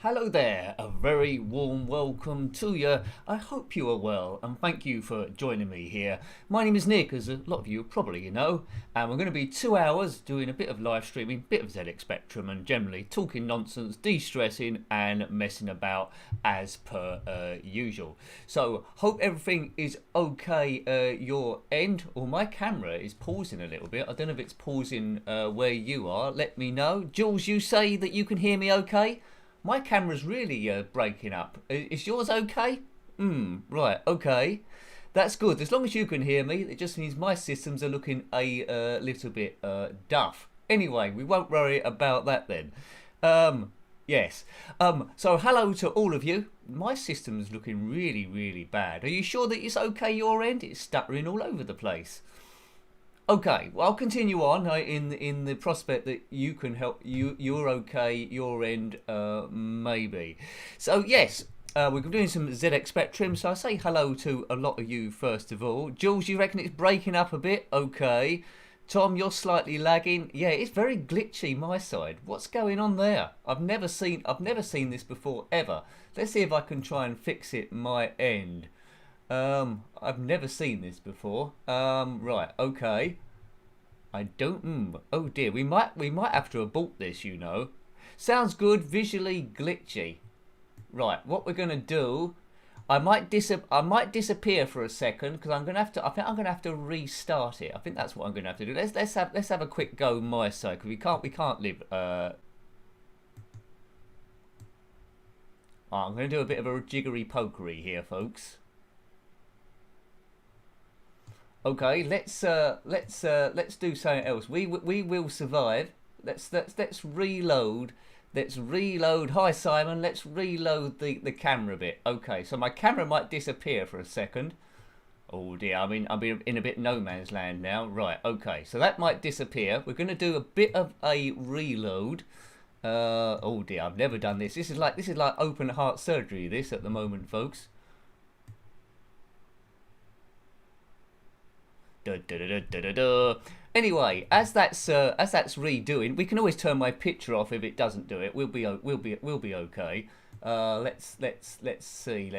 Hello there, a very warm welcome to you. I hope you are well and thank you for joining me here. My name is Nick, as a lot of you probably know, and we're going to be 2 hours doing a bit of live streaming, bit of ZX Spectrum, and generally talking nonsense, de-stressing and messing about as per usual. So, hope everything is okay your end, or my camera is pausing a little bit. I don't know if it's pausing where you are. Let me know. Jules, you say that you can hear me okay? My camera's really breaking up. Is yours okay? Right, okay. That's good. As long as you can hear me, it just means my systems are looking a little bit duff. Anyway, we won't worry about that then. Yes. So hello to all of you. My system's looking really, really bad. Are you sure that it's okay your end? It's stuttering all over the place. Okay, well, I'll continue on in the prospect that you can help. You're okay. Your end, maybe. So yes, we're doing some ZX Spectrum. So I say hello to a lot of you first of all. Jules, you reckon it's breaking up a bit? Okay. Tom, you're slightly lagging. Yeah, it's very glitchy my side. What's going on there? I've never seen this before ever. Let's see if I can try and fix it my end. I've never seen this before. Right, okay. I don't. Oh dear, we might have to abort this. You know, sounds good. Visually glitchy. Right, what we're gonna do? I might disappear for a second because I'm gonna have to. I think I'm gonna have to restart it. I think that's what I'm gonna have to do. Let's have a quick go my side because we can't live. I'm gonna do a bit of a jiggery pokery here, folks. Okay, let's do something else. We will survive. Let's reload. Let's reload. Hi Simon. Let's reload the camera bit. Okay, so my camera might disappear for a second. Oh dear, I'm in a bit no man's land now. Right. Okay, so that might disappear. We're gonna do a bit of a reload. Oh dear, I've never done this. This is like open heart surgery. This at the moment, folks. Anyway, as that's redoing, we can always turn my picture off if it doesn't do it. We'll be okay. Let's see.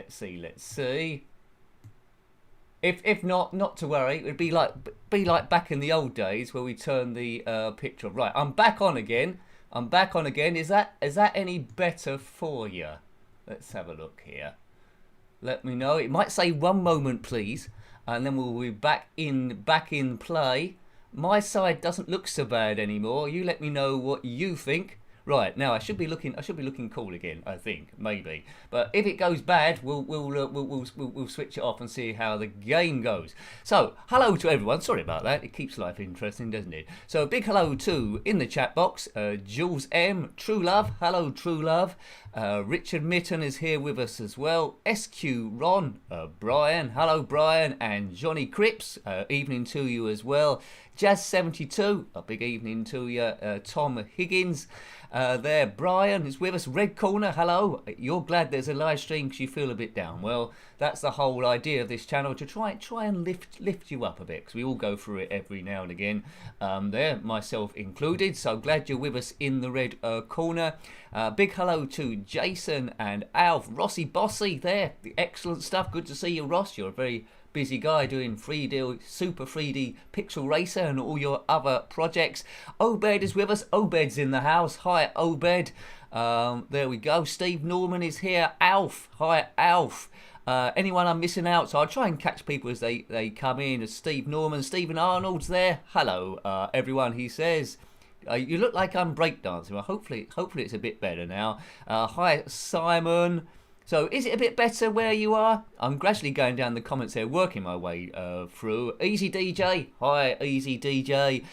If not to worry. It would be like back in the old days where we turn the picture off. Right, I'm back on again. Is that any better for you? Let's have a look here. Let me know. It might say 1 moment, please. And then we'll be back in play. My side doesn't look so bad anymore. You let me know what you think. Right, now I should be looking cool again. I think maybe, but if it goes bad, we'll switch it off and see how the game goes. So, hello to everyone. Sorry about that. It keeps life interesting, doesn't it? So, a big hello to in the chat box, Jules M, True Love. Hello, True Love. Richard Mitten is here with us as well. SQ Ron, Brian. Hello, Brian, and Johnny Cripps. Evening to you as well. Jazz72, a big evening to you. Tom Higgins. There, Brian is with us. Red Corner, hello. You're glad there's a live stream because you feel a bit down. Well, that's the whole idea of this channel, to try and lift you up a bit, because we all go through it every now and again. There, myself included. So glad you're with us in the red corner. Big hello to Jason and Alf, Rossi Bossy. There, the excellent stuff. Good to see you, Ross. You're a very busy guy doing 3D, Super 3D Pixel Racer and all your other projects. Obed is with us. Obed's in the house. Hi, Obed. There we go. Steve Norman is here. Alf. Hi, Alf. Anyone I'm missing out? So I'll try and catch people as they come in. As Steve Norman, Stephen Arnold's there. Hello, everyone. He says, you look like I'm breakdancing. Well, hopefully it's a bit better now. Hi, Simon. So, is it a bit better where you are? I'm gradually going down the comments here, working my way through. Easy DJ, hi, Easy DJ.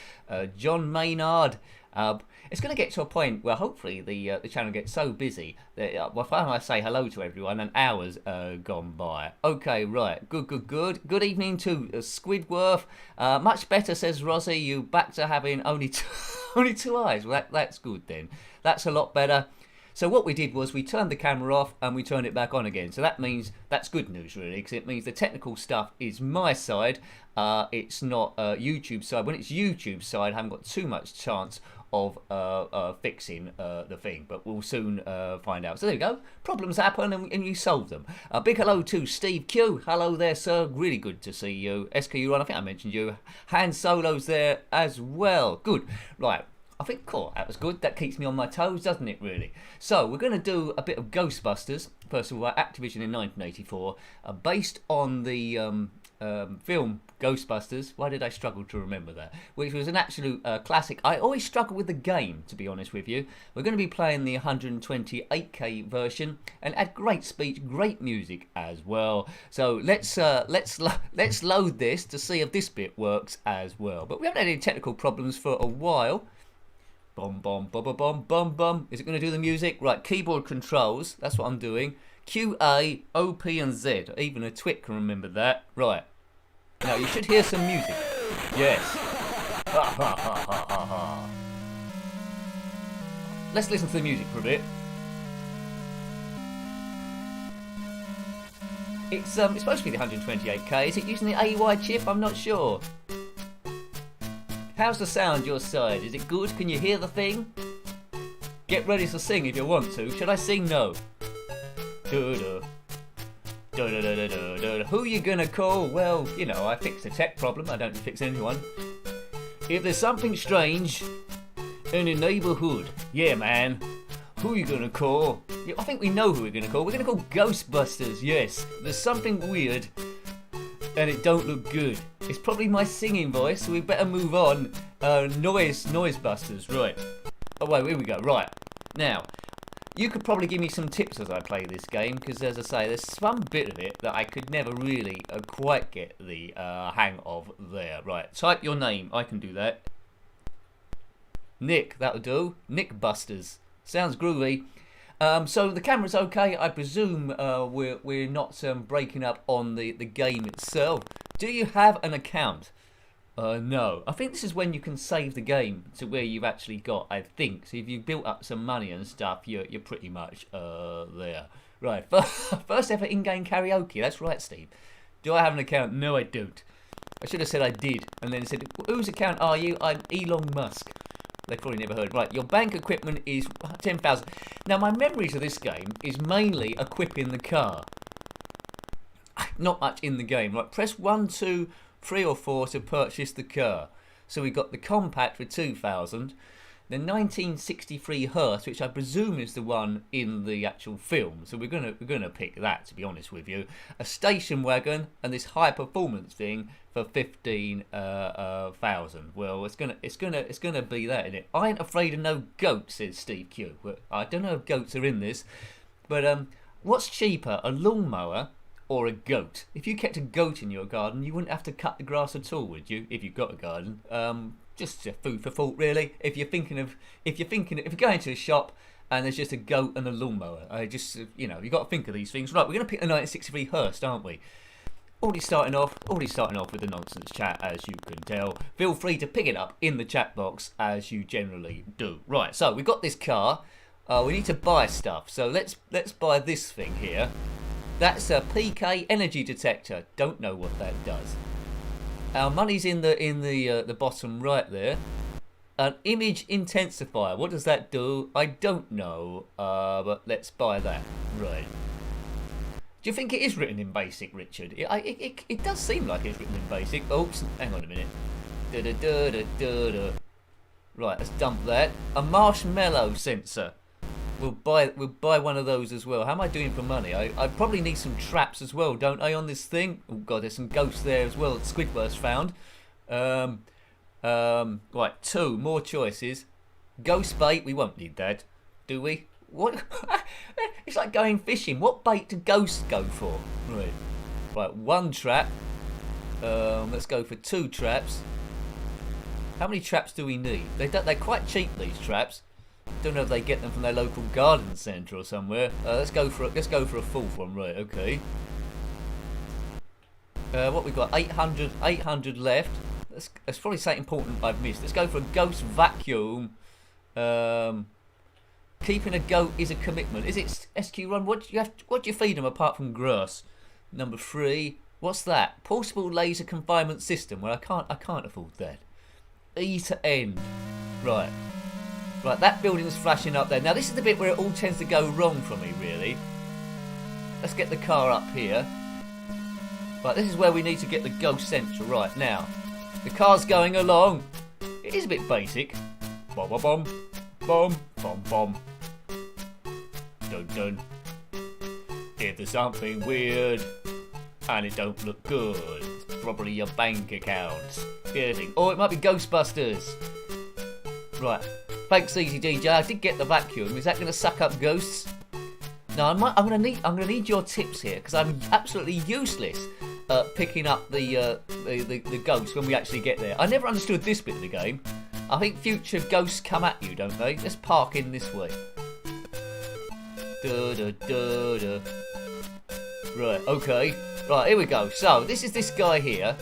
John Maynard. It's going to get to a point where hopefully the channel gets so busy that by the time I say hello to everyone, an hour's gone by. Okay, right, good. Good evening to Squidworth. Much better, says Rosie. You back to having only two eyes. Well, that's good then. That's a lot better. So what we did was we turned the camera off and we turned it back on again. So that means that's good news really, because it means the technical stuff is my side. It's not YouTube side. When it's YouTube side, I haven't got too much chance of fixing the thing, but we'll soon find out. So there we go. Problems happen and you solve them. A big hello to Steve Q. Hello there, sir. Really good to see you. SKU Run, I think I mentioned you. Han Solo's there as well. Good. Right. I think, cool, that was good. That keeps me on my toes, doesn't it, really? So, we're going to do a bit of Ghostbusters. First of all, Activision in 1984. Based on the film Ghostbusters. Why did I struggle to remember that? Which was an absolute classic. I always struggle with the game, to be honest with you. We're going to be playing the 128K version, and add great speech, great music as well. So let's load this to see if this bit works as well. But we haven't had any technical problems for a while. Bum bum bum bum bum bum bum. Is it going to do the music? Right, keyboard controls. That's what I'm doing. Q, A, O, P, and Z. Even a twit can remember that. Right. Now you should hear some music. Yes. Let's listen to the music for a bit. It's supposed to be the 128K. Is it using the AY chip? I'm not sure. How's the sound your side? Is it good? Can you hear the thing? Get ready to sing if you want to. Should I sing? No. Who you gonna call? Well, you know, I fixed a tech problem. I don't fix anyone. If there's something strange in the neighbourhood, yeah, man. Who you gonna call? I think we know who we're gonna call. We're gonna call Ghostbusters. Yes. There's something weird, and it don't look good. It's probably my singing voice, so we better move on. Noisebusters, right. Oh, wait, here we go. Right. Now, you could probably give me some tips as I play this game, because as I say, there's some bit of it that I could never really quite get the hang of there. Right, type your name. I can do that. Nick, that'll do. Nick Busters. Sounds groovy. So the camera's okay. I presume we're not breaking up on the game itself. Do you have an account? No. I think this is when you can save the game to where you've actually got, I think. So if you've built up some money and stuff, you're pretty much there. Right, first ever in-game karaoke. That's right, Steve. Do I have an account? No, I don't. I should have said I did, and then said, whose account are you? I'm Elon Musk. They've probably never heard. Right, your bank equipment is 10,000. Now, my memories of this game is mainly equipping the car. Not much in the game. Right, press 1, 2, 3 or 4 to purchase the car. So we got the compact for 2,000. The 1963 Hearse, which I presume is the one in the actual film. So we're gonna pick that, to be honest with you. A station wagon and this high performance thing for 15,000. Well, it's gonna be that, isn't it? I ain't afraid of no goats, says Steve Q. Well, I don't know if goats are in this, but what's cheaper, a lawnmower or a goat? If you kept a goat in your garden, you wouldn't have to cut the grass at all, would you? If you've got a garden. Just food for thought, really. If you're going to a shop and there's just a goat and a lawnmower, you got to think of these things. Right, we're going to pick the 1963 Hearse, aren't we? Already starting off with the nonsense chat, as you can tell. Feel free to pick it up in the chat box, as you generally do. Right, so we've got this car. We need to buy stuff. So let's buy this thing here. That's a PK energy detector. Don't know what that does. Our money's in the bottom right there. An image intensifier. What does that do? I don't know. But let's buy that. Right. Do you think it is written in BASIC, Richard? It does seem like it's written in BASIC. Oops, hang on a minute. Right, let's dump that. A marshmallow sensor. We'll buy one of those as well. How am I doing for money? I probably need some traps as well, don't I, on this thing? Oh god, there's some ghosts there as well that Squidward's found. Right, 2 more choices. Ghost bait, we won't need that, do we? What? It's like going fishing. What bait do ghosts go for? Right, 1 trap. Let's go for 2 traps. How many traps do we need? They're quite cheap, these traps. Don't know if they get them from their local garden centre or somewhere. Let's go for a 4th one. Right, okay. What we got? 800 left. That's probably something important I've missed. Let's go for a ghost vacuum. Keeping a goat is a commitment. Is it SQ Run? What do you feed them apart from grass? Number 3. What's that? Portable laser confinement system. Well, I can't afford that. E to N. Right. Right, that building's flashing up there. Now, this is the bit where it all tends to go wrong for me, really. Let's get the car up here. Right, this is where we need to get the Ghost Central. Right, now, the car's going along. It is a bit basic. Bom, bom, bom, bom, bom, bom. Dun, dun. If there's something weird and it don't look good, it's probably your bank account. Or it might be Ghostbusters. Right. Thanks, Easy DJ. I did get the vacuum. Is that going to suck up ghosts? No, I'm going to need your tips here because I'm absolutely useless at picking up the ghosts when we actually get there. I never understood this bit of the game. I think future ghosts come at you, don't they? Let's park in this way. Da, da, da, da. Right, okay. Right, here we go. So, this is this guy here.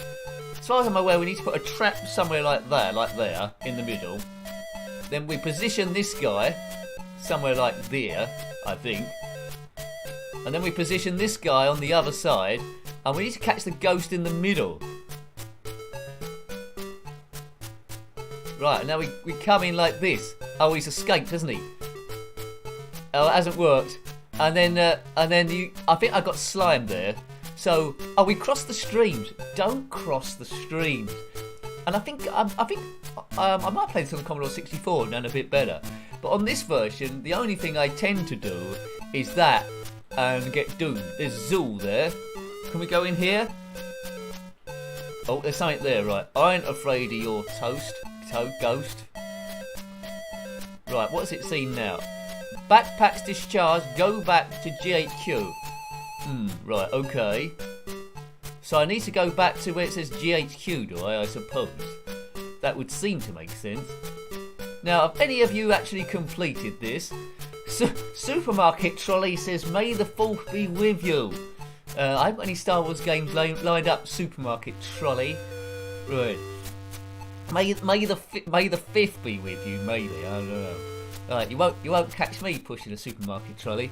As far as I'm aware, we need to put a trap somewhere like there, in the middle. Then we position this guy somewhere like there, I think. And then we position this guy on the other side. And we need to catch the ghost in the middle. Right, now we come in like this. Oh, he's escaped, hasn't he? Oh, it hasn't worked. And then I think I got slimed there. So, we crossed the streams. Don't cross the streams. And I think I might play this on the Commodore 64 and done a bit better. But on this version, the only thing I tend to do is that and get doomed. There's Zool there. Can we go in here? Oh, there's something there, right. I ain't afraid of your ghost. Right, what's it seen now? Backpacks discharged, go back to GHQ. Right, okay. So I need to go back to where it says GHQ, do I suppose? That would seem to make sense. Now, have any of you actually completed this? Supermarket Trolley says, May the 4th be with you. I haven't got any Star Wars games lined up, Supermarket Trolley. Right. May the 5th be with you, maybe, I don't know. Right, you won't catch me pushing a supermarket trolley.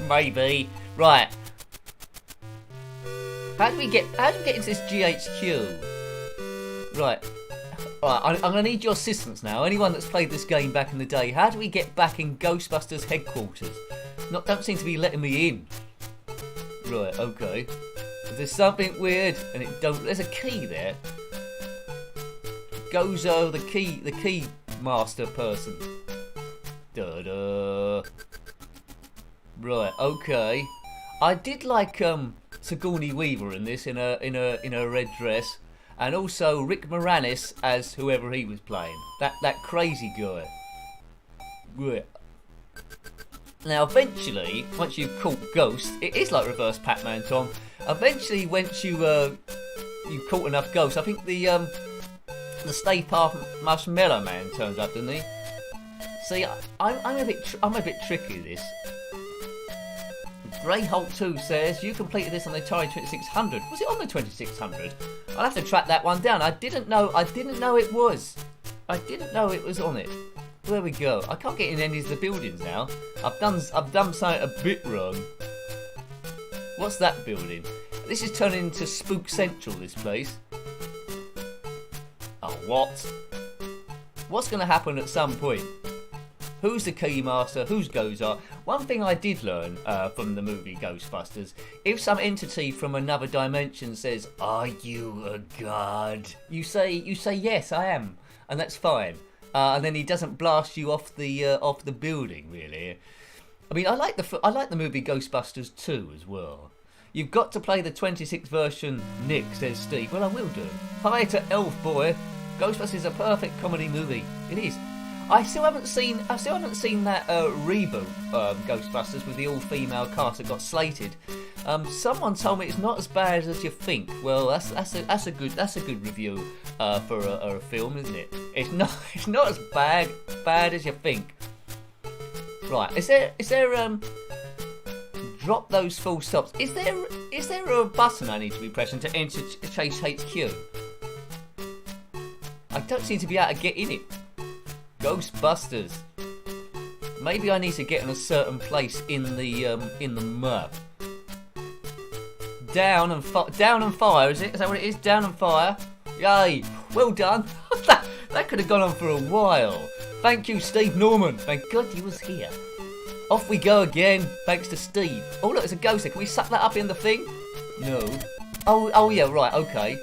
Maybe. Right. How do we get into this GHQ? Right. Alright, I'm gonna need your assistance now. Anyone that's played this game back in the day, how do we get back in Ghostbusters headquarters? Don't seem to be letting me in. Right, okay. If there's something weird and there's a key there. Gozo, the key master person. Da-da. Right, okay. I did like Sigourney Weaver in this in a red dress, and also Rick Moranis as whoever he was playing. That crazy guy. Right. Now eventually, once you've caught ghosts, it is like reverse Pac-Man, Tom. Eventually, once you've caught enough ghosts, I think the Stay Puft Marshmallow Man turns up, doesn't he? See, I'm a bit tricky with this. Greyholt 2 says you completed this on the Atari 2600. Was it on the 2600? I'll have to track that one down. I didn't know it was. I didn't know it was on it. There we go. I can't get in any of the buildings now. I've done something a bit wrong. What's that building? This is turning into Spook Central, this place. Oh, what? What's going to happen at some point? Who's the Keymaster? Who's Gozar? One thing I did learn from the movie Ghostbusters, if some entity from another dimension says, "Are you a god?" You say yes, I am, and that's fine. And then he doesn't blast you off the building, really. I mean, I like the movie Ghostbusters 2 as well. You've got to play the 26 version, Nick, says Steve. Well, I will do. Hi to Elf Boy. Ghostbusters is a perfect comedy movie. It is. I still haven't seen that reboot Ghostbusters with the all-female cast that got slated. Someone told me it's not as bad as you think. Well, that's a good review for a film, isn't it? It's not as bad as you think. Right? Is there drop those full stops? Is there a button I need to be pressing to enter Chase HQ? I don't seem to be able to get in it. Ghostbusters. Maybe I need to get in a certain place in the map. Down and fire, is it? Is that what it is? Down and fire. Yay! Well done. That could have gone on for a while. Thank you, Steve Norman. Thank God you was here. Off we go again, thanks to Steve. Oh look, there's a ghost there. Can we suck that up in the thing? No. Oh yeah, right, okay.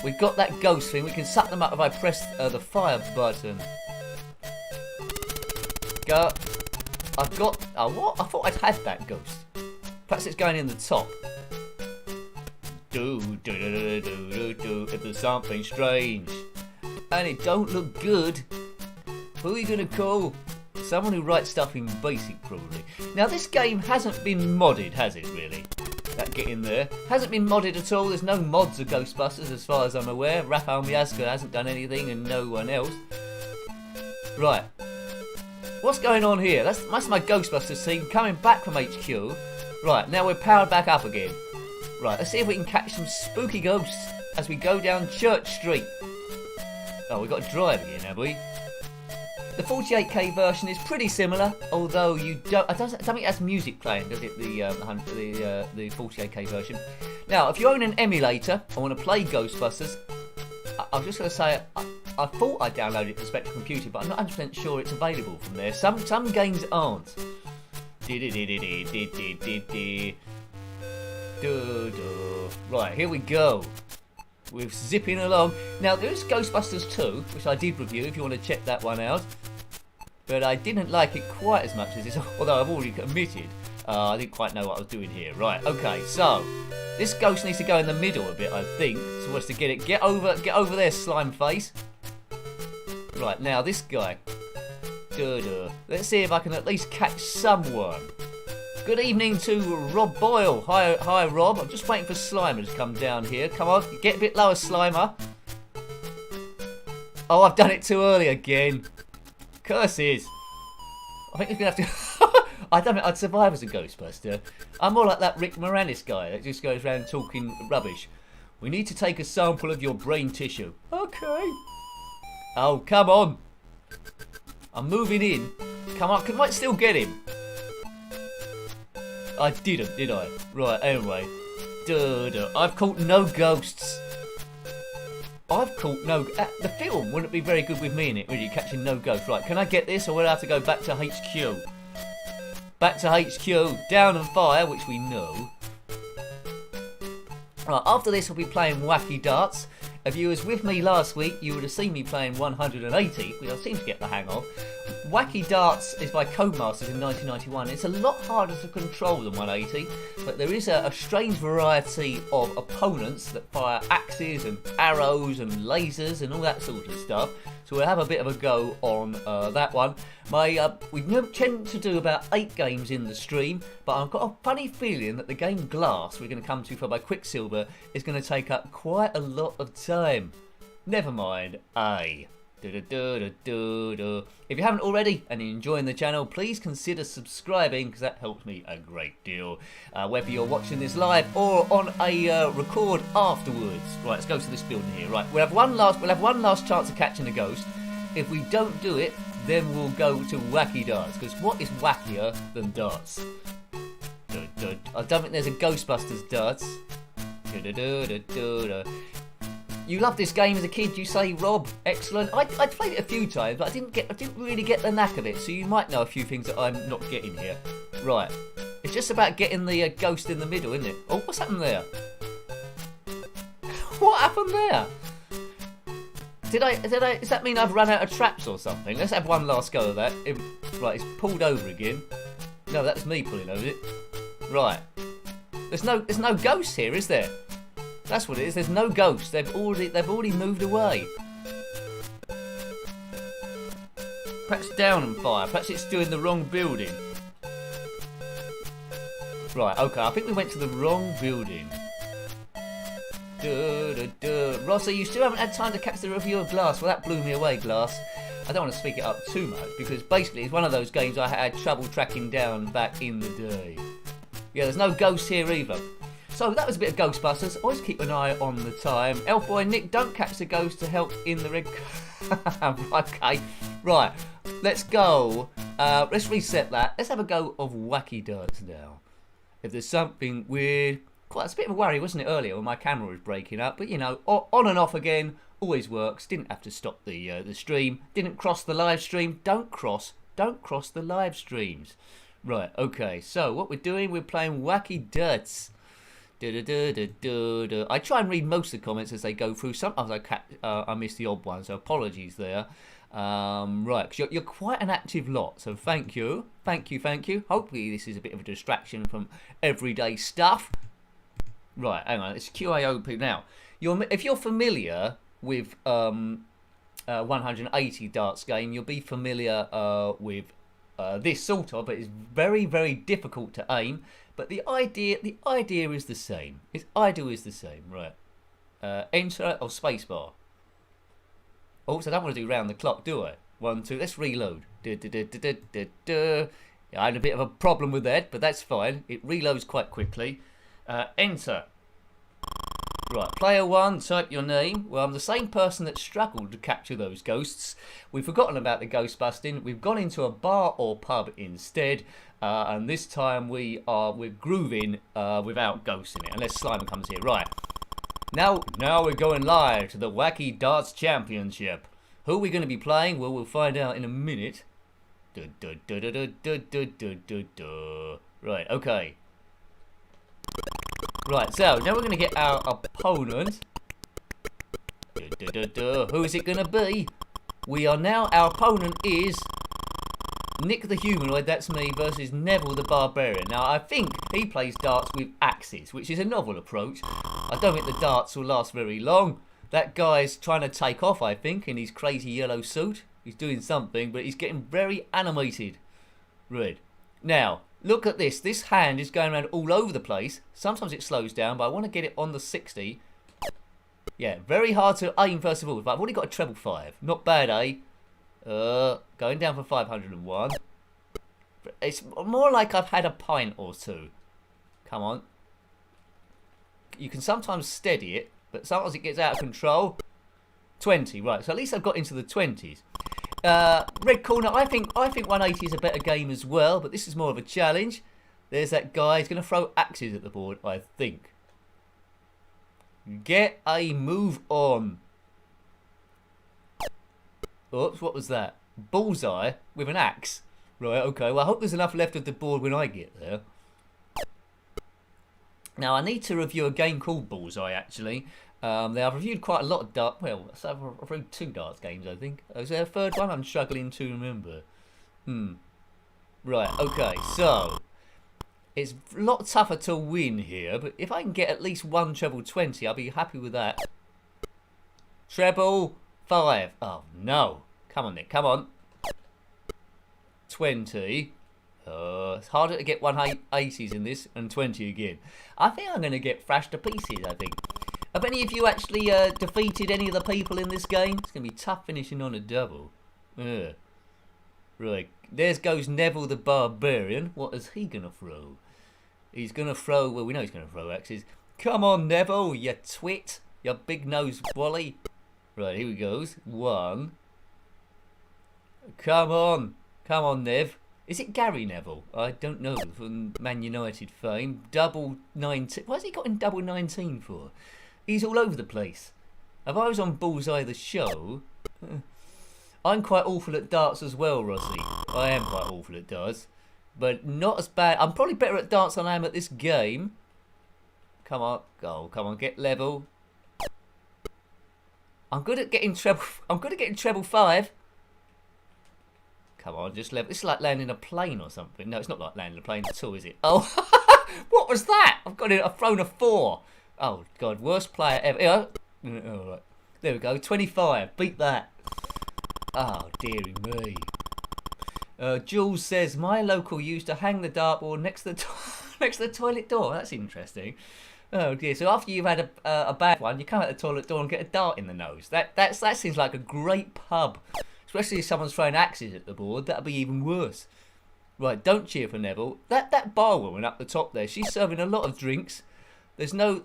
We've got that ghost thing. We can suck them up if I press the fire button. Go. I've got... Oh, what? I thought I'd had that ghost. Perhaps it's going in the top. Do. If there's something strange. And it don't look good. Who are you going to call? Someone who writes stuff in BASIC, probably. Now, this game hasn't been modded, has it, really? That get in there. Hasn't been modded at all. There's no mods of Ghostbusters, as far as I'm aware. Rafael Miazga hasn't done anything, and no one else. Right. What's going on here? That's my Ghostbusters team coming back from HQ. Right, now we're powered back up again. Right, let's see if we can catch some spooky ghosts as we go down Church Street. Oh, we've got to drive again, have we? The 48K version is pretty similar, although you don't. I don't think it has music playing, does it? The 48K version. Now, if you own an emulator and want to play Ghostbusters, I was just going to say I thought I downloaded it to Spectrum Computing, but I'm not 100% sure it's available from there. Some games aren't. Right, here we go. We're zipping along. Now, there is Ghostbusters 2, which I did review if you want to check that one out. But I didn't like it quite as much as this, although I've already admitted I didn't quite know what I was doing here. Right, okay, so this ghost needs to go in the middle a bit, I think. So what's to get it? Get over there, slime face. Right, now this guy. Let's see if I can at least catch someone. Good evening to Rob Boyle. Hi, Rob. I'm just waiting for Slimer to come down here. Come on, get a bit lower, Slimer. Oh, I've done it too early again. Curses. I think you're going to have to... I don't think I'd survive as a Ghostbuster. I'm more like that Rick Moranis guy that just goes around talking rubbish. We need to take a sample of your brain tissue. Okay. Oh, come on. I'm moving in. Come on, I might still get him. I didn't, did I? Right, anyway. I've caught no ghosts. I've caught no... the film wouldn't be very good with me in it, really, catching no ghosts. Right, can I get this, or will I have to go back to HQ? Back to HQ, down and fire, which we know. Right, after this we'll be playing Wacky Darts. If you was with me last week, you would have seen me playing 180, which I seem to get the hang of. Wacky Darts is by Codemasters in 1991. It's a lot harder to control than 180, but there is a strange variety of opponents that fire axes and arrows and lasers and all that sort of stuff. So we'll have a bit of a go on that one. We tend to do about 8 games in the stream, but I've got a funny feeling that the game Glass we're going to come to for by Quicksilver is going to take up quite a lot of time. Never mind, If you haven't already and you're enjoying the channel, please consider subscribing because that helps me a great deal. Whether you're watching this live or on a record afterwards. Right, let's go to this building here. Right, we'll have one last chance of catching a ghost. If we don't do it, then we'll go to Wacky Darts because what is wackier than darts? I don't think there's a Ghostbusters darts. You loved this game as a kid, you say, Rob. Excellent. I played it a few times, but I didn't really get the knack of it. So you might know a few things that I'm not getting here. Right. It's just about getting the ghost in the middle, isn't it? Oh, what's happened there? What happened there? Does that mean I've run out of traps or something? Let's have one last go of that. Right, it's pulled over again. No, that's me pulling over it. Right. There's no ghosts here, is there? That's what it is. There's no ghosts. They've already moved away. Perhaps down and fire. Perhaps it's still in the wrong building. Right. Okay. I think we went to the wrong building. Rossi, you still haven't had time to catch the review of Glass. Well, that blew me away, Glass. I don't want to speak it up too much because basically it's one of those games I had trouble tracking down back in the day. Yeah, there's no ghosts here either. So that was a bit of Ghostbusters. Always keep an eye on the time. Elf Boy Nick, don't catch the ghost to help in the red. Okay, right. Let's go. Let's reset that. Let's have a go of Wacky Darts now. If there's something weird, it's a bit of a worry, wasn't it, earlier when my camera was breaking up? But you know, on and off again, always works. Didn't have to stop the stream. Didn't cross the live stream. Don't cross the live streams. Right, okay, so what we're doing, we're playing Wacky Dirts. I try and read most of the comments as they go through. Sometimes I miss the odd one, so apologies there. Right, because you're quite an active lot, so thank you. Hopefully this is a bit of a distraction from everyday stuff. Right, hang on, it's QAOP now. If you're familiar with 180 darts game, you'll be familiar with this sort of, but it's very, very difficult to aim. But the idea is the same. Right. Enter or spacebar. Oh, so I don't want to do round the clock, do I? 1, 2. Let's reload. I had a bit of a problem with that, but that's fine. It reloads quite quickly. Enter. Right, player 1, type your name. Well, I'm the same person that struggled to capture those ghosts. We've forgotten about the ghostbusting. We've gone into a bar or pub instead, and this time we're grooving without ghosts in it, unless Slime comes here. Right, now we're going live to the Wacky Darts Championship. Who are we going to be playing? Well, we'll find out in a minute. Right, okay. Right, so now we're going to get our opponent. Who is it going to be? Our opponent is Nick the Humanoid, that's me, versus Neville the Barbarian. Now, I think he plays darts with axes, which is a novel approach. I don't think the darts will last very long. That guy's trying to take off, I think, in his crazy yellow suit. He's doing something, but he's getting very animated. Right. Now, look at this. This hand is going around all over the place. Sometimes it slows down, but I want to get it on the 60. Yeah, very hard to aim first of all. But I've already got a treble 5. Not bad, eh? Going down for 501. It's more like I've had a pint or two. Come on. You can sometimes steady it, but sometimes it gets out of control. 20, right. So at least I've got into the 20s. Red corner, I think 180 is a better game as well, but this is more of a challenge. There's that guy. He's going to throw axes at the board, I think. Get a move on. Oops, what was that? Bullseye with an axe. Right, okay. Well, I hope there's enough left of the board when I get there. Now, I need to review a game called Bullseye, actually. I've reviewed quite a lot of darts. Well, I've reviewed 2 darts games, I think. Is there a third one? I'm struggling to remember. Right, okay, so it's a lot tougher to win here, but if I can get at least 1 treble 20, I'll be happy with that. Treble 5. Oh, no. Come on, Nick, come on. 20. It's harder to get 180s in this, and 20 again. I think I'm going to get thrashed to pieces, I think. Have any of you actually defeated any of the people in this game? It's going to be tough finishing on a double. Right, there goes Neville the Barbarian. What is he going to throw? He's going to throw, well, we know he's going to throw axes. Come on, Neville, you twit. You big nose wally. Right, here he goes. 1. Come on, Nev. Is it Gary Neville? I don't know, from Man United fame. Double 19. Why has he got in double 19 for? He's all over the place. If I was on Bullseye the show... I'm quite awful at darts as well, Rossi. I am quite awful at darts. But not as bad. I'm probably better at darts than I am at this game. Come on. Go. Come on, get level. I'm good at getting treble 5. Come on, just level. It's like landing a plane or something. No, it's not like landing a plane at all, is it? Oh, what was that? I've thrown a 4. Oh, God, worst player ever. Oh, right. There we go, 25. Beat that. Oh, dearie me. Jules says, my local used to hang the dartboard next to the toilet door. That's interesting. Oh, dear. So after you've had a bad one, you come out the toilet door and get a dart in the nose. That seems like a great pub. Especially if someone's throwing axes at the board. That'd be even worse. Right, don't cheer for Neville. That bar woman up the top there, she's serving a lot of drinks. There's no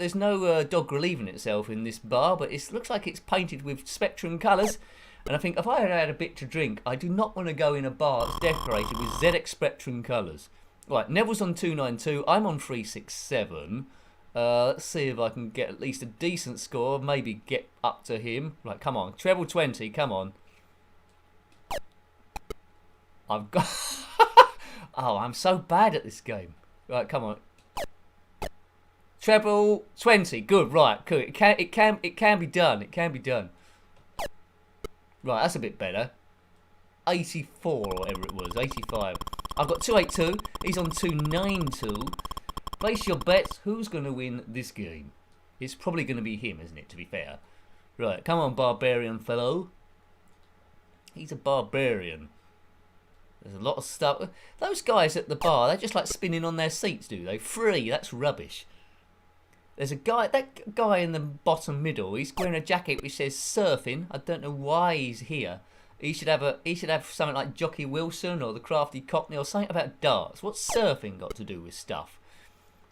dog relieving itself in this bar, but it looks like it's painted with Spectrum colours. And I think if I had a bit to drink, I do not want to go in a bar that's decorated with ZX Spectrum colours. Right, Neville's on 292. I'm on 367. Let's see if I can get at least a decent score. Maybe get up to him. Right, come on. Treble 20, come on. I've got... Oh, I'm so bad at this game. Right, come on. Treble 20, good, right, cool. It can be done. It can be done. Right, that's a bit better. 84 or whatever it was, 85. I've got 282. He's on 292. Place your bets. Who's going to win this game? It's probably going to be him, isn't it, to be fair? Right, come on, barbarian fellow. He's a barbarian. There's a lot of stuff. Those guys at the bar, they're just like spinning on their seats, do they? Free, that's rubbish. There's a guy, that guy in the bottom middle, he's wearing a jacket which says surfing. I don't know why he's here. He should have something like Jockey Wilson or the Crafty Cockney or something about darts. What's surfing got to do with stuff?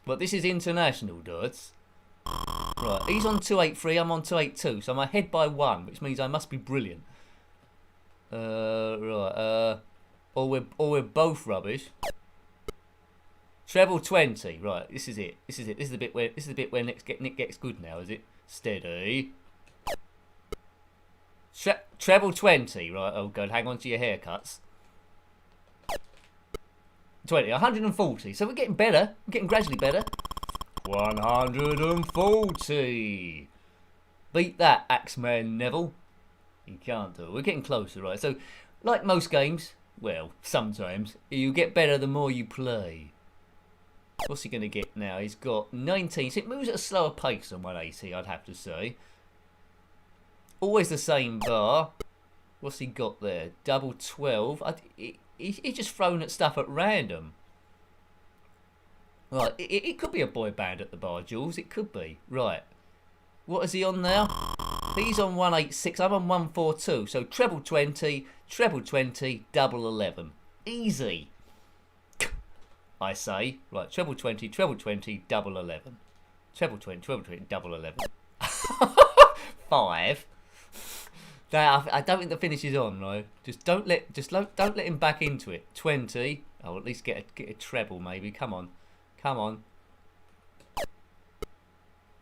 But this is international darts. Right, he's on 283, I'm on 282, so I'm ahead by 1, which means I must be brilliant. Right, or we're both rubbish. Treble 20, right? This is it. This is the bit where Nick gets good now, is it? Steady. Treble 20, right? Oh god, hang on to your haircuts. 140. So we're getting better. We're getting gradually better. 140. Beat that, Axeman Neville. You can't do it. We're getting closer, right? So, like most games, well, sometimes you get better the more you play. What's he going to get now? He's got 19. So it moves at a slower pace than 180, I'd have to say. Always the same bar. What's he got there? Double 12. He's just thrown at stuff at random. Right, it could be a boy band at the bar, Jules. It could be. Right. What is he on now? He's on 186. I'm on 142. So treble 20, double 11. Easy. I say. Right, treble 20, double 11. Treble 20, double 11. 5. I don't think the finish is on, right? Don't let him back into it. 20. I'll at least get a treble, maybe. Come on.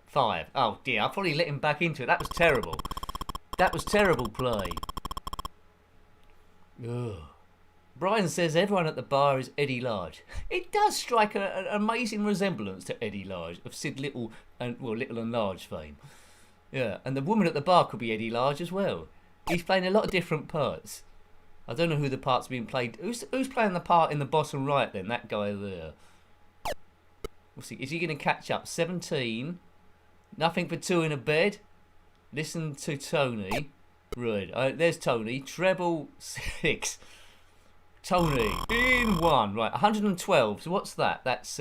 5. Oh dear, I probably let him back into it. That was terrible. That was terrible play. Ugh. Brian says everyone at the bar is Eddie Large. It does strike an amazing resemblance to Eddie Large of Sid Little and Little and Large fame. Yeah, and the woman at the bar could be Eddie Large as well. He's playing a lot of different parts. I don't know who the part's being played. Who's playing the part in the bottom right then? That guy there. We'll see. Is he going to catch up? 17. Nothing for 2 in a bed. Listen to Tony. Right. There's Tony. Treble 6. Tony in 1. Right. 112. So what's that? That's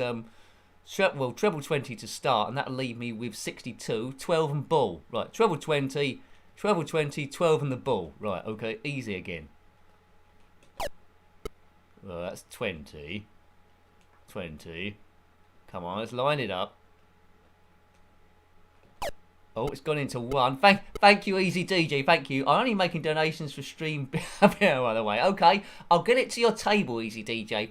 treble 20 to start, and that'll leave me with 62. 12 and ball. Right. Treble 20. 12 and the ball. Right. Okay. Easy again. Well, that's 20. 20. Come on, let's line it up. Oh, it's gone into 1. Thank you, Easy DJ. Thank you. I'm only making donations for stream, by the way. Okay, I'll get it to your table, Easy DJ.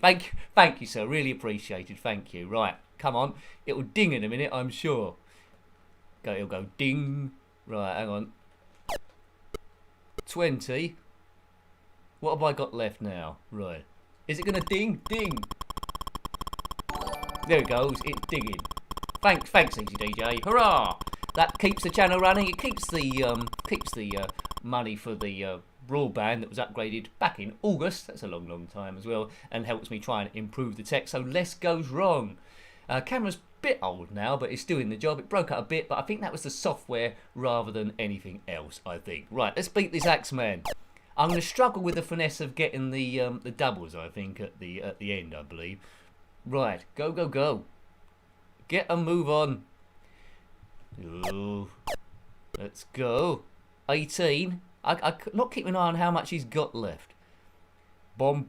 Thank you, sir. Really appreciated. Thank you. Right, come on. It will ding in a minute, I'm sure. It'll go ding. Right, hang on. 20. What have I got left now? Right. Is it going to ding? Ding. There it goes. It's digging. Thanks, Easy DJ. Hurrah! That keeps the channel running. It keeps the money for the broadband that was upgraded back in August. That's a long time as well, and helps me try and improve the tech so less goes wrong. Camera's a bit old now, but it's still in the job. It broke out a bit, but I think that was the software rather than anything else. I think. Right, let's beat this Axeman. I'm going to struggle with the finesse of getting the doubles. I think at the end, I believe. Right, go. Get a move on. Ooh. Let's go. 18. I not keeping an eye on how much he's got left. Bom.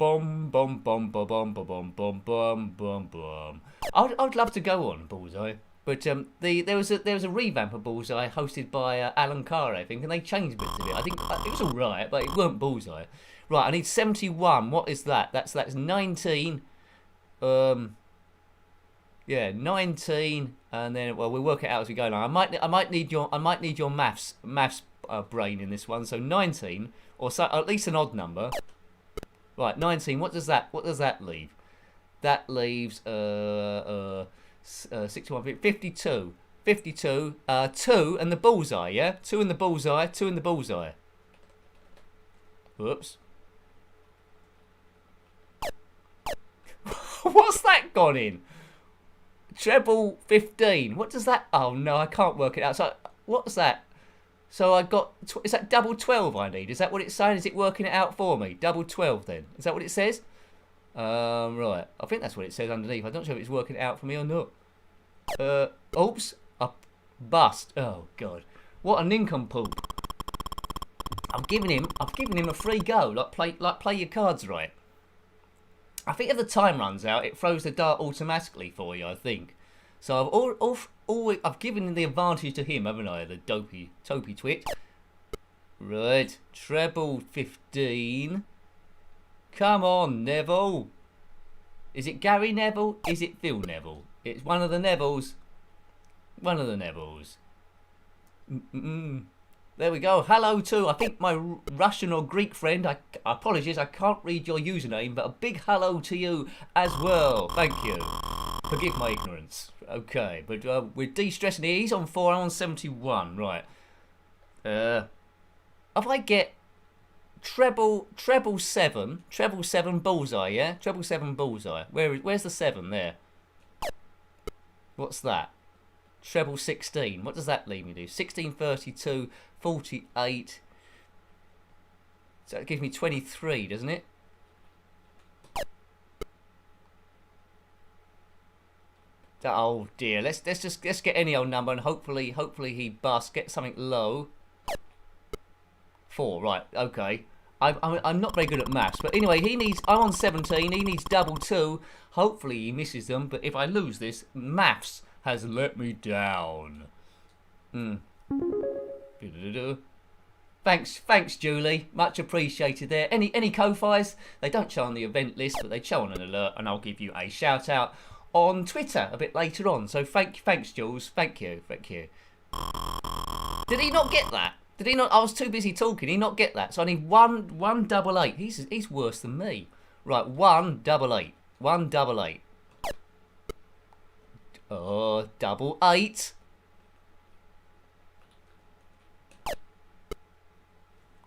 I'd love to go on Bullseye, but there was a revamp of Bullseye hosted by Alan Carr, I think, and they changed bits of it. I think it was all right, but it weren't Bullseye. Right, I need 71. What is that? That's 19. Yeah, 19, and then well, we'll work it out as we go along. I might need your maths brain in this one. So 19, or so, at least an odd number. Right, 19. What does that leave? That leaves 61, 52. 52. 2 and the bullseye. Yeah, 2 and the bullseye. 2 and the bullseye. Whoops. What's that gone in? Treble 15. What does that? Oh no, I can't work it out. So what's that? So I got. Is that double 12 I need? Is that what it's saying? Is it working it out for me? Double 12 then. Is that what it says? Right. I think that's what it says underneath. I'm not sure if it's working it out for me or not. Oops. A bust. Oh god. What a nincompoop. I've given him a free go. Like play your cards right. I think if the time runs out, it throws the dart automatically for you, I think. So I've given the advantage to him, haven't I? The dopey twit. Right, treble 15. Come on, Neville. Is it Gary Neville? Is it Phil Neville? It's one of the Nevilles. One of the Nevilles. There we go. Hello to, I think, my Russian or Greek friend. I apologize, I can't read your username, but a big hello to you as well. Thank you. Forgive my ignorance. Okay, but we're de-stressing here. He's on 4, I'm on 71. Right. If I get treble 7 bullseye, yeah? Treble 7 bullseye. Where's the 7 there? What's that? Treble 16. What does that leave me to? 16, 32, 48. So that gives me 23, doesn't it? Oh dear. Let's get any old number and hopefully he busts. Get something low. 4. Right. Okay. I'm not very good at maths, but anyway, I'm on 17. He needs double 2. Hopefully he misses them. But if I lose this, maths has let me down. Thanks, Julie. Much appreciated there. Any co-fis? They don't show on the event list, but they show on an alert, and I'll give you a shout out on Twitter a bit later on. So thanks, Jules. Thank you. Did he not get that? Did he not? I was too busy talking. Did he not get that? So I need 188. He's worse than me. Right, 188. 188. Oh, double 8.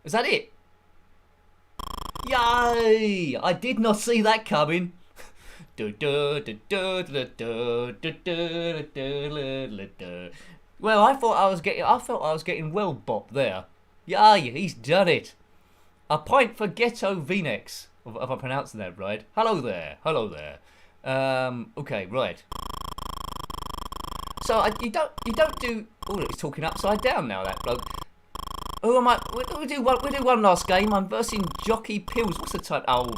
Is that it? Yay! I did not see that coming. Well, I felt I was getting well bopped there. Yay! He's done it. A point for Ghetto V-Nex. If I'm pronouncing that right. Hello there. Okay, right. So you don't do. Oh, he's talking upside down now, that bloke. Who am I? We'll do one last game. I'm versing Jockey Pills. What's the type? Oh.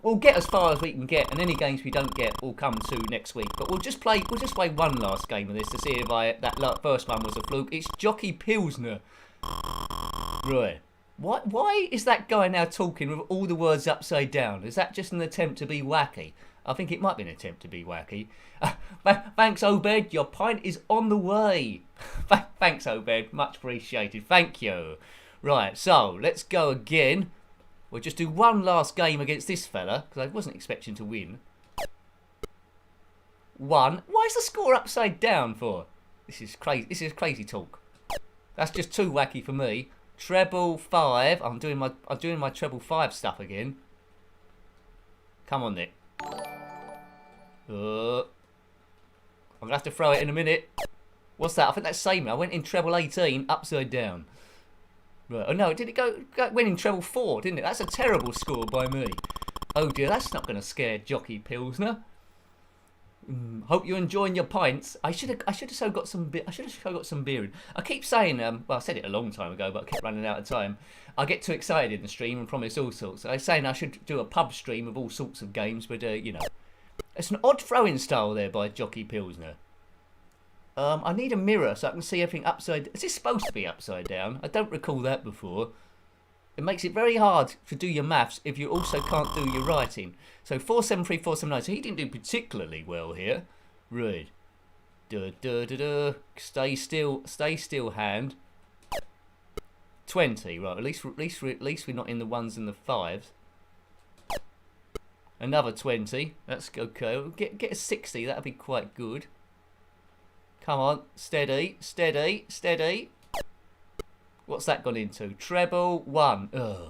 We'll get as far as we can get, and any games we don't get will come to next week. But we'll just play one last game of this to see if that first one was a fluke. It's Jockey Pilsner. Right. Why is that guy now talking with all the words upside down? Is that just an attempt to be wacky? I think it might be an attempt to be wacky. Thanks, Obed. Your pint is on the way. Thanks, Obed. Much appreciated. Thank you. Right, so let's go again. We'll just do one last game against this fella, because I wasn't expecting to win. 1. Why is the score upside down for? This is crazy talk. That's just too wacky for me. Treble 5. I'm doing my treble 5 stuff again. Come on, Nick. I'm gonna have to throw it in a minute. What's that? I think that's same. I went in treble 18 upside down. Right. Oh no, did it went in treble 4, didn't it? That's a terrible score by me. Oh dear, that's not gonna scare Jockey Pilsner. Hope you're enjoying your pints. I should have got some beer in. I keep saying, well, I said it a long time ago, but I kept running out of time. I get too excited in the stream and promise all sorts. I was saying I should do a pub stream of all sorts of games, but you know, it's an odd throwing style there by Jockey Pilsner. I need a mirror so I can see everything upside. Is this supposed to be upside down? I don't recall that before. It makes it very hard to do your maths if you also can't do your writing. So 473, 479. So he didn't do particularly well here. Right. Duh, duh, duh, duh. Stay still, hand. 20, right? At least we're not in the ones and the fives. Another 20. That's okay. Get a 60. That'd be quite good. Come on, steady, steady, steady. What's that gone into? Treble 1. Ugh.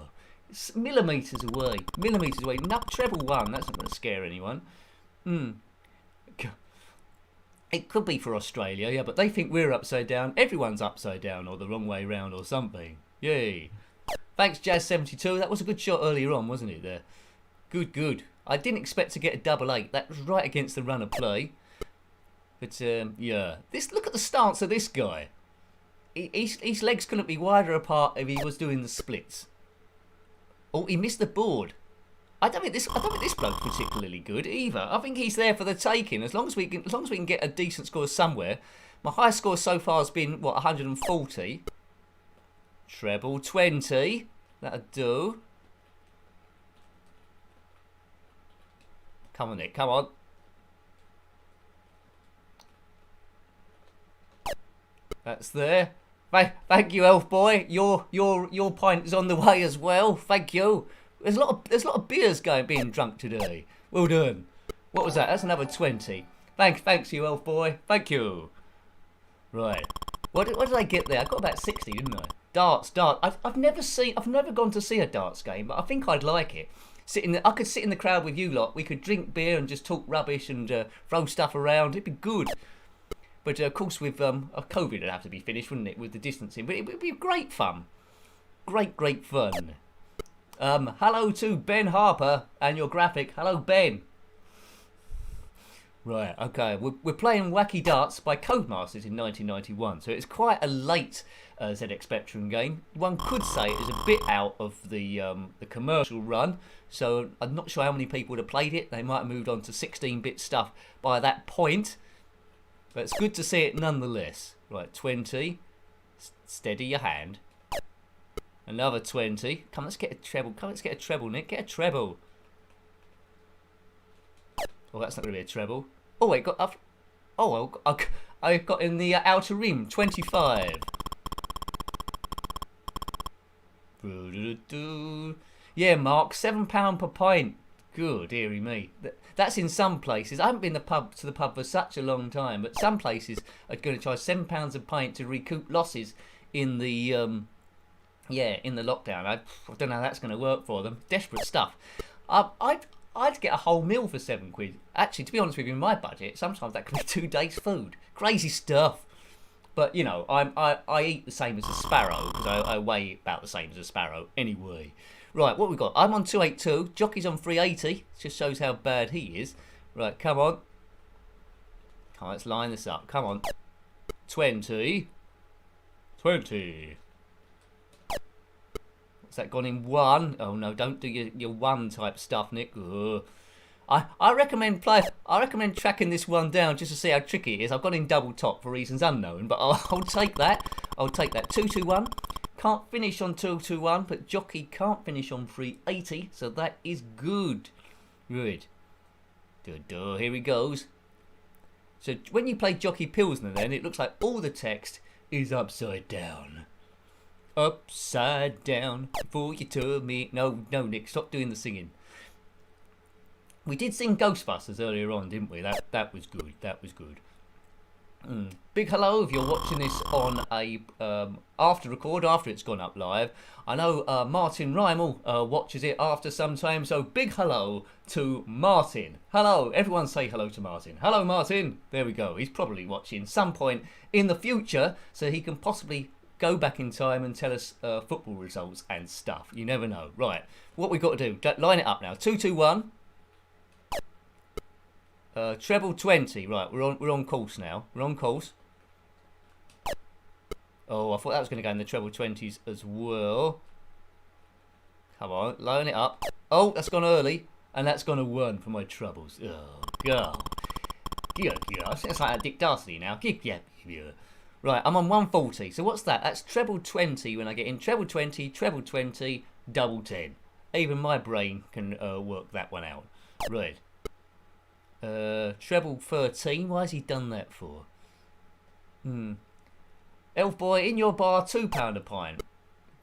It's millimetres away. Millimetres away. No, treble 1. That's not going to scare anyone. It could be for Australia, yeah, but they think we're upside down. Everyone's upside down or the wrong way round or something. Yay. Thanks, Jazz72. That was a good shot earlier on, wasn't it, there? Good, good. I didn't expect to get a double 8. That was right against the run of play. But, yeah. Look at the stance of this guy. His legs couldn't be wider apart if he was doing the splits. Oh, he missed the board. I don't think this bloke's particularly good either. I think he's there for the taking. As long as we can get a decent score somewhere. My highest score so far has been what, 140. Treble 20. That'll do. Come on, Nick. Come on. That's there. Thank you, Elf Boy. Your pint is on the way as well. Thank you. There's a lot of beers being drunk today. Well done. What was that? That's another 20. Thanks you, Elf Boy. Thank you. Right. What did I get there? I got about 60, didn't I? Darts. I've never gone to see a darts game, but I think I'd like it. I could sit in the crowd with you lot. We could drink beer and just talk rubbish and throw stuff around. It'd be good. But of course, with COVID, it'd have to be finished, wouldn't it, with the distancing? But it would be great fun. Great fun. Hello to Ben Harper and your graphic. Hello, Ben. Right, okay. We're playing Wacky Darts by Codemasters in 1991, so it's quite a late ZX Spectrum game. One could say it is a bit out of the commercial run, so I'm not sure how many people would have played it. They might have moved on to 16-bit stuff by that point. But it's good to see it nonetheless. Right, 20. Steady your hand. Another 20. Come, let's get a treble. Come, let's get a treble, Nick. Get a treble. Oh, that's not really a treble. Oh, I got. I got in the outer rim. 25. Yeah, Mark. £7 per pint. Good, dearie me. That's in some places. I haven't been to the pub for such a long time, but some places are going to charge £7 a pint to recoup losses in the in the lockdown. I don't know how that's going to work for them. Desperate stuff. I'd get a whole meal for £7. Actually, to be honest with you, in my budget, sometimes that can be 2 days' food. Crazy stuff. But you know, I eat the same as a sparrow because I weigh about the same as a sparrow anyway. Right, what we got? I'm on 282. Jockey's on 380. Just shows how bad he is. Right, come on. Come on, let's line this up. Come on. 20. 20. What's that gone in 1? Oh no, don't do your 1 type stuff, Nick. Ugh. I recommend tracking this one down just to see how tricky it is. I've got in double top for reasons unknown, but I'll take that. I'll take that. 221. Can't finish on 221, but Jockey can't finish on 380, so that is good. Good. Here he goes. So when you play Jockey Pilsner, then it looks like all the text is upside down. Upside down for you to me. No, Nick, stop doing the singing. We did sing Ghostbusters earlier on, didn't we? That was good. That was good. Big hello if you're watching this on a after record, after it's gone up live. I know Martin Rymel watches it after some time, so big hello to Martin. Hello, everyone say hello to Martin. Hello, Martin. There we go. He's probably watching some point in the future, so he can possibly go back in time and tell us football results and stuff. You never know. Right, what we've got to do, line it up now. 221. Treble 20. Right, we're on course now. We're on course. Oh, I thought that was going to go in the treble 20s as well. Come on, line it up. Oh, that's gone early. And that's gone a 1 for my troubles. Oh, God. Yeah. It's like a Dick Dastardly now. Yeah. Right, I'm on 140. So what's that? That's treble 20 when I get in. Treble 20, double 10. Even my brain can work that one out. Right. treble 13. Why has he done that for? Elf boy, in your bar, £2 a pint.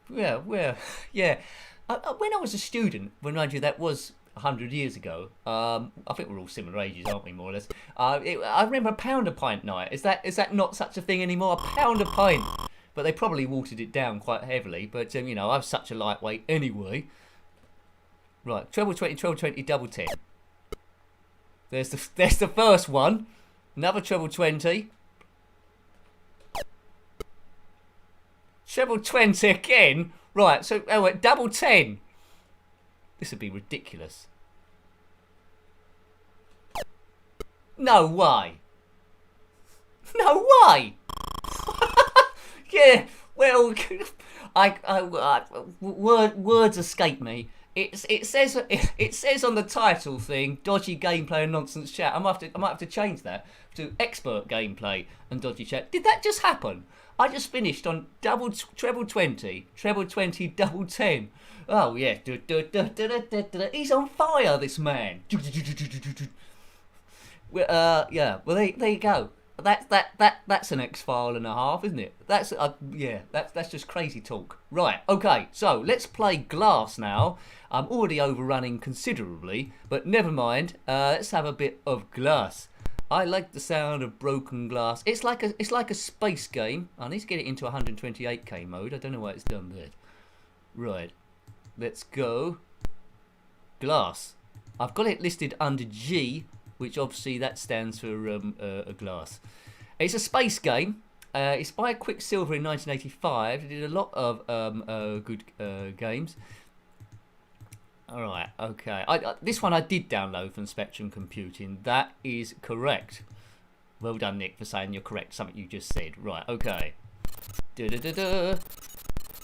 Yeah, yeah. When I was a student, when mind you that was 100 years ago. I think we're all similar ages, aren't we, more or less? I remember £1 a pint night. Is that not such a thing anymore? £1 a pint. But they probably watered it down quite heavily. But you know, I'm such a lightweight anyway. Right, treble 20, double 10. There's the first one. Another treble 20. Treble 20 again. Right, so double 10. This would be ridiculous. No way. No way. Yeah, well, words escape me. It says on the title thing, dodgy gameplay and nonsense chat. I might have to change that to expert gameplay and dodgy chat. Did that just happen? I just finished on treble 20, double 10. Oh yeah, he's on fire, this man. Yeah. Well, there you go. That's an X-file and a half, isn't it? That's just crazy talk. Right, okay, so let's play Glass now. I'm already overrunning considerably, but never mind. Let's have a bit of Glass. I like the sound of broken glass. It's like a space game. I need to get it into 128k mode. I don't know why it's done that. Right, let's go. Glass. I've got it listed under G, which obviously that stands for a glass. It's a space game. It's by Quicksilver in 1985. It did a lot of good games. Alright, okay. This one I did download from Spectrum Computing. That is correct. Well done, Nick, for saying you're correct. Something you just said. Right, okay.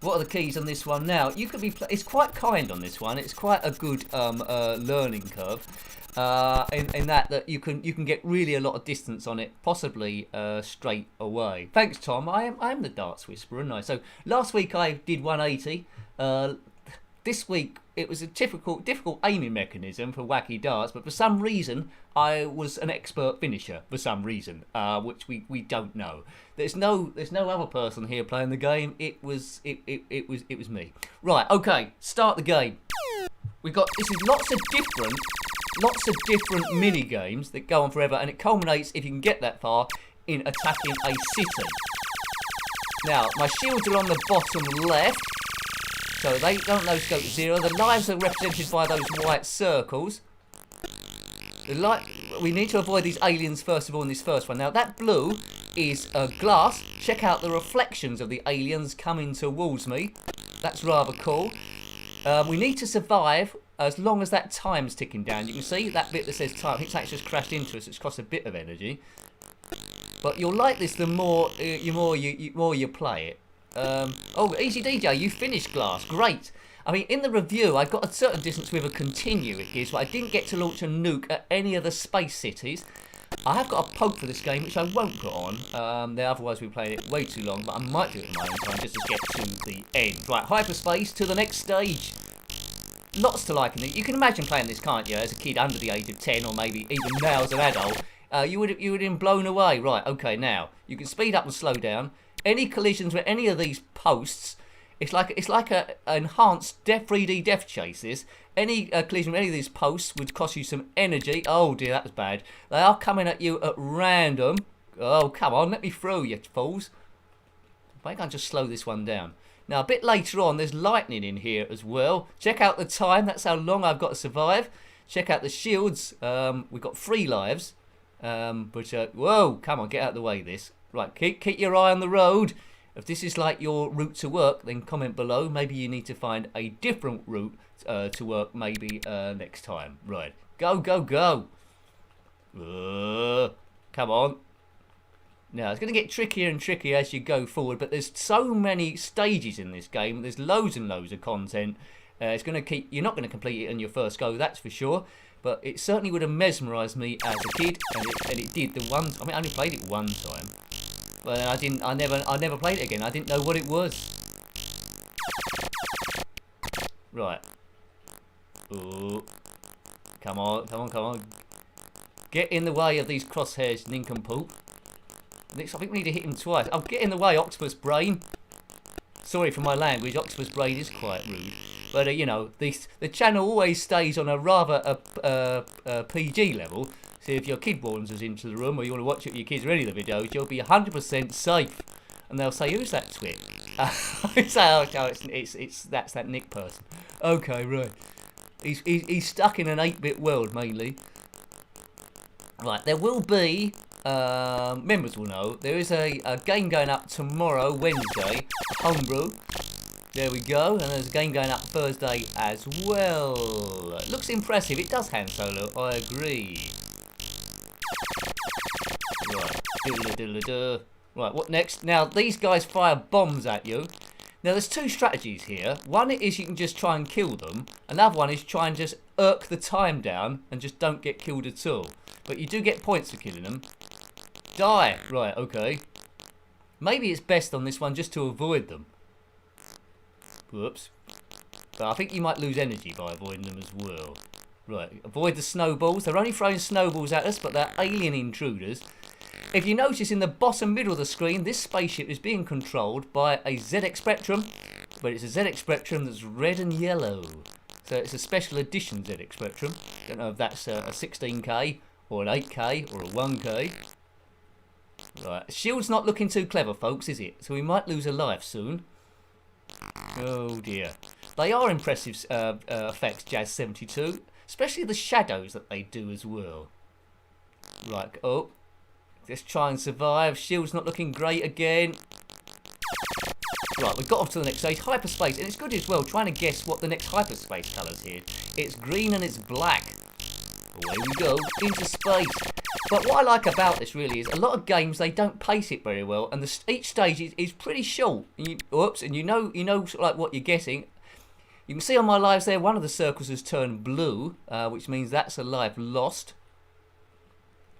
What are the keys on this one now? You could be. It's quite kind on this one. It's quite a good learning curve. In that you can get really a lot of distance on it, possibly straight away. Thanks, Tom. I am the darts whisperer, aren't I? So last week I did 180. This week it was a difficult aiming mechanism for Wacky darts, but for some reason I was an expert finisher. For some reason, which we don't know. There's no other person here playing the game. It was me. Right. Okay. Start the game. This is lots of different mini games that go on forever, and it culminates, if you can get that far, in attacking a city. Now, my shields are on the bottom left, so they don't no scope 0. The lives are represented by those white circles. We need to avoid these aliens first of all in this first one. Now, that blue is glass. Check out the reflections of the aliens coming towards me. That's rather cool. We need to survive as long as that time's ticking down. You can see that bit that says time. I think it's just crashed into us. It's cost a bit of energy. But you'll like this the more you play it. Oh, Easy DJ, you finished Glass. Great. I mean, in the review, I got a certain distance with a continue, it gives, but I didn't get to launch a nuke at any of the space cities. I have got a poke for this game, which I won't put on. Otherwise, we're playing it way too long, but I might do it in my own time just to get to the end. Right, hyperspace to the next stage. Lots to like in it. You can imagine playing this, can't you? As a kid under the age of 10, or maybe even now as an adult, you would have been blown away. Right, okay, now you can speed up and slow down. Any collisions with any of these posts, it's like a enhanced 3D Death Chase. This any collision with any of these posts would cost you some energy. Oh dear, that was bad. They are coming at you at random. Oh come on, let me through, you fools. If I can just slow this one down. Now, a bit later on, there's lightning in here as well. Check out the time. That's how long I've got to survive. Check out the shields. We've got 3 lives. Whoa, come on, get out of the way, this. Right, keep your eye on the road. If this is like your route to work, then comment below. Maybe you need to find a different route to work maybe next time. Right, go. Come on. Now, it's going to get trickier and trickier as you go forward, but there's so many stages in this game. There's loads and loads of content. It's going to you're not going to complete it in your first go, that's for sure. But it certainly would have mesmerised me as a kid, and it did. I only played it one time, but I never played it again. I didn't know what it was. Right. Ooh. Come on. Get in the way of these crosshairs, nincompoop. I think we need to hit him twice. Oh, get in the way, octopus brain. Sorry for my language, octopus brain is quite rude. But, you know, the channel always stays on a rather PG level. So if your kid wanders into the room or you want to watch it with your kids or any of the videos, you'll be 100% safe. And they'll say, who's that twit? I say, oh, no, that's that Nick person. Okay, right. He's stuck in an 8-bit world, mainly. Right, there will be, members will know, there is a game going up tomorrow, Wednesday, homebrew. There we go, and there's a game going up Thursday as well. It looks impressive, it does Han Solo, I agree. Right, diddle-a-diddle-a-duh. Right, what next? Now, these guys fire bombs at you. Now, there's two strategies here. One is you can just try and kill them. Another one is try and just irk the time down and just don't get killed at all. But you do get points for killing them. Die! Right, okay. Maybe it's best on this one just to avoid them. Whoops. But I think you might lose energy by avoiding them as well. Right, avoid the snowballs. They're only throwing snowballs at us, but they're alien intruders. If you notice in the bottom middle of the screen, this spaceship is being controlled by a ZX Spectrum, but it's a ZX Spectrum that's red and yellow. So it's a special edition ZX Spectrum. Don't know if that's a 16K or an 8K or a 1K. Right, shield's not looking too clever, folks, is it? So we might lose a life soon. Oh dear. They are impressive effects, Jazz72, especially the shadows that they do as well. Right, oh. Let's try and survive. Shield's not looking great again. Right, we got off to the next stage. Hyperspace. And it's good as well trying to guess what the next hyperspace colour's here. It's green and it's black. Away we go. Into space. But what I like about this really is a lot of games, they don't pace it very well. And each stage is pretty short. And you know sort of like what you're guessing. You can see on my lives there, one of the circles has turned blue. Which means that's a life lost.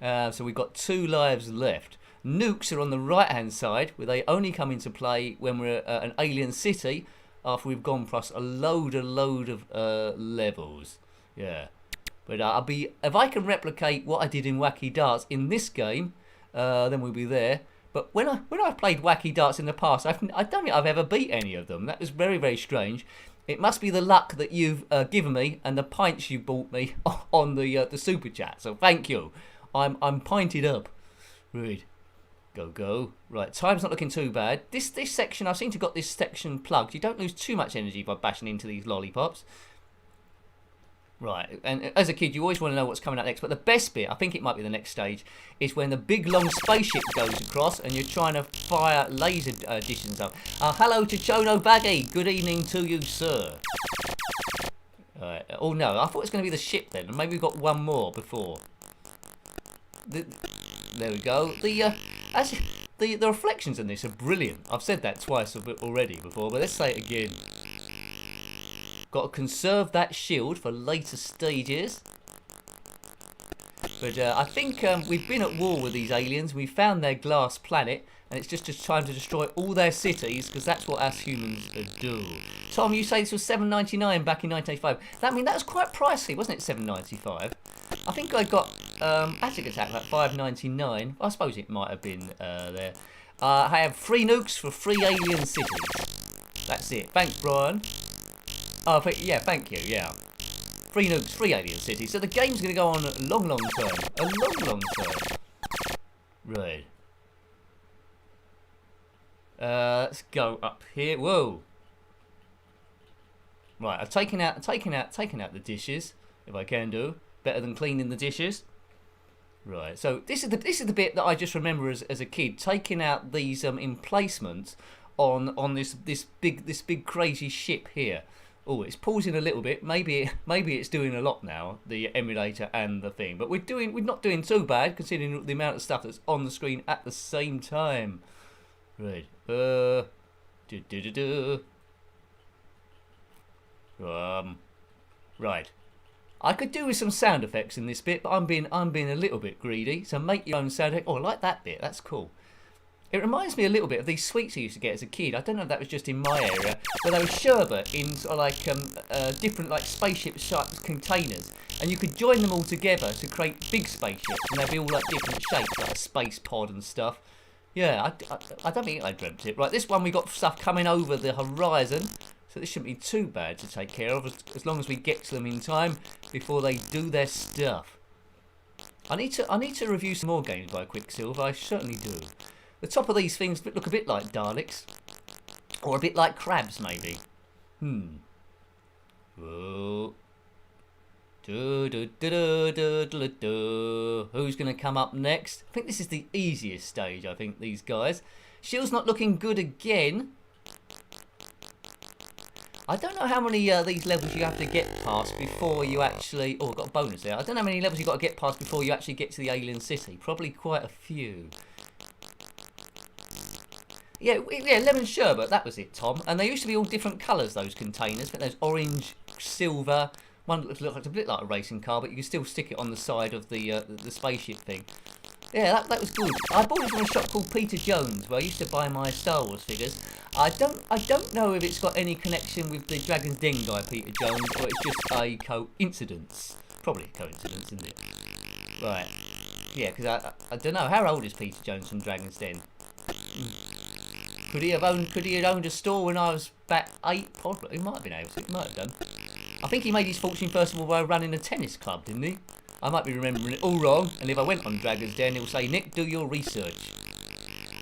So we've got 2 lives left. Nukes are on the right hand side, where they only come into play when we're at an alien city after we've gone plus a load of levels. Yeah, but if I can replicate what I did in Wacky Darts in this game, then we'll be there. But when I've played Wacky Darts in the past, I don't think I've ever beat any of them. That was very, very strange. It must be the luck that you've given me and the pints you bought me on the super chat. So thank you. I'm pointed up. Right. Go. Right, time's not looking too bad. This section, I seem to got this section plugged. You don't lose too much energy by bashing into these lollipops. Right, and as a kid, you always want to know what's coming up next. But the best bit, I think it might be the next stage, is when the big long spaceship goes across and you're trying to fire laser dishes up. Hello to Chono Baggy. Good evening to you, sir. Right. Oh no, I thought it was going to be the ship then. Maybe we've got one more before. There we go. The reflections in this are brilliant. I've said that twice already before, but let's say it again. Got to conserve that shield for later stages. But I think we've been at war with these aliens. We found their glass planet, and it's just time to destroy all their cities, because that's what us humans do. Tom, you say this was $7.99 back in 1985. That was quite pricey, wasn't it? $7.95. I think I got Attic Attack like $5.99. I suppose it might have been there. I have 3 nukes for 3 alien cities. That's it. Thanks, Brian. Oh, yeah, thank you. Yeah, 3 nukes, 3 alien cities. So the game's going to go on a long term. A long term. Right. Let's go up here. Whoa. Right, I've taken out the dishes, if I can do. Better than cleaning the dishes. Right, so this is the bit that I just remember as a kid, taking out these emplacements on this big crazy ship here. Oh, it's pausing a little bit. Maybe it's doing a lot now, the emulator and the thing. But we're not doing too bad considering the amount of stuff that's on the screen at the same time. Right. Right. I could do with some sound effects in this bit, but I'm being a little bit greedy. So make your own sound effect. Oh, I like that bit. That's cool. It reminds me a little bit of these sweets I used to get as a kid. I don't know if that was just in my area, but they were sherbet in sort of like different like spaceship-shaped containers, and you could join them all together to create big spaceships, and they'd be all like different shapes, like a space pod and stuff. Yeah, I don't think I dreamt it. Right, this one we got stuff coming over the horizon, so this shouldn't be too bad to take care of as long as we get to them in time before they do their stuff. I need to review some more games by Quicksilver. I certainly do. The top of these things look a bit like Daleks. Or a bit like crabs, maybe. Whoa. Who's going to come up next? I think this is the easiest stage, I think, these guys. Shield's not looking good again. I don't know how many these levels you have to get past before you actually... Oh, I've got a bonus there. I don't know how many levels you've got to get past before you actually get to the alien city. Probably quite a few. Yeah, lemon sherbet, that was it, Tom. And they used to be all different colours, those containers. But there's orange, silver. One looks like a bit like a racing car, but you can still stick it on the side of the spaceship thing. Yeah, that was good. I bought it from a shop called Peter Jones, where I used to buy my Star Wars figures. I don't know if it's got any connection with the Dragon's Den guy, Peter Jones, or it's just a coincidence. Probably a coincidence, isn't it? Right. Yeah, because I don't know. How old is Peter Jones from Dragon's Den? Could he have owned a store when I was back 8? Probably. He might have been able to. He might have done. I think he made his fortune first of all by running a tennis club, didn't he? I might be remembering it all wrong, and if I went on Dragon's Den, it will say, Nick, do your research.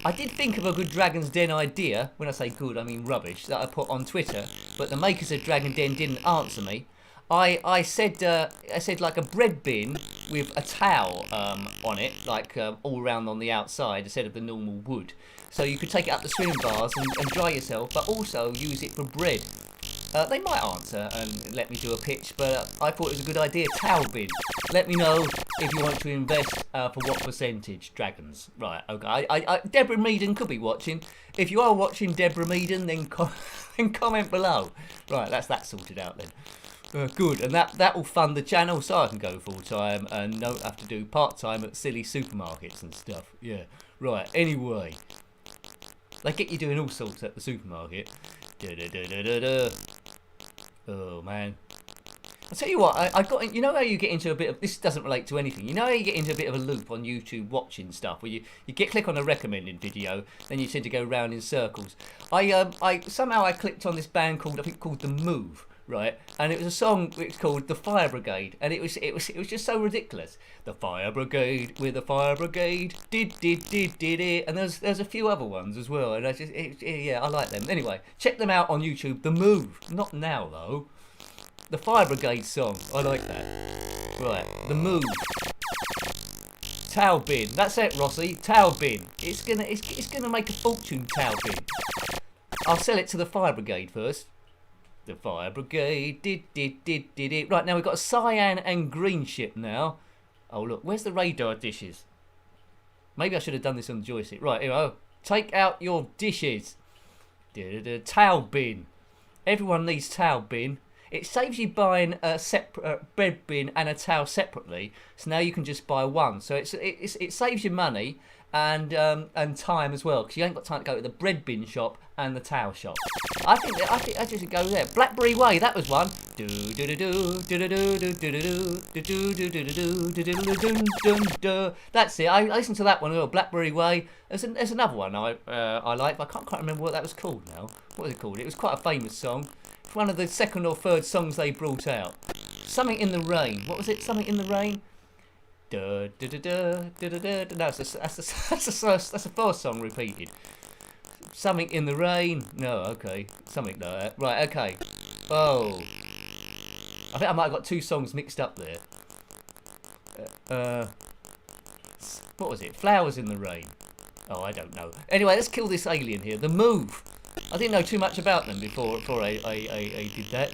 I did think of a good Dragon's Den idea, when I say good, I mean rubbish, that I put on Twitter, but the makers of Dragon's Den didn't answer me. I said like a bread bin with a towel on it, like all round on the outside, instead of the normal wood. So you could take it up the swim bars and dry yourself, but also use it for bread. They might answer and let me do a pitch, but I thought it was a good idea. Towel bin. Let me know if you want to invest for what percentage. Dragons. Right, okay. Deborah Meaden could be watching. If you are watching, Deborah Meaden, then comment below. Right, that's that sorted out then. Good, and that will fund the channel so I can go full time and don't have to do part time at silly supermarkets and stuff. Yeah, right. Anyway, they get you doing all sorts at the supermarket. Oh man, I'll tell you what. I got. You know how you get into a bit of. This doesn't relate to anything. You know how you get into a bit of a loop on YouTube watching stuff where you click on a recommended video, then you tend to go round in circles. I somehow clicked on this band called The Move. Right, and it was a song which called The Fire Brigade, and it was just so ridiculous. The Fire Brigade, we're the Fire Brigade, did it, and there's a few other ones as well, and I like them. Anyway, check them out on YouTube. The Move, not now though. The Fire Brigade song, I like that. Right, The Move. Towel bin, that's it, Rossi. Towel bin. It's gonna make a fortune. Towel bin. I'll sell it to the Fire Brigade first. The Fire Brigade did it. Right, now we've got a cyan and green ship now. Oh, look, where's the radar dishes? Maybe I should have done this on the joystick. Right, here we go. Take out your dishes. Towel bin. Everyone needs towel bin. It saves you buying a separate bread bin and a towel separately. So now you can just buy one. So it saves you money and time as well, because you ain't got time to go to the bread bin shop and the towel shop. I think I just go there. Blackberry Way, that was one. That's it. I listened to that one. Oh, Blackberry Way. There's another one I like, but I can't quite remember what that was called now. What was it called? It was quite a famous song. It's one of the second or third songs they brought out. Something in the Rain. What was it? Something in the Rain. No, that's the first song repeated. Something in the Rain. No, okay. Something like that. Right, okay. Oh. I think I might have got two songs mixed up there. What was it? Flowers in the Rain. Oh, I don't know. Anyway, let's kill this alien here. The Move. I didn't know too much about them before I did that.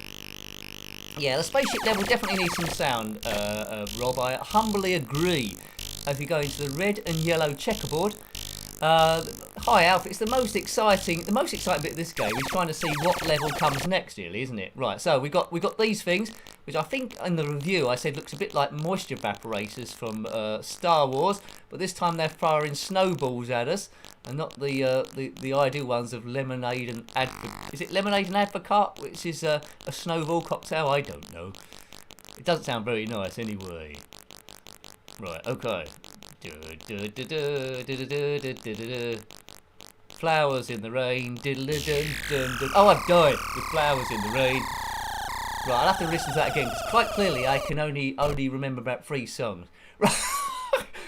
Yeah, the spaceship level definitely needs some sound, Rob. I humbly agree. As we go into the red and yellow checkerboard. Hi, Alf. It's the most exciting bit of this game is trying to see what level comes next, really, isn't it? Right. So we got these things. which I think in the review I said looks a bit like moisture evaporators from Star Wars, but this time they're firing snowballs at us, and not the ideal ones of lemonade and is it lemonade and advocat, which is a snowball cocktail? I don't know. It doesn't sound very nice anyway. Right, okay. Flowers in the rain. Oh, I've died with flowers in the rain. Right, I'll have to listen to that again, because quite clearly I can only remember about 3 songs. Right.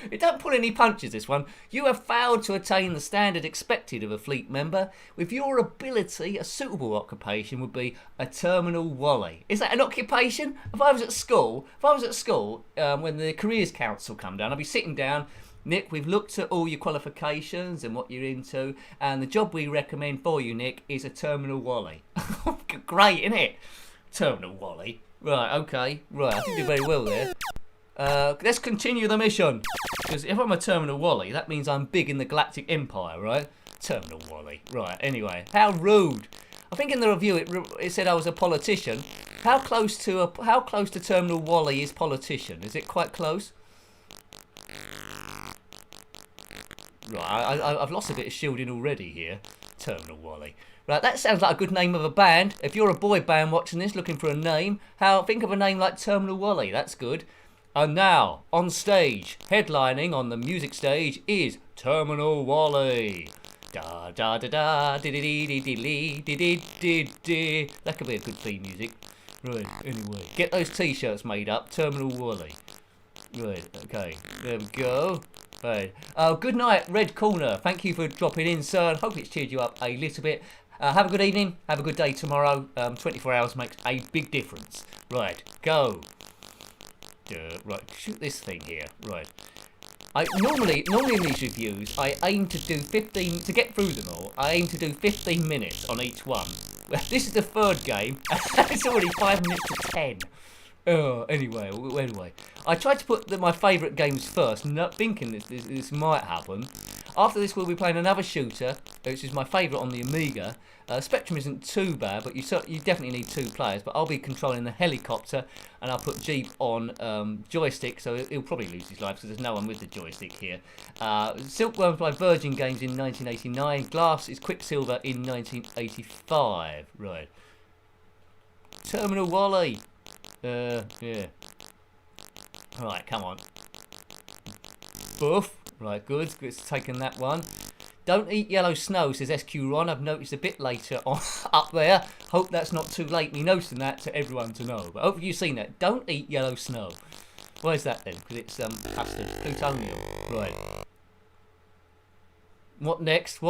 It don't pull any punches, this one. You have failed to attain the standard expected of a fleet member. With your ability, a suitable occupation would be a terminal wally. Is that an occupation? If I was at school, when the careers council come down, I'd be sitting down. Nick, we've looked at all your qualifications and what you're into, and the job we recommend for you, Nick, is a terminal wally. Great, isn't it? Terminal wally. Right, okay. Right, I didn't do very well there. Let's continue the mission. Because if I'm a terminal wally, that means I'm big in the Galactic Empire, right? Terminal wally. Right, anyway. How rude. I think in the review it said I was a politician. How close to terminal wally is politician? Is it quite close? Right, I've lost a bit of shielding already here. Terminal wally. Right, that sounds like a good name of a band. If you're a boy band watching this, looking for a name, think of a name like Terminal Wally. That's good. And now, on stage, headlining on the music stage is Terminal Wally. Da da da da dee dee dee dee dee dee dee. That could be a good theme music. Right, anyway. Get those t-shirts made up, Terminal Wally. Right, okay. There we go. Right. Good night, Red Corner. Thank you for dropping in, sir. I hope it's cheered you up a little bit. Have a good evening. Have a good day tomorrow. 24 hours makes a big difference. Right, go. Right, shoot this thing here. Right. Normally in these reviews, I aim to do 15 to get through them all. I aim to do 15 minutes on each one. Well, this is the 3rd game. It's already 5 minutes to 10. Anyway, I tried to put my favourite games first, not thinking this might happen. After this, we'll be playing another shooter, which is my favourite on the Amiga. Spectrum isn't too bad, but you definitely need 2 players. But I'll be controlling the helicopter, and I'll put Jeep on joystick, so he'll probably lose his life because there's no one with the joystick here. Silkworm by Virgin Games in 1989. Glass is Quicksilver in 1985. Right. Terminal Wally. Yeah. Right, come on. Boof. Right, good. It's taken that one. Don't eat yellow snow, says SQ Ron. I've noticed a bit later on up there. Hope that's not too late me noticing that to everyone to know. But hope you've seen that. Don't eat yellow snow. Why is that then? Because it's custard. Plutonium. Right. What next?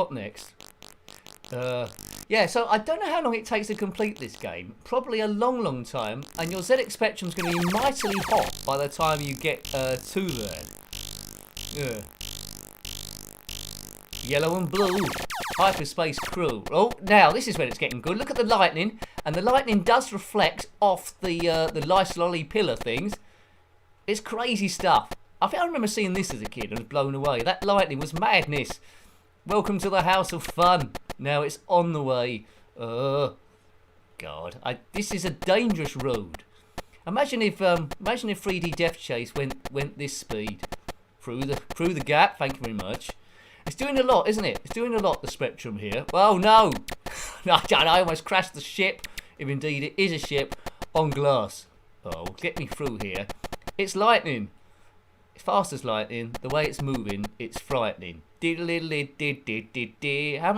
Yeah, so I don't know how long it takes to complete this game. Probably a long time. And your ZX Spectrum's going to be mightily hot by the time you get to there. Yeah. Yellow and blue. Hyperspace crew. Oh, now this is when it's getting good. Look at the lightning. And the lightning does reflect off the lice lolly pillar things. It's crazy stuff. I think I remember seeing this as a kid and was blown away. That lightning was madness. Welcome to the House of Fun. Now it's on the way. God, this is a dangerous road. Imagine if 3D Death Chase went this speed through the gap. Thank you very much. It's doing a lot, isn't it? It's doing a lot. The Spectrum here. Oh no! I almost crashed the ship. If indeed it is a ship on glass. Oh, get me through here. It's lightning. It's fast as lightning. The way it's moving, it's frightening. How am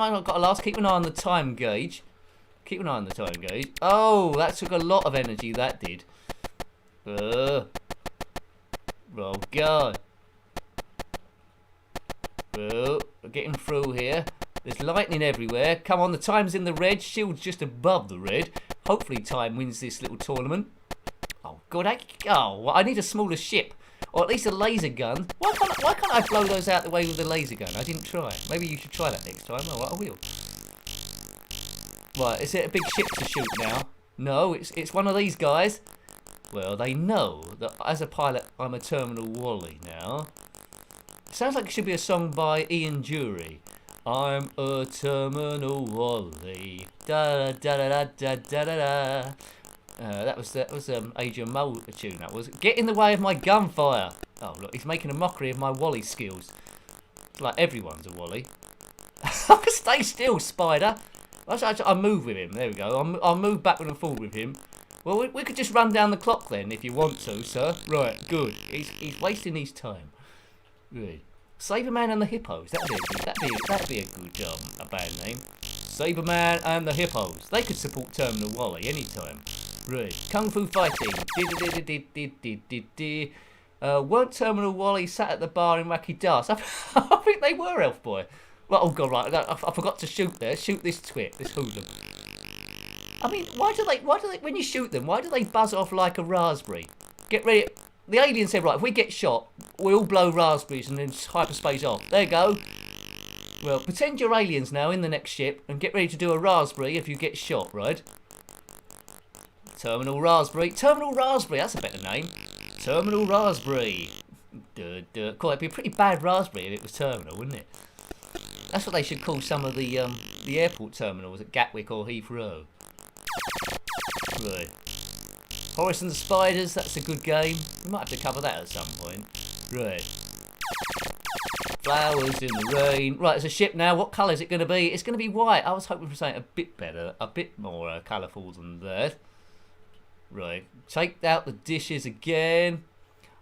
I not got a last? Keep an eye on the time gauge. Keep an eye on the time gauge. Oh, that took a lot of energy, that did. Oh, God. Oh, we're getting through here. There's lightning everywhere. Come on, the time's in the red. Shield's just above the red. Hopefully time wins this little tournament. Oh, God. I need a smaller ship. Or at least a laser gun. Why can't I blow those out the way with a laser gun? I didn't try. Maybe you should try that next time. Oh, I will. Right, is it a big ship to shoot now? No, it's one of these guys. Well, they know that as a pilot, I'm a Terminal Wally now. It sounds like it should be a song by Ian Dury. I'm a Terminal Wally. Da da da da da da da da. That was Adrian Mole tune. That was. Get in the way of my gunfire. Oh look, he's making a mockery of my Wally skills. Like everyone's a Wally. Stay still, Spider. I'll move with him. There we go. I'll move backward and forward with him. Well, we could just run down the clock then, if you want to, sir. Right, good. He's wasting his time. Good. Saberman and the Hippos. That'd be a good a band name. Saberman and the Hippos. They could support Terminal Wally anytime. Right. Kung Fu Fighting. Weren't Terminal Wally sat at the bar in Wacky Dust? I think they were, Elf Boy. Well, oh god, right. I forgot to shoot there. Shoot this twit, this hoodlum. I mean, why do they, when you shoot them, why do they buzz off like a raspberry? Get ready. The alien said, right, if we get shot, we all blow raspberries and then hyperspace off. There you go. Well, pretend you're aliens now in the next ship and get ready to do a raspberry if you get shot, right? Terminal Raspberry. Terminal Raspberry, that's a better name. Terminal Raspberry. Cool, it'd be a pretty bad raspberry if it was Terminal, wouldn't it? That's what they should call some of the airport terminals at Gatwick or Heathrow. Right. Horace and the Spiders, that's a good game. We might have to cover that at some point. Right. Flowers in the rain. Right, it's a ship now. What colour is it going to be? It's going to be white. I was hoping for something a bit better, a bit more colourful than that. Right. Take out the dishes again.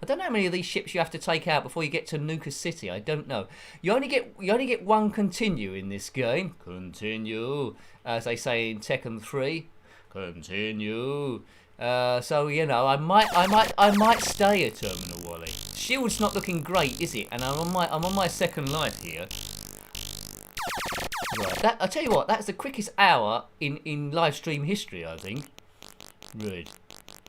I don't know how many of these ships you have to take out before you get to Nuka City. I don't know. You only get one continue in this game. Continue, as they say in Tekken 3. Continue. So you know, I might stay at Terminal Wally. Shield's not looking great, is it? And I'm on my second life here. Right. I tell you what, that's the quickest hour in live stream history, I think. Right.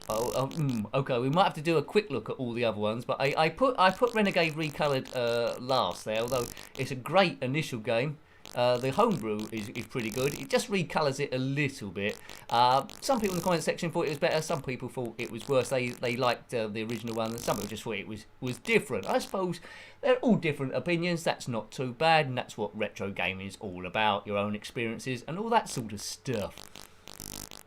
Okay, we might have to do a quick look at all the other ones, but I put Renegade Recolored last there, although it's a great initial game. The homebrew is pretty good. It just recolours it a little bit. Some people in the comment section thought it was better. Some people thought it was worse. They liked the original one, and some people just thought it was different. I suppose they're all different opinions. That's not too bad, and that's what retro gaming is all about. Your own experiences and all that sort of stuff.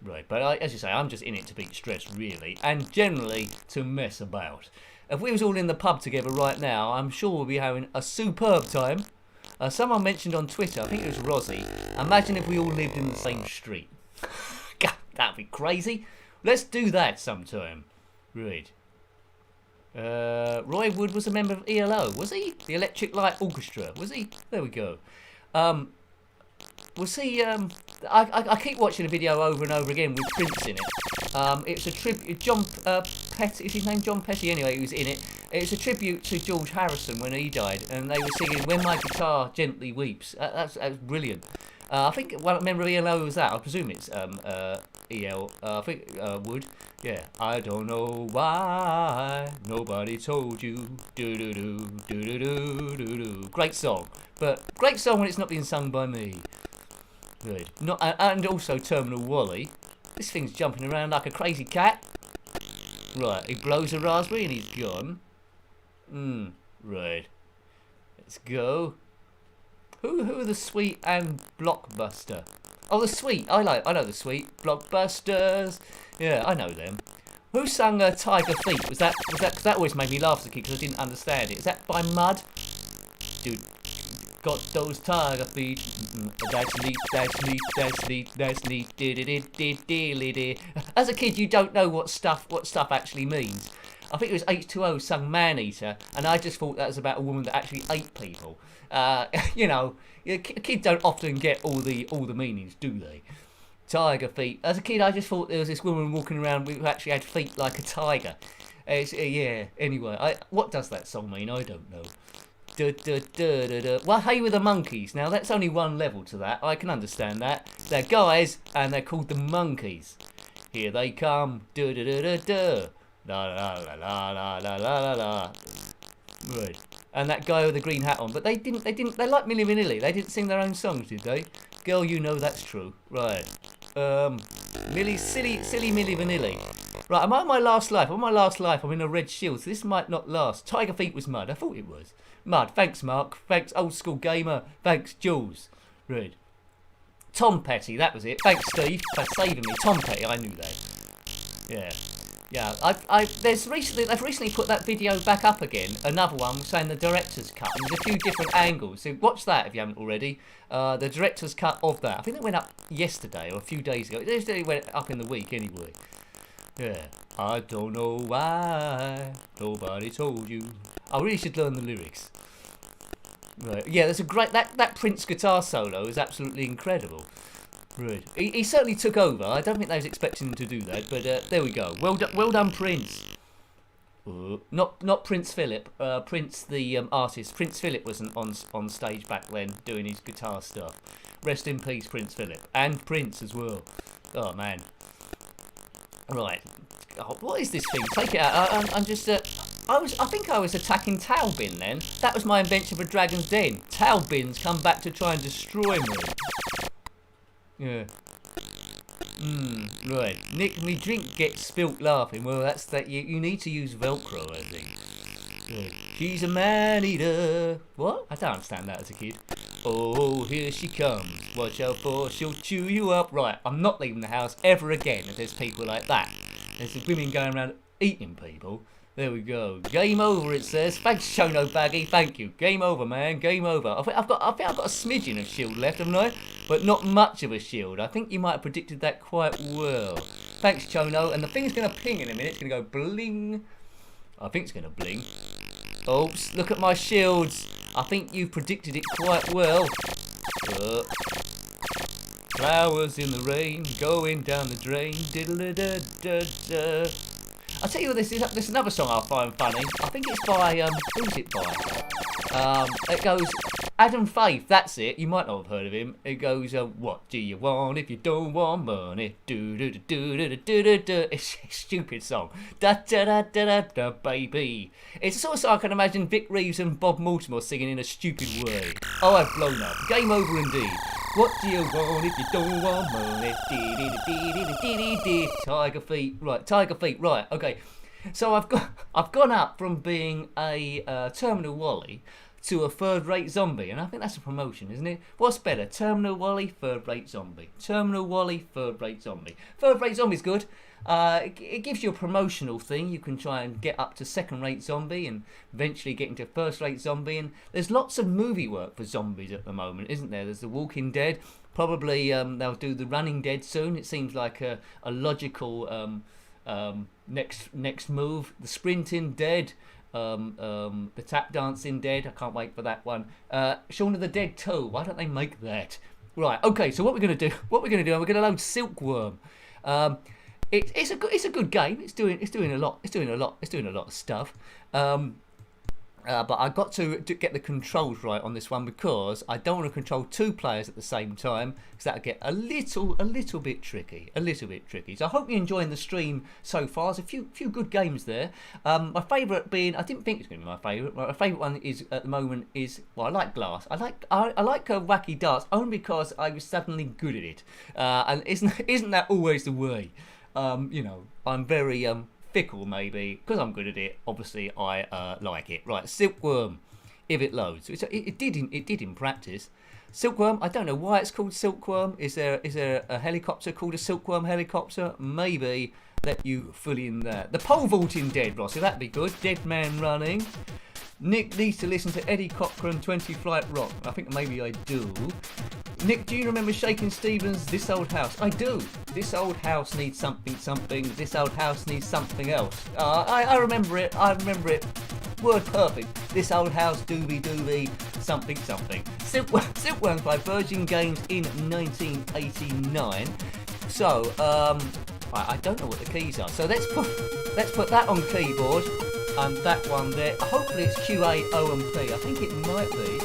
Right, but as you say, I'm just in it to beat stress, really, and generally to mess about. If we was all in the pub together right now, I'm sure we'll be having a superb time. Someone mentioned on Twitter, I think it was Rosie, imagine if we all lived in the same street. God, that'd be crazy. Let's do that sometime. Right. Roy Wood was a member of ELO, was he? The Electric Light Orchestra, was he? There we go. We'll see. I keep watching a video over and over again with Prince in it. It's a tribute. John Petty, is his name John Petty? Anyway, he was in it. It's a tribute to George Harrison when he died, and they were singing "When My Guitar Gently Weeps." That's brilliant. I think one member of ELO was that. I presume it's EL. I think Wood. Yeah. I don't know why nobody told you. Do do do do do do do do. Great song, but great song when it's not being sung by me. Good. Not and also Terminal Wally. This thing's jumping around like a crazy cat. Right. He blows a raspberry and he's gone. Right. Let's go. Who are the Sweet and Blockbuster? Oh, the Sweet. I know the Sweet. Blockbusters. Yeah, I know them. Who sung Tiger Feet? Was that? Cause that always made me laugh as a kid because I didn't understand it. Is that by Mud? Dude, got those tiger feet. That's neat. That's neat. That's neat. That's neat. As a kid, you don't know what stuff actually means. I think it was H2O sung Man-Eater, and I just thought that was about a woman that actually ate people. You know, kids don't often get all the meanings, do they? Tiger feet. As a kid, I just thought there was this woman walking around who actually had feet like a tiger. Yeah. Anyway, what does that song mean? I don't know. Well, hey with the monkeys. Now that's only one level to that. I can understand that. They're guys, and they're called the monkeys. Here they come. La la la la la la la la. Right. And that guy with the green hat on. But they like Milli Vanilli. They didn't sing their own songs, did they? Girl, you know that's true. Right. Silly Milli Vanilli. Right, I'm on my last life. I'm in a red shield, so this might not last. Tiger Feet was Mud. I thought it was. Mud. Thanks, Mark. Thanks, old school gamer. Thanks, Jules. Right. Tom Petty, that was it. Thanks, Steve, for saving me. Tom Petty, I knew that. Yeah. Yeah, they've recently put that video back up again. Another one saying the director's cut. And there's a few different angles. So watch that if you haven't already. The director's cut of that. I think it went up yesterday or a few days ago. It went up in the week anyway. Yeah. I don't know why nobody told you. I really should learn the lyrics. Right. Yeah, there's a great that Prince guitar solo is absolutely incredible. Right. He certainly took over. I don't think they was expecting him to do that, but there we go. Well done, Prince. Not Prince Philip. Prince the artist. Prince Philip wasn't on stage back then doing his guitar stuff. Rest in peace, Prince Philip, and Prince as well. Oh man. Right. Oh, what is this thing? Take it out. I'm just. I think I was attacking Tailbin then. That was my invention for Dragon's Den. Tailbin's come back to try and destroy me. Yeah. Right. Nick, me drink gets spilt laughing. Well, that's that. You need to use Velcro, I think. Right. She's a man-eater. What? I don't understand that as a kid. Oh, here she comes. Watch out for, she'll chew you up. Right, I'm not leaving the house ever again if there's people like that. There's women going around eating people. There we go. Game over, it says. Thanks, Chono Baggy. Thank you. Game over, man. Game over. I think I've got a smidgen of shield left, haven't I? But not much of a shield. I think you might have predicted that quite well. Thanks, Chono. And the thing's going to ping in a minute. It's going to go bling. I think it's going to bling. Oops. Look at my shields. I think you predicted it quite well. Flowers in the rain, going down the drain. Diddle-da-da-da-da. I'll tell you what, this is another song I find funny. I think it's by, who's it by? It goes, Adam Faith, that's it. You might not have heard of him. It goes, what do you want if you don't want money? Do-do-do-do-do-do-do-do. It's a stupid song. Da-da-da-da-da-da, baby. It's the sort of song I can imagine Vic Reeves and Bob Mortimer singing in a stupid way. Oh, I've blown up. Game over indeed. What do you want if you don't want money? Tiger feet. Right, tiger feet. Right, okay. So I've gone up from being a terminal Wally to a third-rate zombie, and I think that's a promotion, isn't it? What's better, terminal Wally, third-rate zombie? Terminal Wally, third-rate zombie. Third-rate zombie's good. It gives you a promotional thing. You can try and get up to second-rate zombie and eventually get into first-rate zombie. And there's lots of movie work for zombies at the moment, isn't there? There's The Walking Dead. Probably they'll do The Running Dead soon. It seems like a logical next move. The Sprinting Dead. The Tap Dancing Dead. I can't wait for that one. Shaun of the Dead 2. Why don't they make that? Right. Okay. So what we're gonna do? We're gonna load Silkworm. It's a good game. It's doing a lot of stuff. But I got to get the controls right on this one because I don't want to control two players at the same time because that'll get a little bit tricky. So I hope you're enjoying the stream so far. There's a few good games there. My favourite being, I didn't think it was going to be my favourite. My favourite one is at the moment is, well, I like Glass. I like Wacky Darts only because I was suddenly good at it. And isn't that always the way? I'm very fickle maybe because I'm good at it. Obviously I like it. Right, Silkworm, if it loads. It did in practice. Silkworm, I don't know why it's called Silkworm. Is there a helicopter called a Silkworm helicopter? Maybe let you fill in there. The pole vaulting Dead, Rossi, that'd be good. Dead Man Running. Nick needs to listen to Eddie Cochran 20 Flight Rock. I think maybe I do. Nick, do you remember Shakin' Stevens' This Old House? I do. This old house needs something. This old house needs something else. I remember it. Word perfect. This old house, doobie, something. Silkworm by Virgin Games in 1989. So, I don't know what the keys are. So let's put that on keyboard. And that one there. Hopefully it's QA-OMP. I think it might be.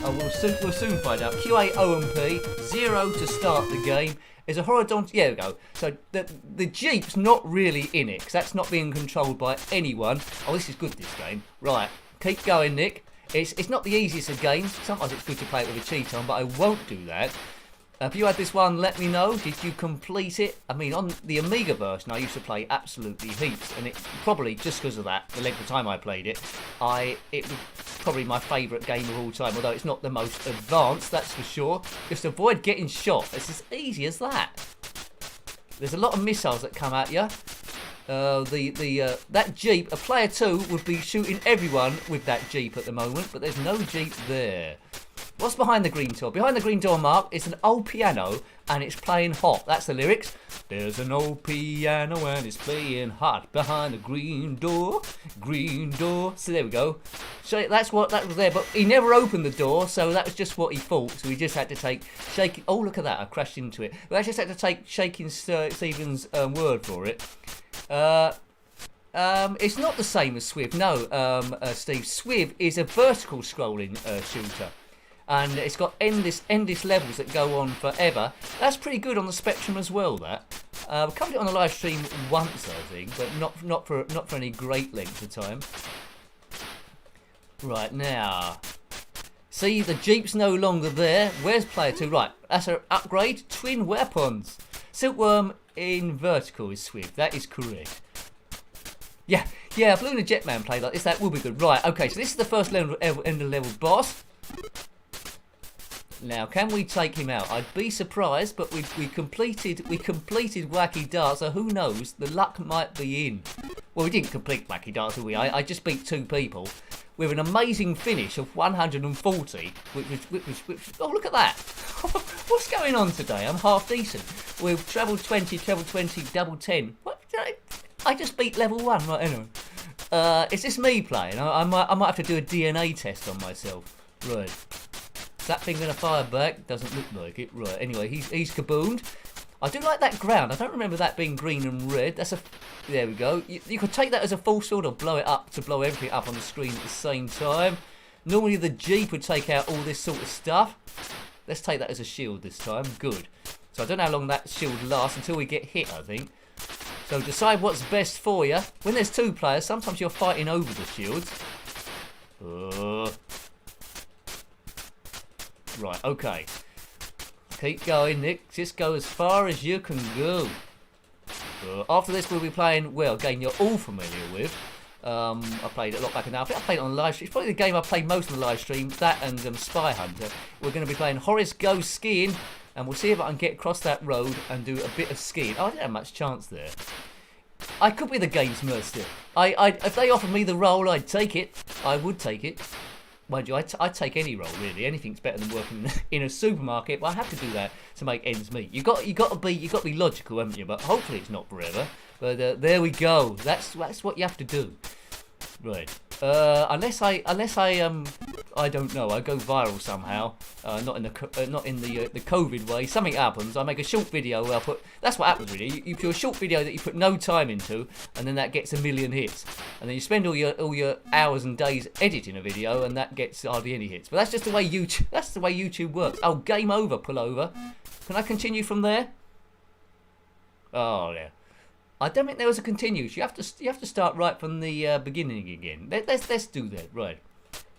We'll soon find out. QA-OMP, 0 to start the game. There's a horizontal. Yeah, there we go. So the Jeep's not really in it because that's not being controlled by anyone. Oh, this is good, this game. Right, keep going, Nick. It's not the easiest of games. Sometimes it's good to play it with a cheat on, but I won't do that. If you had this one, let me know. Did you complete it? I mean, on the Amiga version, I used to play absolutely heaps, and it probably just because of that, the length of time I played it, it was probably my favourite game of all time. Although it's not the most advanced, that's for sure. Just avoid getting shot. It's as easy as that. There's a lot of missiles that come at you. That Jeep, a player 2 would be shooting everyone with that Jeep at the moment, but there's no Jeep there. What's behind the green door? Behind the green door, Mark, is an old piano and it's playing hot. That's the lyrics. There's an old piano and it's playing hot behind the green door. Green door. So there we go. So that's what that was there. But he never opened the door, so that was just what he thought. So we just had to take shaking. Oh, look at that! I crashed into it. We just had to take Shaking Stephen's word for it. It's not the same as Swiv. No, Steve. Swiv is a vertical scrolling shooter. And it's got endless levels that go on forever. That's pretty good on the Spectrum as well. That we covered it on the live stream once, I think, but not for any great length of time. Right now, see the Jeep's no longer there. Where's player 2? Right, that's her upgrade. Twin weapons. Silkworm in vertical is Swift. That is correct. Yeah. If Luna Jetman played like this, that will be good. Right. Okay. So this is the first end of level boss. Now, can we take him out? I'd be surprised, but we completed Wacky Dart, so who knows? The luck might be in. Well, we didn't complete Wacky Dart, did we? I just beat 2 people with an amazing finish of 140, which oh, look at that. What's going on today? I'm half decent. We've treble 20, double 10. What? I just beat level 1, right? Anyway, is this me playing? I might have to do a DNA test on myself. Right. Is that thing going to fire back? Doesn't look like it. Right, anyway, he's kaboomed. I do like that ground. I don't remember that being green and red. There we go. You could take that as a full sword or blow it up to blow everything up on the screen at the same time. Normally the Jeep would take out all this sort of stuff. Let's take that as a shield this time. Good. So I don't know how long that shield lasts until we get hit, I think. So decide what's best for you. When there's 2 players, sometimes you're fighting over the shields. Right, okay. Keep going, Nick. Just go as far as you can go. After this, we'll be playing, well, a game you're all familiar with. I played it a lot back in the day. I think I played it on live stream. It's probably the game I played most on the live stream. That and Spy Hunter. We're going to be playing Horace Goes Skiing. And we'll see if I can get across that road and do a bit of skiing. Oh, I didn't have much chance there. I could be the game's mercy. If they offered me the role, I'd take it. I would take it. Mind you, I'd take any role really. Anything's better than working in a supermarket. But I have to do that to make ends meet. You got to be logical, haven't you? But hopefully it's not forever. But there we go. That's what you have to do. Right. Unless I don't know. I go viral somehow. Not in the COVID way. Something happens. I make a short video where I put. That's what happens really. You do a short video that you put no time into, and then that gets 1 million hits. And then you spend all your hours and days editing a video, and that gets hardly any hits. But that's just the way YouTube. That's the way YouTube works. Oh, game over. Pull over. Can I continue from there? Oh yeah. I don't think there was a continuous. You have to start right from the beginning again. Let's do that. Right.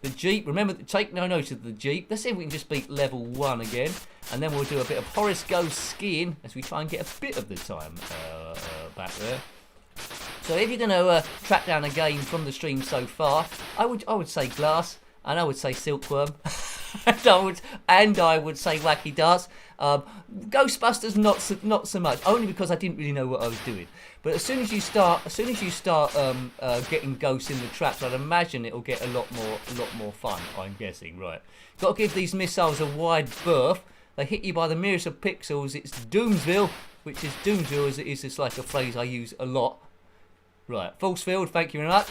The Jeep. Remember, take no notice of the Jeep. Let's see if we can just beat level 1 again, and then we'll do a bit of Horace Goes Skiing as we try and get a bit of the time back there. So if you're going to track down a game from the stream so far, I would say Glass, and I would say Silkworm, and I would say Wacky Darts. Ghostbusters not so much, only because I didn't really know what I was doing. But as soon as you start getting ghosts in the traps, I'd imagine it'll get a lot more fun. I'm guessing, right? Got to give these missiles a wide berth. They hit you by the merest of pixels. It's Doomsville, which is Doomsville as it is. It's like a phrase I use a lot. Right, False Field. Thank you very much.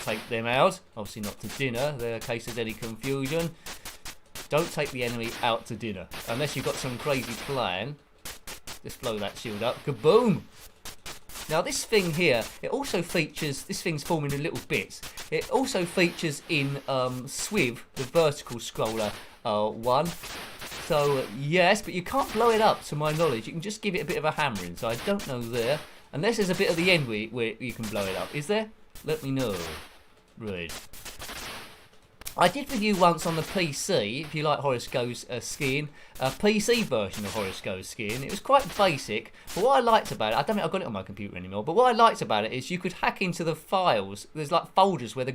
Take them out. Obviously not to dinner. There, in case there's any confusion. Don't take the enemy out to dinner unless you've got some crazy plan. Just blow that shield up. Kaboom! Now this thing here, it also features. This thing's forming in little bits. It also features in Swiv, the vertical scroller 1. So yes, but you can't blow it up to my knowledge. You can just give it a bit of a hammering. So I don't know there. Unless there's a bit at the end where you can blow it up. Is there? Let me know. Right. I did review once on the PC, if you like Horace Goes Skiing, a PC version of Horace Goes Skiing. It was quite basic, but what I liked about it, I don't think I've got it on my computer anymore, but what I liked about it is you could hack into the files. There's like folders where the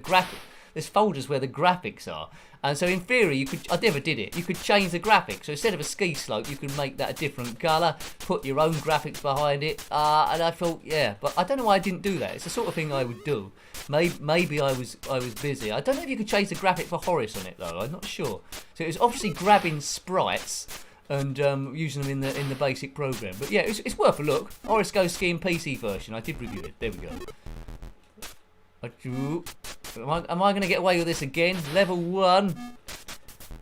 there's folders where the graphics are. And so in theory, you could, I never did it, you could change the graphics. So instead of a ski slope, you could make that a different colour, put your own graphics behind it. And I thought, yeah, but I don't know why I didn't do that. It's the sort of thing I would do. Maybe I was busy. I don't know if you could change the graphic for Horace on it though. I'm not sure. So it was obviously grabbing sprites and using them in the basic program. But yeah, it's worth a look. Horace Goes Skiing PC version. I did review it. There we go. Am I going to get away with this again? Level 1.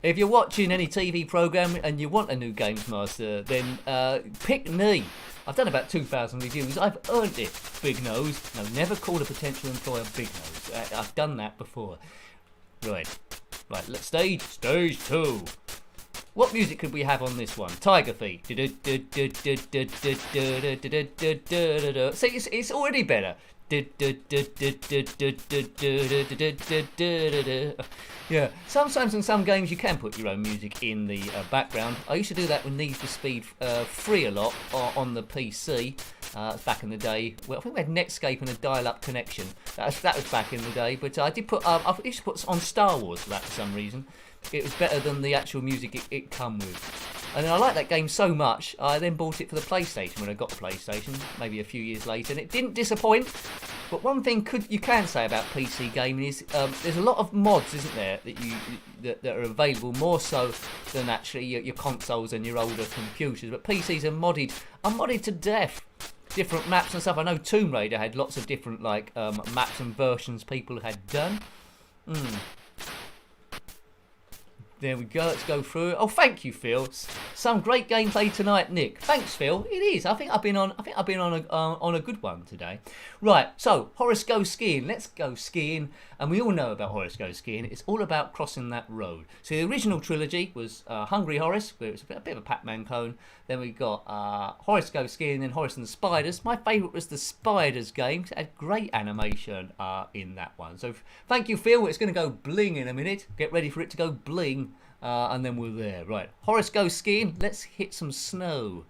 If you're watching any TV program and you want a new Games Master, then pick me. I've done about 2,000 reviews. I've earned it. Big nose. No, never call a potential employer big nose. I've done that before. Right. Let's stage 2. What music could we have on this one? Tiger Feet. See, it's already better. Yeah, sometimes in some games you can put your own music in the background. I used to do that with Need for Speed 3 a lot on the PC. Back in the day. Well, I think we had Netscape and a dial-up connection. That was back in the day. But I did put. I used to put on Star Wars for that for some reason. It was better than the actual music it come with. And then I liked that game so much, I then bought it for the PlayStation when I got the PlayStation, maybe a few years later, and it didn't disappoint. But one thing you can say about PC gaming is there's a lot of mods, isn't there, that are available, more so than actually your consoles and your older computers. But PCs are modded to death. Different maps and stuff. I know Tomb Raider had lots of different maps and versions people had done. There we go, let's go through it. Oh, thank you, Phil. Some great gameplay tonight, Nick. Thanks, Phil. It is. I think I've been on a good one today. Right, so Horace Goes Skiing. Let's go skiing. And we all know about Horace Goes Skiing. It's all about crossing that road. So the original trilogy was Hungry Horace, where it was a bit of a Pac-Man clone. Then we got Horace Goes Skiing, then Horace and the Spiders. My favourite was the Spiders game. It had great animation in that one. So thank you, Phil. It's going to go bling in a minute. Get ready for it to go bling. And then we're there. Right, Horace Goes Skiing. Let's hit some snow.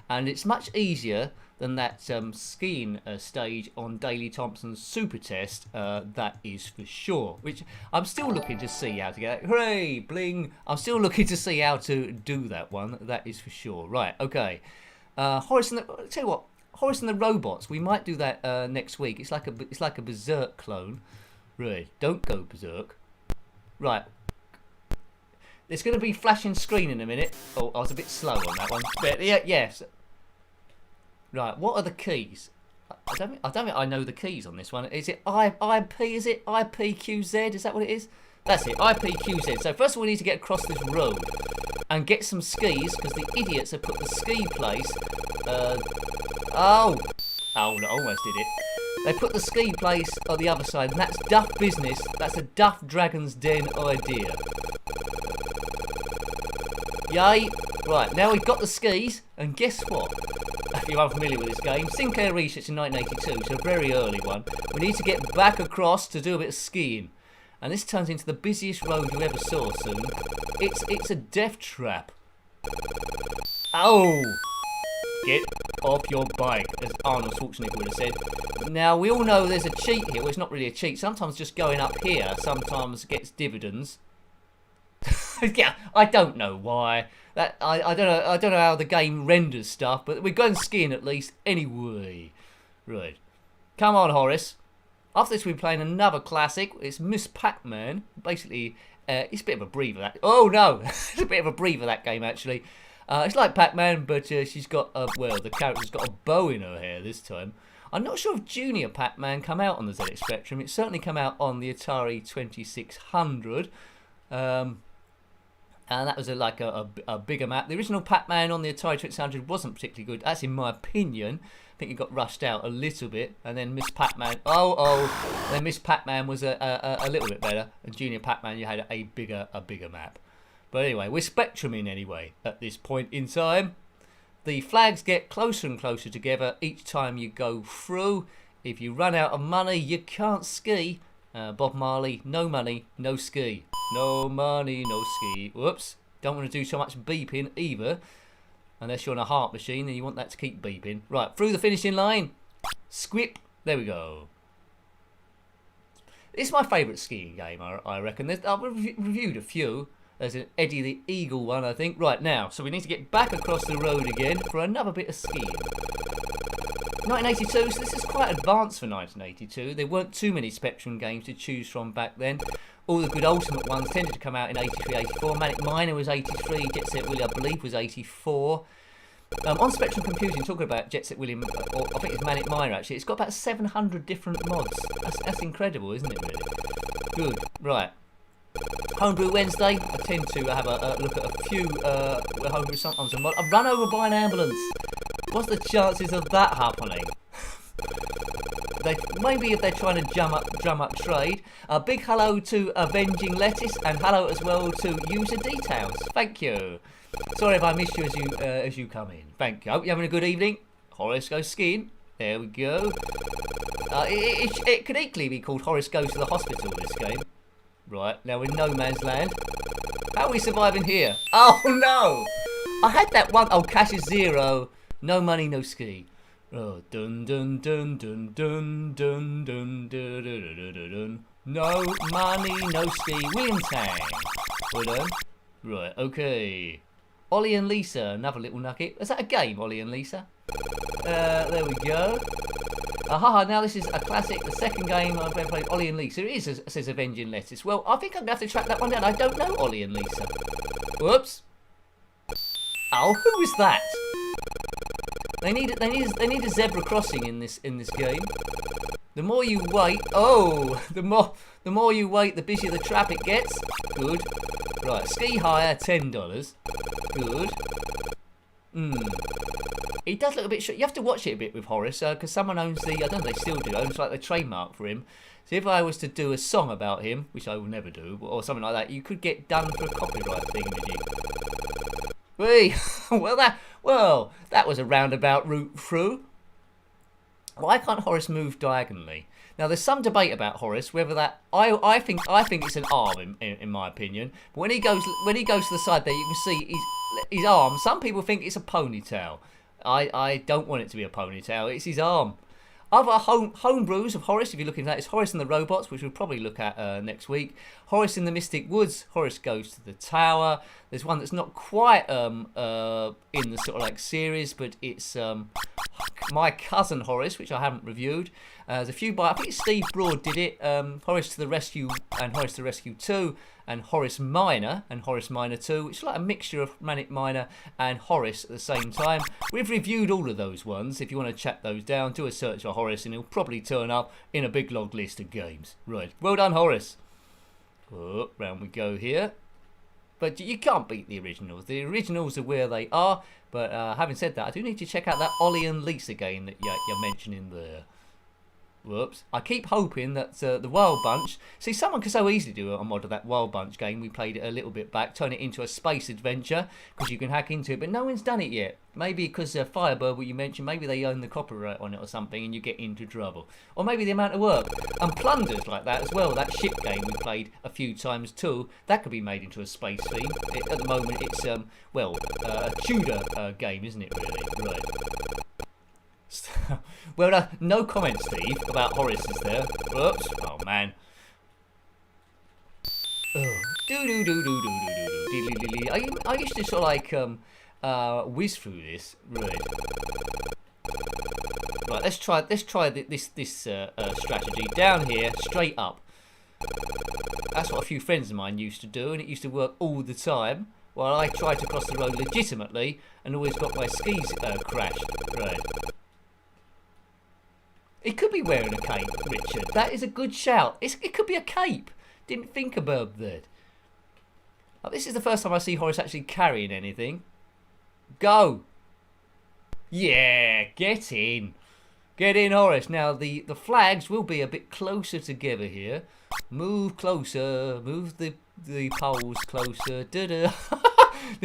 And it's much easier than that skiing stage on Daley Thompson's Super Test. That is for sure. Which I'm still looking to see how to get. Hooray, bling. I'm still looking to see how to do that one. That is for sure. Right, okay. Horace and the... Tell you what. Horace and the Robots. We might do that next week. It's like a Berserk clone. Right, don't go Berserk. Right. It's going to be flashing screen in a minute. Oh, I was a bit slow on that one. But yeah, yes. Right, what are the keys? I don't think I know the keys on this one. Is it IP? Is it IPQZ? Is that what it is? That's it, IPQZ. So first of all, we need to get across this road and get some skis, because the idiots have put the ski place. Oh, I almost did it. They put the ski place on the other side, and that's Duff business. That's a Duff Dragon's Den idea. Yay! Right, now we've got the skis, and guess what? If you're unfamiliar with this game, Sinclair Research in 1982, so a very early one. We need to get back across to do a bit of skiing. And this turns into the busiest road you ever saw soon. It's a death trap. Oh! Get off your bike, as Arnold Schwarzenegger would have said. Now, we all know there's a cheat here. Well, it's not really a cheat. Sometimes just going up here sometimes gets dividends. Yeah, I don't know why. I don't know how the game renders stuff, but we're going skiing at least anyway. Right. Come on, Horace. After this, we're playing another classic. It's Miss Pac-Man. Basically, it's a bit of a breather. That. Oh no, it's a bit of a breather, that game actually. It's like Pac-Man, but she's got the character's got a bow in her hair this time. I'm not sure if Junior Pac-Man come out on the ZX Spectrum. It certainly came out on the Atari 2600. And that was a bigger map. The original Pac-Man on the Atari 2600 wasn't particularly good. That's in my opinion. I think it got rushed out a little bit. And then Miss Pac-Man... Then Miss Pac-Man was a little bit better. And Junior Pac-Man, you had a bigger map. But anyway, we're Spectruming anyway at this point in time. The flags get closer and closer together each time you go through. If you run out of money, you can't ski. Bob Marley, no money, no ski. No money, no ski. Whoops. Don't want to do so much beeping either. Unless you're on a heart machine and you want that to keep beeping. Right, through the finishing line. Squip. There we go. It's my favourite skiing game, I reckon. I've reviewed a few. There's an Eddie the Eagle one, I think. Right, now, so we need to get back across the road again for another bit of skiing. 1982, so this is quite advanced for 1982. There weren't too many Spectrum games to choose from back then. All the good Ultimate ones tended to come out in 83, 84. Manic Miner was 83, Jet Set Willy, I believe, was 84. On Spectrum Computing, talking about Jet Set Willy, or I think it's Manic Miner actually, it's got about 700 different mods. That's incredible, isn't it, really? Good, right. Homebrew Wednesday, I tend to have a look at a few homebrew, sometimes a mod. I'm run over by an ambulance. What's the chances of that happening? Maybe if they're trying to drum up trade. A big hello to Avenging Lettuce, and hello as well to User Details. Thank you. Sorry if I missed you as you come in. Thank you. Hope you're having a good evening. Horace goes skiing. There we go. It could equally be called Horace goes to the hospital. This game. Right, now we're in no man's land. How are we surviving here? Oh no! I had that one. Oh, cash is 0. No money, no ski. Oh, dun dun dun dun dun dun dun dun dun dun dun dun. No money, no ski. William Tang. Well done. Right, okay. Ollie and Lisa, another little nugget. Is that a game, Ollie and Lisa? There we go. Aha, now this is a classic, the second game I've ever played, Ollie and Lisa. It is, it says Avenging Lettuce. Well, I think I'm going to have to track that one down. I don't know Ollie and Lisa. Whoops. Oh, who was that? They need a zebra crossing in this game. The more you wait, the more you wait, the busier the traffic gets. Good. Right, ski hire, $10. Good. He does look a bit. You have to watch it a bit with Horace because someone owns the. I don't know if they still do. Owns like the trademark for him. So if I was to do a song about him, which I will never do, or something like that, you could get done for a copyright thing, did you? Whee! well, that was a roundabout route through. Why can't Horace move diagonally? Now, there's some debate about Horace whether that. I think it's an arm in my opinion. But when he goes to the side there, you can see his arm. Some people think it's a ponytail. I don't want it to be a ponytail. It's his arm. Other homebrews of Horace, if you're looking at that, is Horace and the Robots, which we'll probably look at next week. Horace in the Mystic Woods. Horace Goes to the Tower. There's one that's not quite in the sort of like series, but it's My Cousin Horace, which I haven't reviewed. There's a few I think Steve Broad did it. Horace to the Rescue and Horace to the Rescue 2. And Horace Minor and Horace Minor 2, which is like a mixture of Manic Miner and Horace at the same time. We've reviewed all of those ones. If you want to check those down, do a search for Horace and he'll probably turn up in a big long list of games. Right, well done, Horace. Oh, round we go here. But you can't beat the originals. The originals are where they are. But having said that, I do need to check out that Ollie and Lisa game that you're mentioning there. Whoops. I keep hoping that the Wild Bunch. See, someone could so easily do a mod of that Wild Bunch game. We played it a little bit back. Turn it into a space adventure because you can hack into it. But no one's done it yet. Maybe because Firebird, what you mentioned, maybe they own the copyright on it or something and you get into trouble. Or maybe the amount of work. And Plunders like that as well. That ship game we played a few times too. That could be made into a space theme. At the moment, it's, a Tudor game, isn't it, really? Right. Well, no comment, Steve, about Horace is there. Whoops. Oh, man. I used to sort of like whiz through this. Right. Right. Let's try this strategy down here, straight up. That's what a few friends of mine used to do, and it used to work all the time. While I tried to cross the road legitimately, and always got my skis crashed. Right. He could be wearing a cape, Richard. That is a good shout. It could be a cape. Didn't think about that. Oh, this is the first time I see Horace actually carrying anything. Go. Yeah, get in. Get in, Horace. Now, the flags will be a bit closer together here. Move closer. Move the poles closer. Da-da.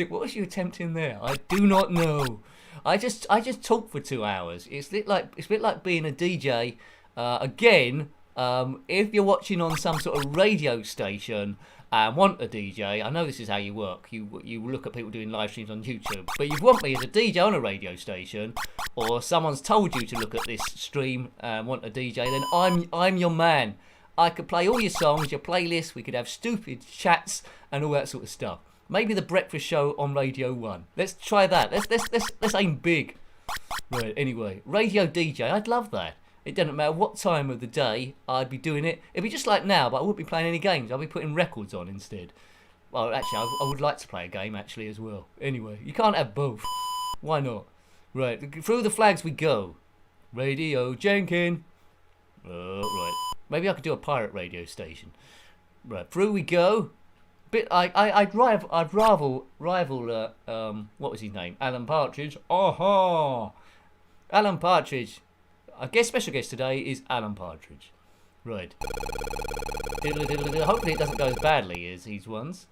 What was you attempting there? I do not know. I just talk for 2 hours. It's a bit like being a DJ. Again, if you're watching on some sort of radio station and want a DJ, I know this is how you work. You look at people doing live streams on YouTube, but you want me as a DJ on a radio station, or someone's told you to look at this stream and want a DJ, then I'm your man. I could play all your songs, your playlist. We could have stupid chats and all that sort of stuff. Maybe the breakfast show on Radio 1. Let's try that. Let's aim big. Right, anyway. Radio DJ, I'd love that. It doesn't matter what time of the day I'd be doing it. It'd be just like now, but I wouldn't be playing any games. I'd be putting records on instead. Well, actually, I would like to play a game, actually, as well. Anyway, you can't have both. Why not? Right, through the flags we go. Radio Njenkin. Right. Maybe I could do a pirate radio station. Right, through we go. I'd rival what was his name? Alan Partridge. Aha! Alan Partridge. Our special guest today is Alan Partridge. Right. Hopefully it doesn't go as badly as these ones.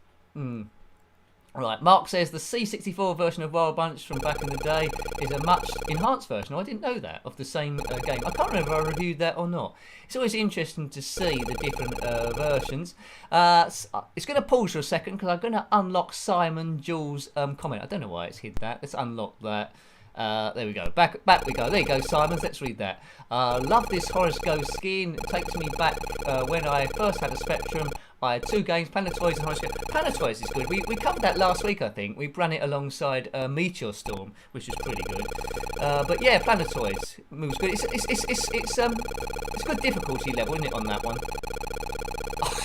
Right, Mark says the C64 version of Wild Bunch from back in the day is a much enhanced version. Oh, I didn't know that, of the same game. I can't remember if I reviewed that or not. It's always interesting to see the different versions. It's going to pause for a second because I'm going to unlock Simon Jules' comment. I don't know why it's hid that. Let's unlock that. There we go. Back we go. There you go, Simons. Let's read that. Love this Horace Ghost skin. It takes me back when I first had a Spectrum. I had 2 games, Planetoids and Horace Ghost. Planetoids is good. We covered that last week, I think. We ran it alongside Meteor Storm, which was pretty good. But yeah, Planetoids moves good. It's good difficulty level, isn't it, on that one?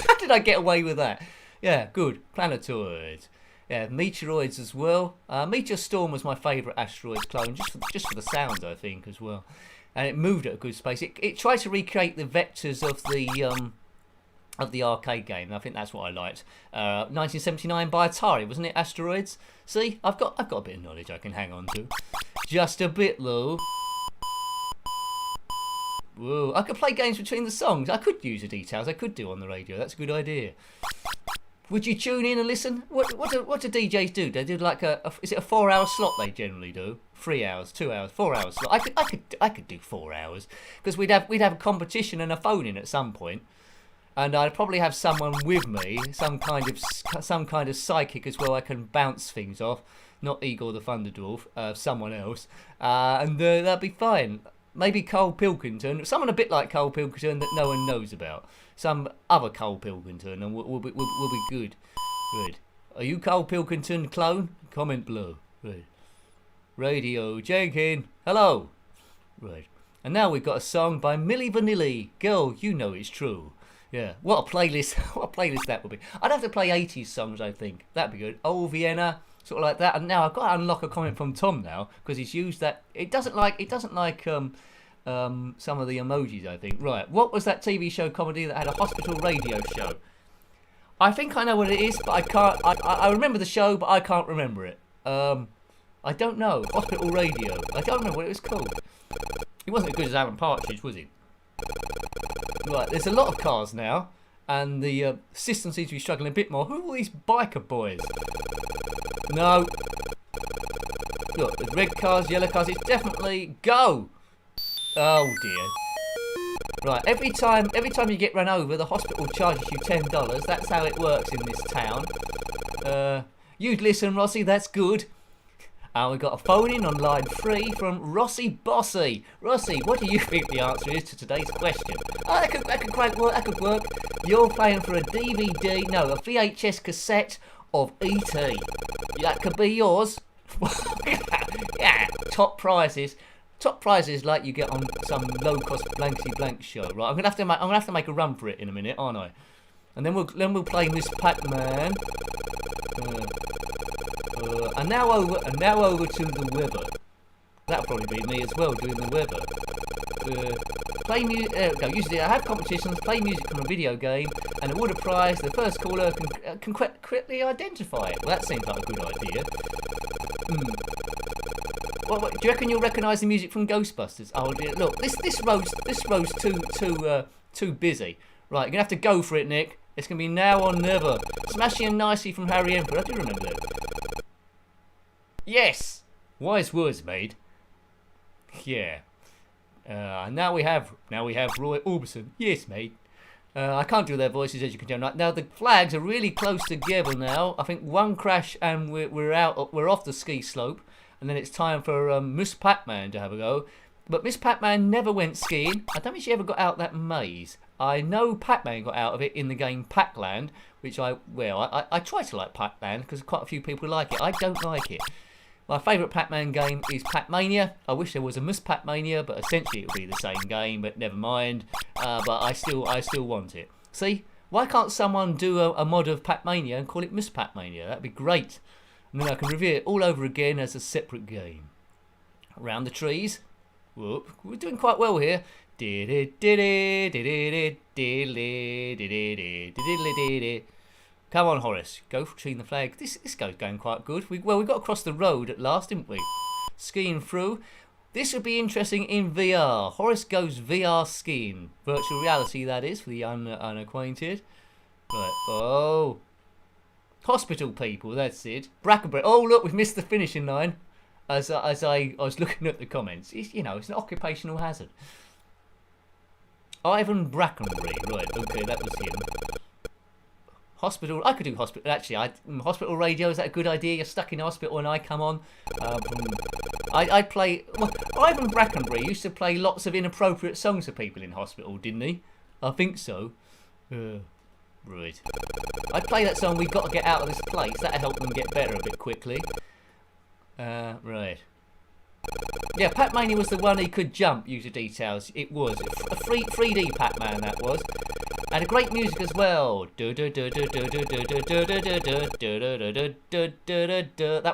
How did I get away with that? Yeah, good. Planetoids. Yeah, Meteoroids as well. Meteor Storm was my favourite Asteroids clone, just for the sounds, I think, as well. And it moved at a good pace. It tried to recreate the vectors of the arcade game. I think that's what I liked. 1979 by Atari, wasn't it? Asteroids. See, I've got a bit of knowledge I can hang on to. Just a bit, though. Whoa! I could play games between the songs. I could use the details. I could do on the radio. That's a good idea. Would you tune in and listen? What do DJs do? They do like is it a 4-hour slot they generally do? 3 hours, 2 hours, 4 hours slot. I could do 4 hours because we'd have a competition and a phone in at some point, and I'd probably have someone with me, some kind of psychic as well. I can bounce things off, not Igor the Thunderdwarf, someone else, and that'd be fine. Maybe Cole Pilkington, someone a bit like Cole Pilkington that no one knows about. Some other Cole Pilkington, and we'll be good. Good. Are you Cole Pilkington clone? Comment below. Right. Radio Njenkin. Hello. Right. And now we've got a song by Milli Vanilli. Girl, you know it's true. Yeah. What a playlist! What a playlist that would be. I'd have to play 80s songs, I think. That'd be good. Old Vienna, sort of like that. And now I've got to unlock a comment from Tom now because he's used that. It doesn't like some of the emojis, I think. Right, what was that TV show comedy that had a hospital radio show? I think I know what it is, but I can't. I remember the show, but I can't remember it. I don't know. Hospital radio. I don't remember what it was called. He wasn't as good as Alan Partridge, was he? Right, there's a lot of cars now, and the system seems to be struggling a bit more. Who are all these biker boys? No. Look, there's red cars, yellow cars. It's definitely go. Oh dear. Right, every time you get run over, the hospital charges you $10. That's how it works in this town. You'd listen, Rossi, that's good. We've got a phone in on line 3 from Rossi Bossy. Rossi, what do you think the answer is to today's question? Oh, that could work. You're playing for a DVD, no, a VHS cassette of E.T. That could be yours. Yeah, top prizes. Top prizes like you get on some low-cost blankety blank show, right? I'm gonna have to make a run for it in a minute, aren't I? And then we'll play Miss Pac-Man. And now over to the weather. That'll probably be me as well doing the weather. Play music. There we go. Usually I have competitions. Play music from a video game and award a prize. The first caller can quickly identify it. Well, that seems like a good idea. What, do you reckon you'll recognise the music from Ghostbusters? Oh dear, look, this road's too busy. Right, you're gonna have to go for it, Nick. It's gonna be now or never. Smashing and Nicely from Harry Emperor. I do remember that. Yes, wise words, mate. Yeah. Now we have Roy Orbison. Yes, mate. I can't do their voices as you can tell. Right now the flags are really close together now. I think one crash and we're off the ski slope. And then it's time for Miss Pac-Man to have a go. But Miss Pac-Man never went skiing. I don't think she ever got out that maze. I know Pac-Man got out of it in the game Pac-Land, which I try to like Pac-Man because quite a few people like it. I don't like it. My favourite Pac-Man game is Pac-Mania. I wish there was a Miss Pac-Mania, but essentially it would be the same game, but never mind. But I still want it. See, why can't someone do a mod of Pac-Mania and call it Miss Pac-Mania? That'd be great. And then I can review it all over again as a separate game. Around the trees. Whoop, we're doing quite well here. Come on, Horace, go for treeing the flag. This goes going quite good. We got across the road at last, didn't we? Skiing through. This would be interesting in VR. Horace goes VR skiing. Virtual reality, that is, for the unacquainted. Right, oh. Hospital people, that's it. Brackenbury. Oh, look, we've missed the finishing line. As I was looking at the comments. It's an occupational hazard. Ivan Brackenbury. Right, okay, that was him. Hospital. I could do hospital. Actually, hospital radio. Is that a good idea? You're stuck in hospital and I come on. I'd play. Well, Ivan Brackenbury used to play lots of inappropriate songs for people in hospital, didn't he? I think so. Right. I'd play that song. We've got to get out of this place. That'll help them get better a bit quickly. Right. Yeah, Pac-Mania was the one he could jump. User details. It was a 3D Pac-Man. That was. And a great music as well. That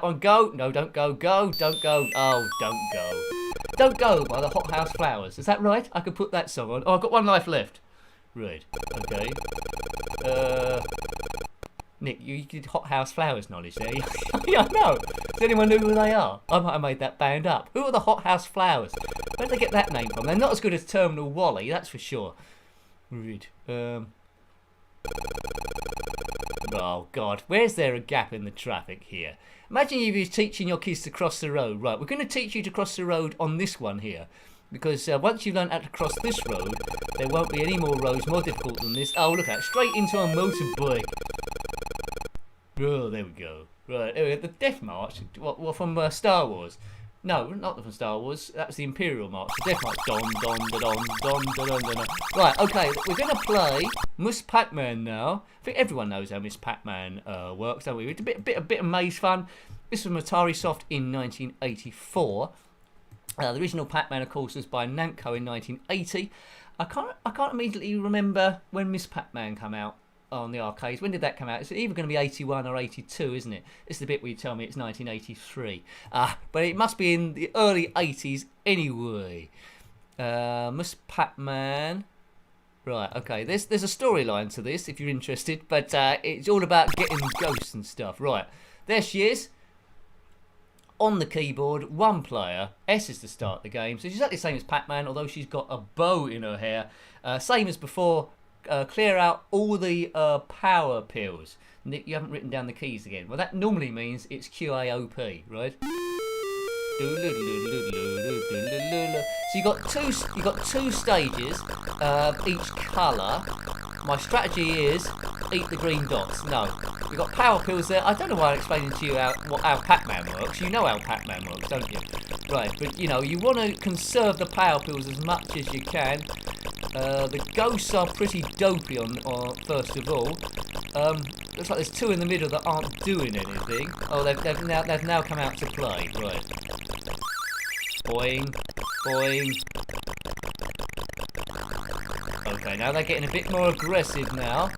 one, go. No, don't go. Go, don't go. Oh, don't go. Don't go by the Hothouse Flowers. Is that right? I could put that song on. Oh, I've got one life left. Right. Okay. Nick, you did Hothouse Flowers knowledge there. Yeah, I know. Does anyone know who they are? I might have made that band up. Who are the Hothouse Flowers? Where did they get that name from? They're not as good as Terminal Wally, that's for sure. Right. Oh God, where's there a gap in the traffic here? Imagine if you're teaching your kids to cross the road. Right, we're going to teach you to cross the road on this one here. Because once you've learned how to cross this road, there won't be any more roads more difficult than this. Oh, look at that, straight into a motorbike. Oh, there we go. Right, the Death March, what from Star Wars? No, not from Star Wars. That was the Imperial March. The Death March. Don, don, da, don, don, da, don, da, don. Right, okay, we're going to play Miss Pac-Man now. I think everyone knows how Miss Pac-Man works, don't we? It's a bit of maze fun. This was from Atari Soft in 1984. The original Pac-Man, of course, was by Namco in 1980. I can't immediately remember when Miss Pac-Man came out on the arcades. When did that come out? It's either going to be 81 or 82, isn't it? It's the bit where you tell me it's 1983. But it must be in the early 80s anyway. Miss Pac-Man. Right, okay. There's a storyline to this if you're interested, but it's all about getting ghosts and stuff. Right, there she is. On the keyboard, one player. S is to start the game. So she's exactly the same as Pac-Man, although she's got a bow in her hair. Same as before. Clear out all the power pills. Nick, you haven't written down the keys again. Well, that normally means it's QAOP, right? So you got two stages, each colour. My strategy is eat the green dots. No, you've got power pills there. I don't know why I'm explaining to you how Pac-Man works. You know how Pac-Man works, don't you? Right, but you want to conserve the power pills as much as you can. The ghosts are pretty dopey on first of all. Looks like there's two in the middle that aren't doing anything. Oh, they've now come out to play. Right. Boing, boing. Okay, now they're getting a bit more aggressive now.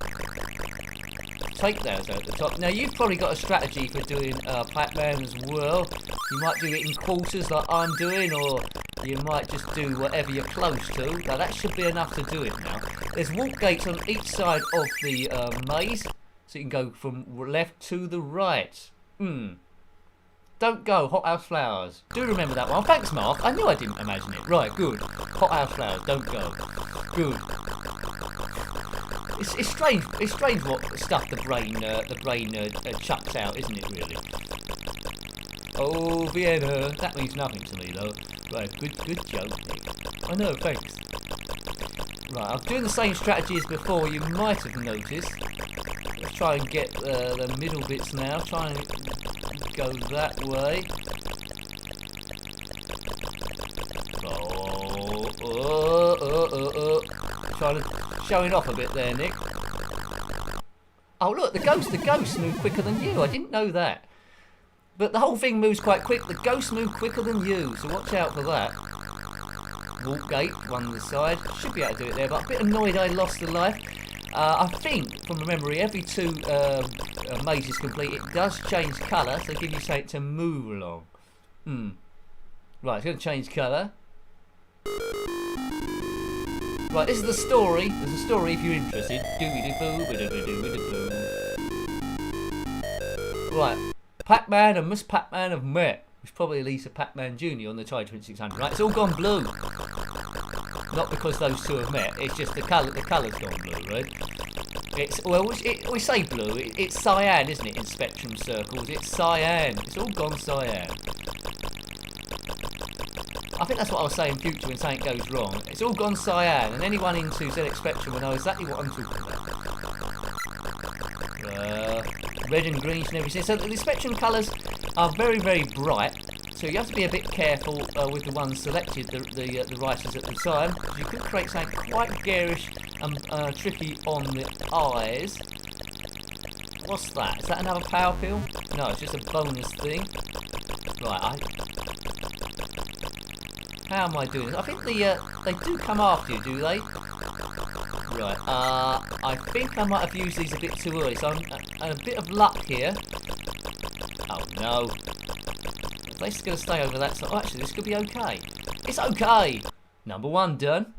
Take those at the top. Now you've probably got a strategy for doing Pac-Man as well. You might do it in quarters like I'm doing, or you might just do whatever you're close to. Now that should be enough to do it now. There's walk gates on each side of the maze, so you can go from left to the right. Don't go, Hothouse Flowers. Do remember that one. Thanks, Mark. I knew I didn't imagine it. Right, good. Hothouse Flowers, don't go. Good. It's strange. It's strange what stuff the brain chucks out, isn't it? Really. Oh, Vienna. That means nothing to me, though. Right, good joke, Nick. I know, thanks. Right, I'm doing the same strategy as before. You might have noticed. Let's try and get the middle bits now. Try and go that way. Showing off a bit there, Nick. Oh look, the ghosts move quicker than you. I didn't know that. But the whole thing moves quite quick. The ghosts move quicker than you, so watch out for that. Walk gate, one on the side. Should be able to do it there, but I'm a bit annoyed I lost a life. I think, from memory, every 2 mazes complete, it does change colour, so give you something to move along. Right, it's going to change colour. Right, this is the story. There's a story if you're interested. Right, Pac-Man and Miss Pac-Man have met. Which probably leads to Pac-Man Jr. on the Atari 2600. Right, it's all gone blue. Not because those two have met. It's just the colour's gone blue, right? It's we say blue. It's cyan, isn't it? In spectrum circles, it's cyan. It's all gone cyan. I think that's what I was saying in future when something goes wrong. It's all gone cyan, and anyone into ZX Spectrum will know exactly what I'm talking about. Red and greenish and everything. So the Spectrum colours are very, very bright. So you have to be a bit careful with the ones selected, the writers at the time. You could create something quite garish and tricky on the eyes. What's that? Is that another power pill? No, it's just a bonus thing. Right, how am I doing this? I think they do come after you, do they? Right, I think I might have used these a bit too early, so I'm a bit of luck here. Oh no. They're just going to stay over that side. Oh, actually, this could be okay. It's okay! Number 1 done.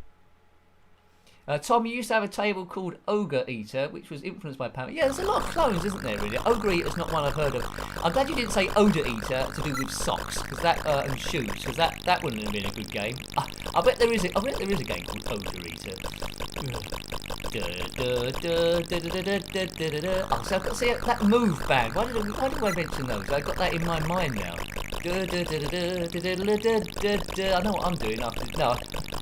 Tom, you used to have a table called Ogre Eater, which was influenced by Pacman. Yeah, there's a lot of clones, isn't there, really? Ogre Eater's not one I've heard of. I'm glad you didn't say Odor Eater to do with socks, because that and shoes, because that wouldn't have been a good game. I bet there is a game called Ogre Eater. Oh, so I've got to see that move band. Why did I mention those? I've got that in my mind now. I know what I'm doing after. No,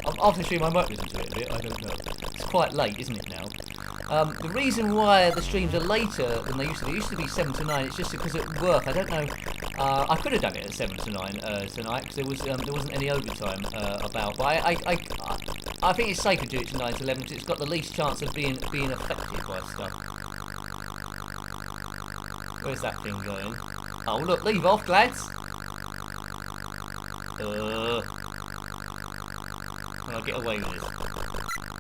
I'm after stream. I might listen to it a bit. I don't know. It's quite late, isn't it now? The reason why the streams are later than they used to be 7 to 9. It's just because at work. I don't know. I could have done it at 7 to 9 tonight because there wasn't any overtime about. But I think it's safer to do it to 9 to 11 because it's got the least chance of being affected by stuff. Where's that thing going? Oh look, leave off, lads. I'll get away with it.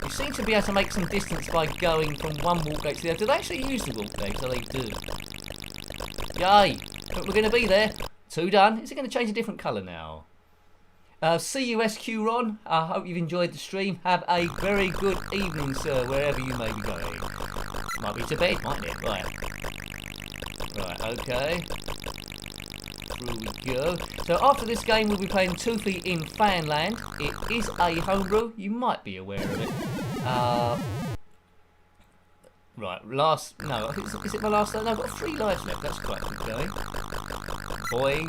You seem to be able to make some distance by going from one walk gate to the other. Do they actually use the walk gate? So they do. Yay! We're going to be there. 2 done. Is it going to change a different colour now? CUSQ Ron, I hope you've enjoyed the stream. Have a very good evening, sir, wherever you may be going. Might be to bed, mightn't it? Right. Right, okay. Through we go. So after this game we'll be playing Toofy in Fanland. It is a homebrew. You might be aware of it. Right, no, I think is it my last life? No, I've got 3 lives left. That's quite good going. Boy.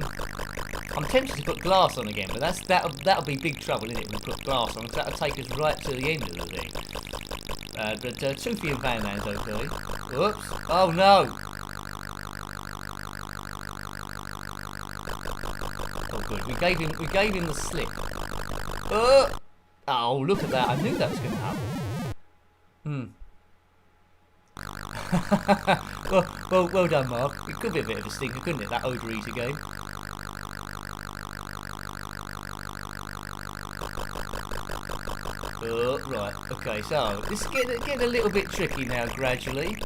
I'm tempted to put glass on again, but that'll be big trouble, isn't it, if we put glass on, because that'll take us right to the end of the thing. But Toofy and Fanland's okay. Whoops. Oh no! Oh good, we gave him the slip. Oh, look at that! I knew that was going to happen. well done, Mark. It could be a bit of a stinker, couldn't it? That Odor Eater game. Right. Okay. So this is getting a little bit tricky now. Gradually,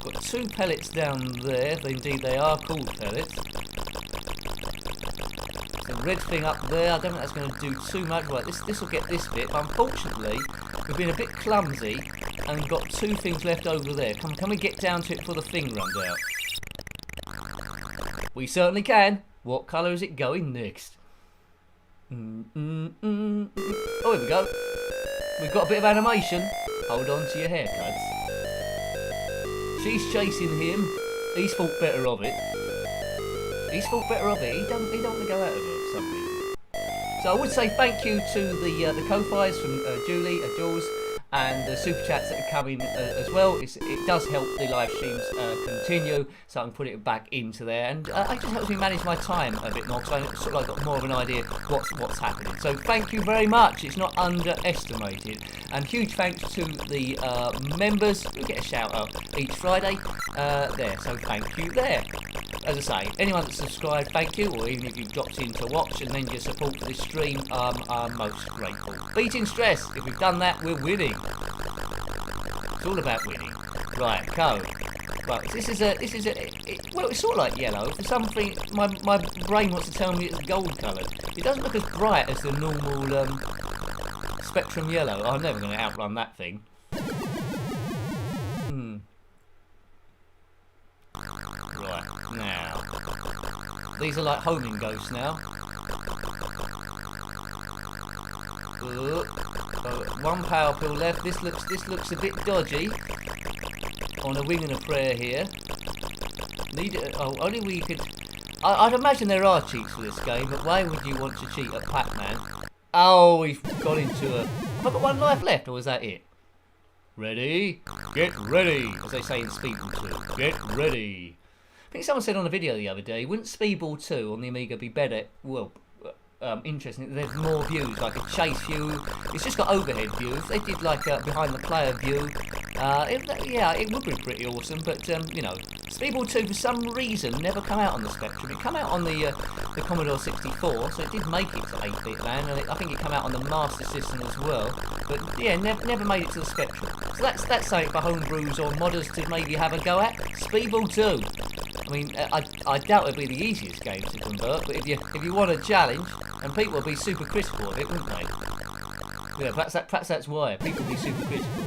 got 2 pellets down there. If indeed they are called pellets. Red thing up there, I don't think that's going to do too much. Right, this will get this bit. But unfortunately, we've been a bit clumsy and got 2 things left over there. Can we get down to it before the thing runs out? We certainly can. What colour is it going next? Oh, here we go. We've got a bit of animation. Hold on to your haircuts. She's chasing him. He's thought better of it. He don't want to go out of her for some reason. So I would say thank you to the co-fires from Julie, Jules, and the super chats that are coming as well. It does help the live streams continue, so I can put it back into there, and it just helps me manage my time a bit more, because I sort of like got more of an idea what's happening. So thank you very much. It's not underestimated, and huge thanks to the members. We get a shout out each Friday there, so thank you there. As I say, anyone that's subscribed, thank you, or even if you've dropped in to watch and then your support for this stream, I'm most grateful. Beating stress. If we've done that, we're winning. It's all about winning. Right, code. Right, this is well, it's sort of like yellow. For something, my brain wants to tell me it's gold coloured. It doesn't look as bright as the normal spectrum yellow. I'm never going to outrun that thing. Right, now. These are like homing ghosts now. One power pill left. This looks a bit dodgy. On a wing and a prayer here. Need it. Oh, only we could. I'd imagine there are cheats for this game, but why would you want to cheat at Pac-Man? Oh, we've got into a. Have I got one life left, or was that it? Ready? Get ready, as they say in Speedball 2. Get ready. I think someone said on a video the other day, wouldn't Speedball 2 on the Amiga be better? Well, interesting. There's more views, like a chase view. It's just got overhead views. They did like a behind the player view. Yeah, it would be pretty awesome. But you know, Speedball 2 for some reason never come out on the Spectrum. It came out on the Commodore 64, so it did make it to 8-bit land, and I think it came out on the Master System as well. But yeah, never made it to the Spectrum. So that's something for homebrews or modders to maybe have a go at. Speedball 2. I mean, I doubt it'd be the easiest game to convert, but if you want a challenge, and people will be super critical of it, wouldn't they? Yeah, perhaps that's why people will be super critical.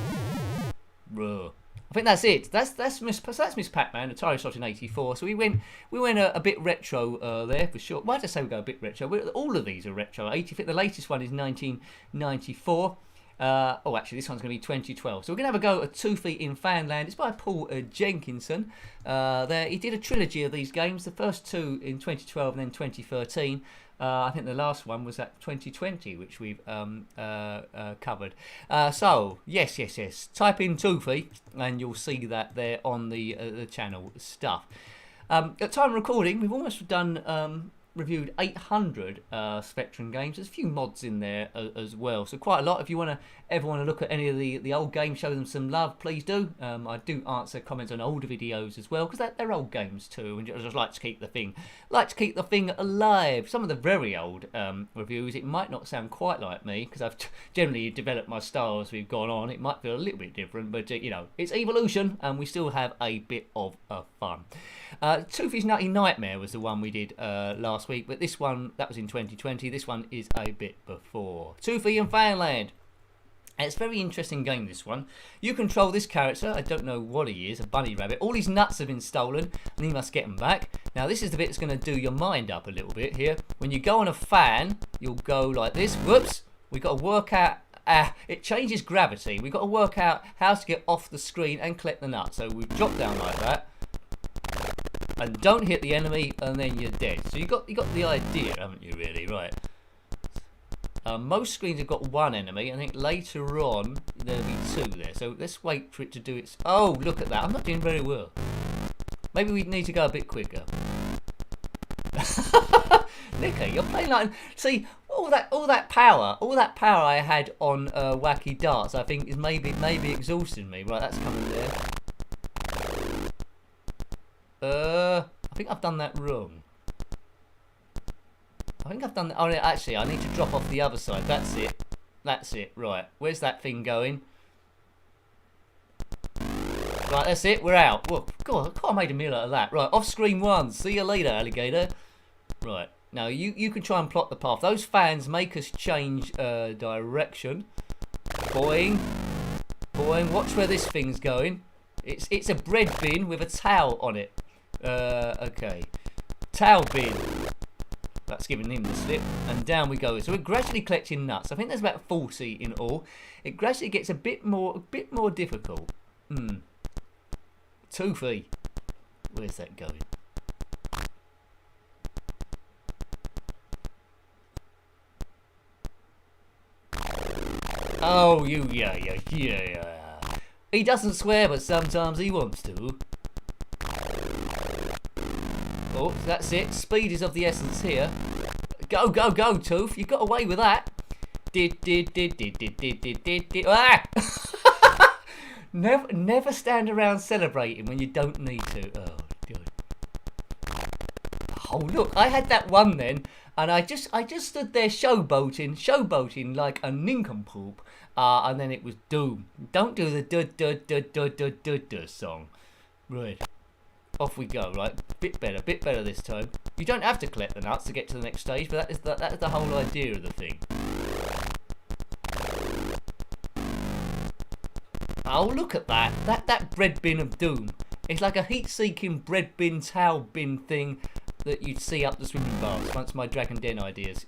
Ruh. I think that's it. That's Miss Pac-Man, Atari shot in '84. So we went a bit retro there for sure. Why did I say we go a bit retro? All of these are retro. The latest one is 1994. Oh, actually, this one's going to be 2012. So we're going to have a go at Toofy in Fanland. It's by Paul Jenkinson. There, he did a trilogy of these games. The first two in 2012 and then 2013. I think the last one was at 2020, which we've covered. So, yes. Type in Toofy, and you'll see that there on the channel stuff. At time of recording, we've almost done... reviewed 800 Spectrum games. There's a few mods in there as well, so quite a lot. If you ever want to look at any of the old games, show them some love, please do. I do answer comments on older videos as well, because they're old games too, and I just like to keep the thing alive. Some of the very old reviews, it might not sound quite like me, because I've generally developed my style as we've gone on. It might feel a little bit different, but you know, it's evolution, and we still have a bit of fun. Toofy's Nutty Nightmare was the one we did last week, but this one, that was in 2020. This one is a bit before. Toofy in Fanland. And it's a very interesting game, this one. You control this character. I don't know what he is, a bunny rabbit. All his nuts have been stolen, and he must get them back. Now, this is the bit that's going to do your mind up a little bit here. When you go on a fan, you'll go like this. Whoops. We've got to work out... it changes gravity. We've got to work out how to get off the screen and collect the nuts. So we drop down like that. And don't hit the enemy, and then you're dead. So you got the idea, haven't you? Really, right? Most screens have got one enemy. I think later on there'll be two there. So let's wait for it to do its. Oh, look at that! I'm not doing very well. Maybe we need to go a bit quicker. Nicky, you're playing like. See, all that power I had on Wacky darts, I think is maybe exhausting me. Right, that's coming there. I think I've done that wrong. I think I've done that. Oh, actually, I need to drop off the other side. That's it. Right. Where's that thing going? Right, that's it. We're out. Well, God, I made a meal out of that. Right, off screen one. See you later, alligator. Right. Now, you can try and plot the path. Those fans make us change direction. Boing. Watch where this thing's going. It's a bread bin with a towel on it. Okay. Towel bin. That's giving him the slip. And down we go. So we're gradually collecting nuts. I think there's about 40 in all. It gradually gets a bit more difficult. Toofy. Where's that going? Oh, yeah. He doesn't swear, but sometimes he wants to. Oh, that's it. Speed is of the essence here. Go, Toof. You got away with that. Ah! Never stand around celebrating when you don't need to. Oh, God. Oh, look, I had that one then, and I just stood there showboating like a nincompoop, and then it was doom. Don't do the song. Right. Off we go, right? Bit better this time. You don't have to collect the nuts to get to the next stage, but that is the whole idea of the thing. Oh, look at that. That bread bin of doom. It's like a heat-seeking bread bin, towel bin thing that you'd see up the swimming baths once my Dragon Den ideas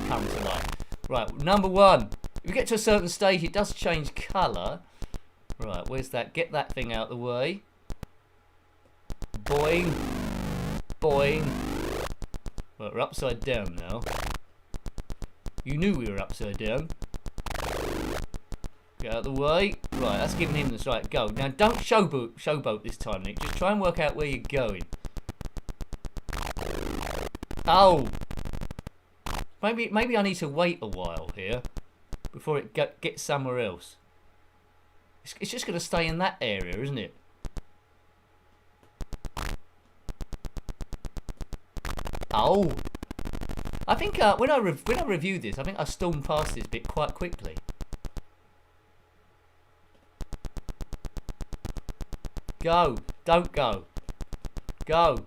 come to life. Right, number 1. If you get to a certain stage, it does change colour. Right, where's that? Get that thing out of the way. Boing. Boing. Right, we're upside down now. You knew we were upside down. Get out of the way. Right, that's giving him the right. Go. Now, don't showboat this time, Nick. Just try and work out where you're going. Oh. Maybe I need to wait a while here before it gets somewhere else. It's just going to stay in that area, isn't it? Oh. I think when I reviewed this, I think I stormed past this bit quite quickly. Go. Don't go. Go.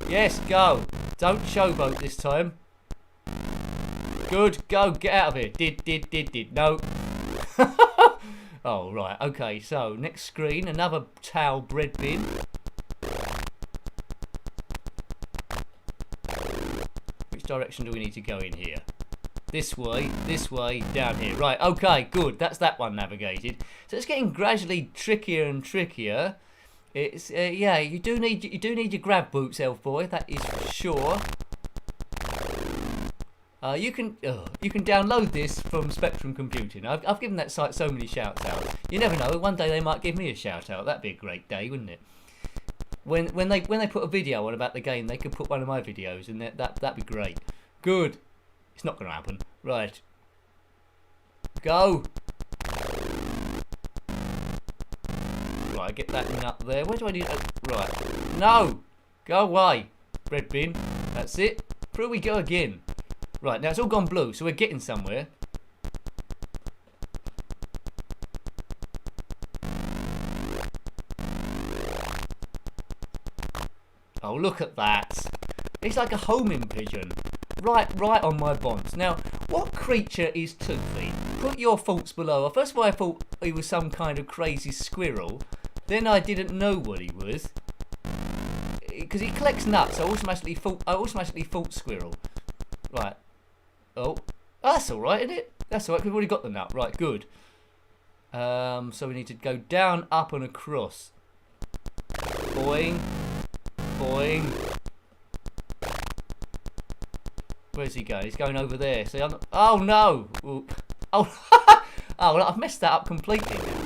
Yes, go. Don't showboat this time. Good. Go. Get out of here. Did. No. Oh, right. Okay, so next screen. Another towel bread bin. Which direction do we need to go in here? This way, down here. Right, okay, good. That's that one navigated. So it's getting gradually trickier and trickier. It's yeah, you do need your grab boots, elf boy. That is for sure. You can download this from Spectrum Computing. I've given that site so many shouts out. You never know. One day they might give me a shout out. That'd be a great day, wouldn't it? When they put a video on about the game, they could put one of my videos, and that'd be great. Good. It's not going to happen. Right. Go. Right, get that nut there. Where do I need... right. No. Go away. Bread bin. That's it. Through we go again. Right, now it's all gone blue, so we're getting somewhere. Oh, look at that. It's like a homing pigeon. Right on my bonds. Now, what creature is Toofy? Put your thoughts below. First of all, I thought he was some kind of crazy squirrel. Then I didn't know what he was. Because he collects nuts, I automatically thought squirrel. Right. Oh, that's alright, isn't it? That's alright, we've already got the nut. Right, good. So we need to go down, up and across. Boing. Boing. Where's he going? He's going over there. See, oh no! Ooh. Oh, oh, well, I've messed that up completely now.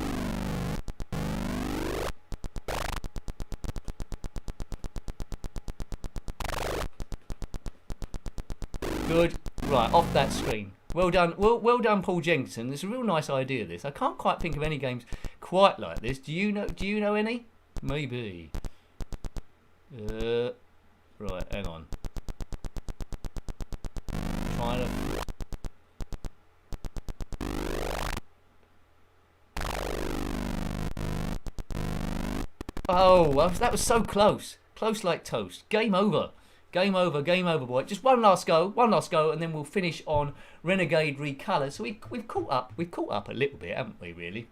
Good. Right, off that screen. Well done, well done, Paul Jenkinson. It's a real nice idea. This. I can't quite think of any games quite like this. Do you know any? Maybe. Right, hang on. Trying to. Oh, well, that was so close. Close like toast. Game over. Game over, boy. Just one last go, and then we'll finish on Renegade Recolour. So we've caught up a little bit, haven't we, really?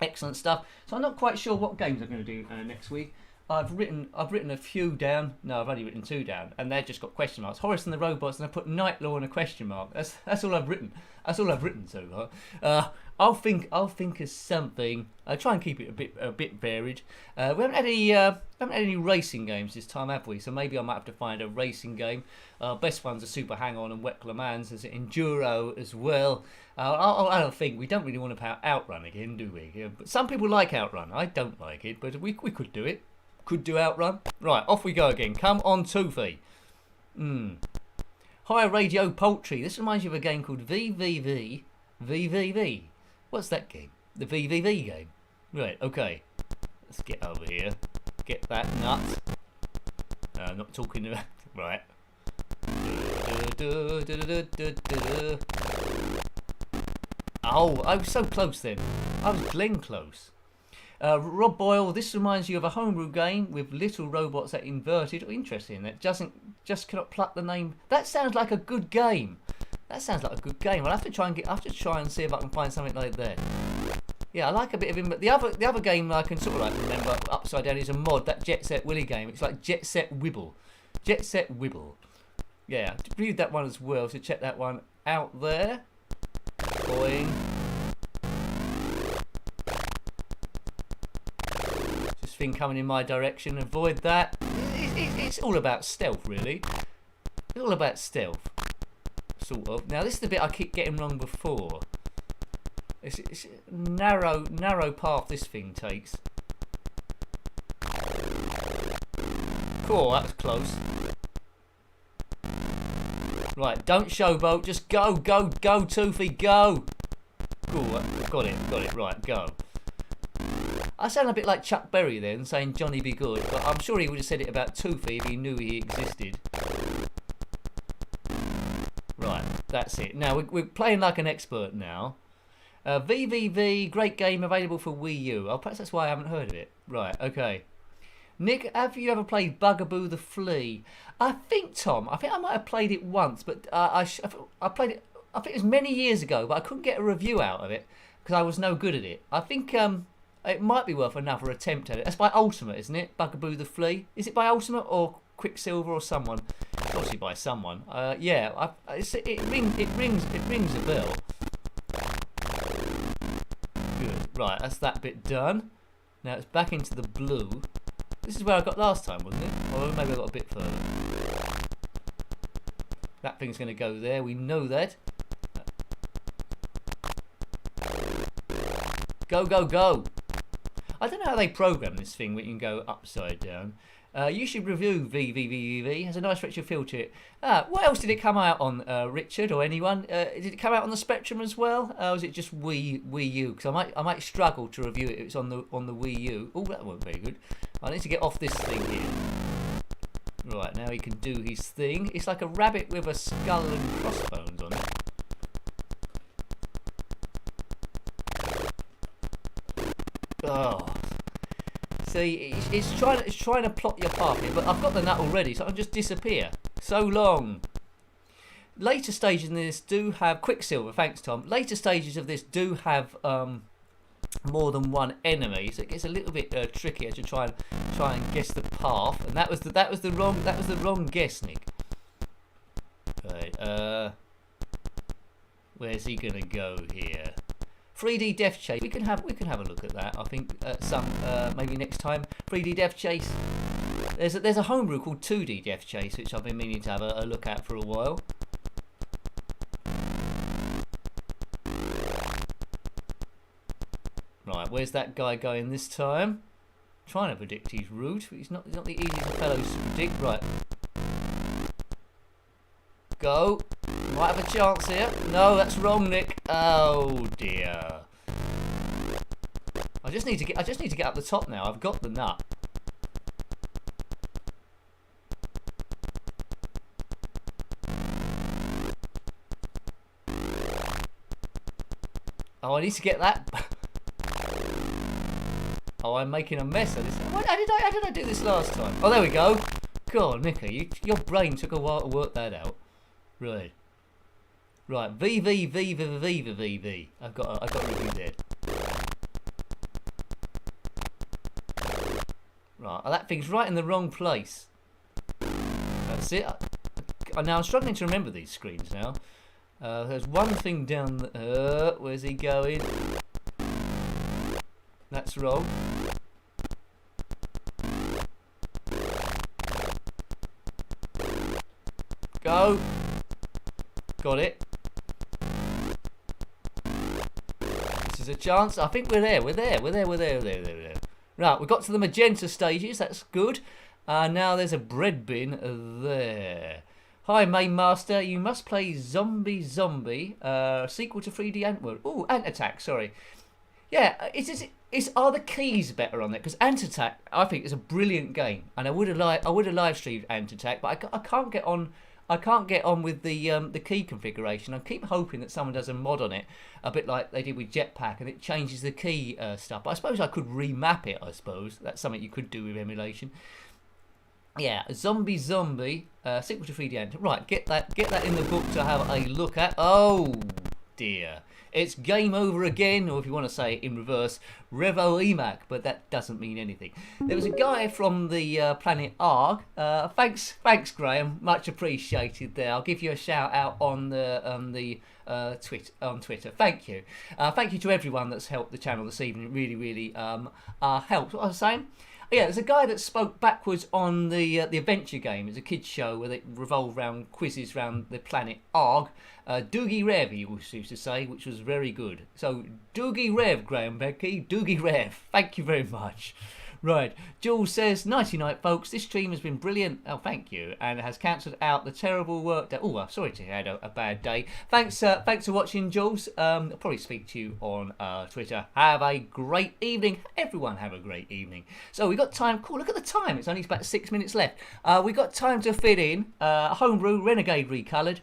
Excellent stuff. So I'm not quite sure what games I'm going to do next week. I've written a few down. No, I've only written 2 down, and they've just got question marks. Horace and the Robots, and I put Night Law and a question mark. That's all I've written. That's all I've written so far. I'll think of something. I'll try and keep it a bit varied. We haven't had any racing games this time, have we? So maybe I might have to find a racing game. Best ones are Super Hang On and Wet Le Mans. There's Enduro as well. I don't think we don't really want to Outrun again, do we? But some people like Outrun. I don't like it, but we could do it. Could do Outrun. Right, off we go again. Come on, Toofy. Higher Radio Poultry. This reminds you of a game called VVV. What's that game? The VVV game. Right, okay. Let's get over here. Get that nut. I'm not talking about... Right. Oh, I was so close then. I was Glenn close. Rob Boyle, this reminds you of a homebrew game with little robots that inverted. Oh, interesting. That just cannot pluck the name. That sounds like a good game. I'll have to try and see if I can find something like that. Yeah, I like a bit of him. But the other game I can sort of like remember upside down is a mod, that Jet Set Willy game. It's like Jet Set Wibble. Jet Set Wibble. Yeah, reviewed that one as well. So check that one out there. Boing. Thing coming in my direction, avoid that. It's all about stealth, really. It's all about stealth, sort of. Now this is the bit I keep getting wrong before. It's a narrow path this thing takes. Cool, that was close. Right, don't showboat, just go, Toofy, go. Cool, got it, right, go. I sound a bit like Chuck Berry then, saying Johnny be good, but I'm sure he would have said it about Toofy if he knew he existed. Right, that's it. Now, we're playing like an expert now. VVV, great game, available for Wii U. Oh, perhaps that's why I haven't heard of it. Right, okay. Nick, have you ever played Bugaboo the Flea? I think I might have played it once, but I played it, I think it was many years ago, but I couldn't get a review out of it because I was no good at it. I think... it might be worth another attempt at it. That's by Ultimate, isn't it? Bugaboo the Flea. Is it by Ultimate or Quicksilver or someone? Obviously by someone. Yeah, it rings a bell. Good. Right, that's that bit done. Now it's back into the blue. This is where I got last time, wasn't it? Or maybe I got a bit further. That thing's going to go there. We know that. Go, go, go. I don't know how they program this thing where you can go upside down. You should review VVVV. It has a nice retro feel to it. What else did it come out on, Richard or anyone? Did it come out on the Spectrum as well? Or was it just Wii U? Because I might struggle to review it if it's on the Wii U. Oh, that wasn't very good. I need to get off this thing here. Right, now he can do his thing. It's like a rabbit with a skull and crossbones on it. Oh, see, it's trying to plot your path here, but I've got the nut already, so I can just disappear. So long. Later stages in this do have Quicksilver. Thanks, Tom. Later stages of this do have more than one enemy, so it gets a little bit trickier to try and guess the path. And that was the wrong guess, Nick. Right. Where's he gonna go here? 3D Death Chase. We can have a look at that. I think maybe next time. 3D Death Chase. There's a homebrew called 2D Death Chase, which I've been meaning to have a look at for a while. Right, where's that guy going this time? Trying to predict his route. He's not the easiest of fellows to predict. Right. Go. Might have a chance here. No, that's wrong, Nick. Oh dear. I just need to get up the top now. I've got the nut. Oh, I need to get that. Oh, I'm making a mess of this. How did I do this last time? Oh, there we go. God, Nicky, your brain took a while to work that out. Right. Right, VV. I've got a review there. Right, that thing's right in the wrong place. That's it. Now I'm struggling to remember these screens now. There's one thing down the... where's he going? That's wrong. Go. Got it. This is a chance. I think we're there. We're there. Right, we got to the magenta stages. That's good. Now there's a bread bin there. Hi, Main Master. You must play Zombie, sequel to 3D Ant World. Oh, Ant Attack. Sorry. Yeah, are the keys better on there? Because Ant Attack, I think, is a brilliant game, and I would have live streamed Ant Attack, but I can't get on. I can't get on with the key configuration. I keep hoping that someone does a mod on it, a bit like they did with Jetpack, and it changes the key stuff. But I suppose I could remap it. I suppose that's something you could do with emulation. Yeah, Zombie, sequel to 3D Ant. Right, get that in the book to have a look at. Oh dear. It's game over again, or if you want to say it in reverse, Revo Emac, but that doesn't mean anything. There was a guy from the planet Arg. Thanks, Graham, much appreciated. There, I'll give you a shout out on the Twitter. Thank you. Thank you to everyone that's helped the channel this evening. It really helped. What I was saying. Yeah, there's a guy that spoke backwards on the adventure game. It's a kids show where they revolve around quizzes around the planet Arg. Doogie Rev, he used to say, which was very good. So, Doogie Rev, Graham Becky, Doogie Rev. Thank you very much. Right, Jules says, nighty night, folks. This stream has been brilliant. Oh, thank you. And has cancelled out the terrible work that... Oh, I'm sorry to hear a bad day. Thanks for watching, Jules. I'll probably speak to you on Twitter. Have a great evening. Everyone have a great evening. So we got time. Cool, look at the time. It's only about 6 minutes left. We got time to fit in. Homebrew, Renegade Recoloured.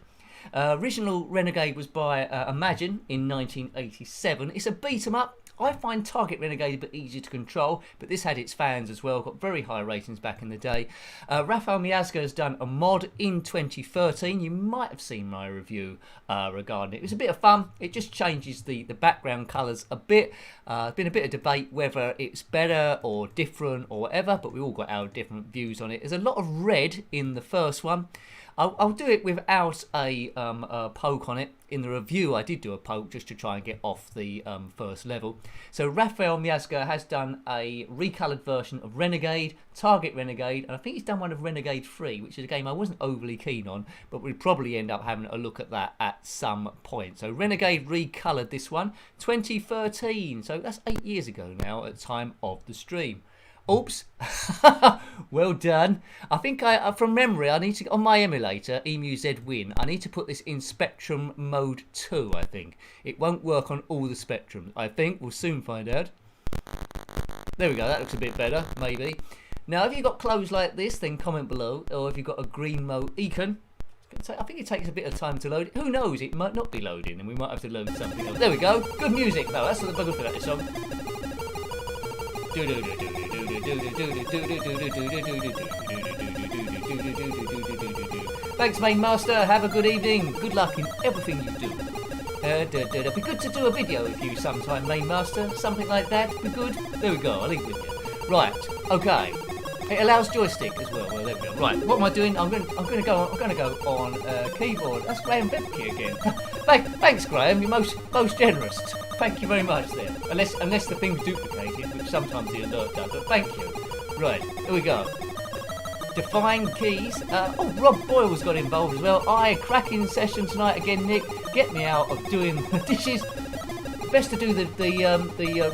Original Renegade was by Imagine in 1987. It's a beat-em-up. I find Target Renegade a bit easier to control, but this had its fans as well. Got very high ratings back in the day. Rafael Miazga has done a mod in 2013. You might have seen my review regarding it. It was a bit of fun. It just changes the background colours a bit. There's been a bit of debate whether it's better or different or whatever, but we all got our different views on it. There's a lot of red in the first one. I'll do it without a poke on it. In the review, I did do a poke just to try and get off the first level. So Rafael Miazga has done a recoloured version of Renegade, Target Renegade, and I think he's done one of Renegade 3, which is a game I wasn't overly keen on, but we'd probably end up having a look at that at some point. So Renegade recoloured this one, 2013, so that's 8 years ago now at the time of the stream. Oops. Well done. I think from memory, I need to, on my emulator, EmuZ Win, I need to put this in Spectrum Mode 2, I think. It won't work on all the Spectrums, I think. We'll soon find out. There we go. That looks a bit better, maybe. Now, if you've got clothes like this, then comment below. Or if you've got a green mode icon, I think it takes a bit of time to load it. Who knows? It might not be loading, and we might have to load something else. There we go. Good music, though. That's what the bugger for that song. Thanks, Main Master. Have a good evening. Good luck in everything you do. It'd be good to do a video with you sometime, Main Master. Something like that. Be good. There we go. I'll leave with you. Right. Okay. It allows joystick as well. Well, there we go. Right. What am I doing? I'm going to go on keyboard. That's Graham Bepke again. Thanks, Graham. You're most generous. Thank you very much there. Unless the thing's duplicated, which sometimes the alert does. But thank you. Right, here we go. Define keys. Oh, Rob Boyle's got involved as well. Cracking session tonight again, Nick. Get me out of doing the dishes. Best to do the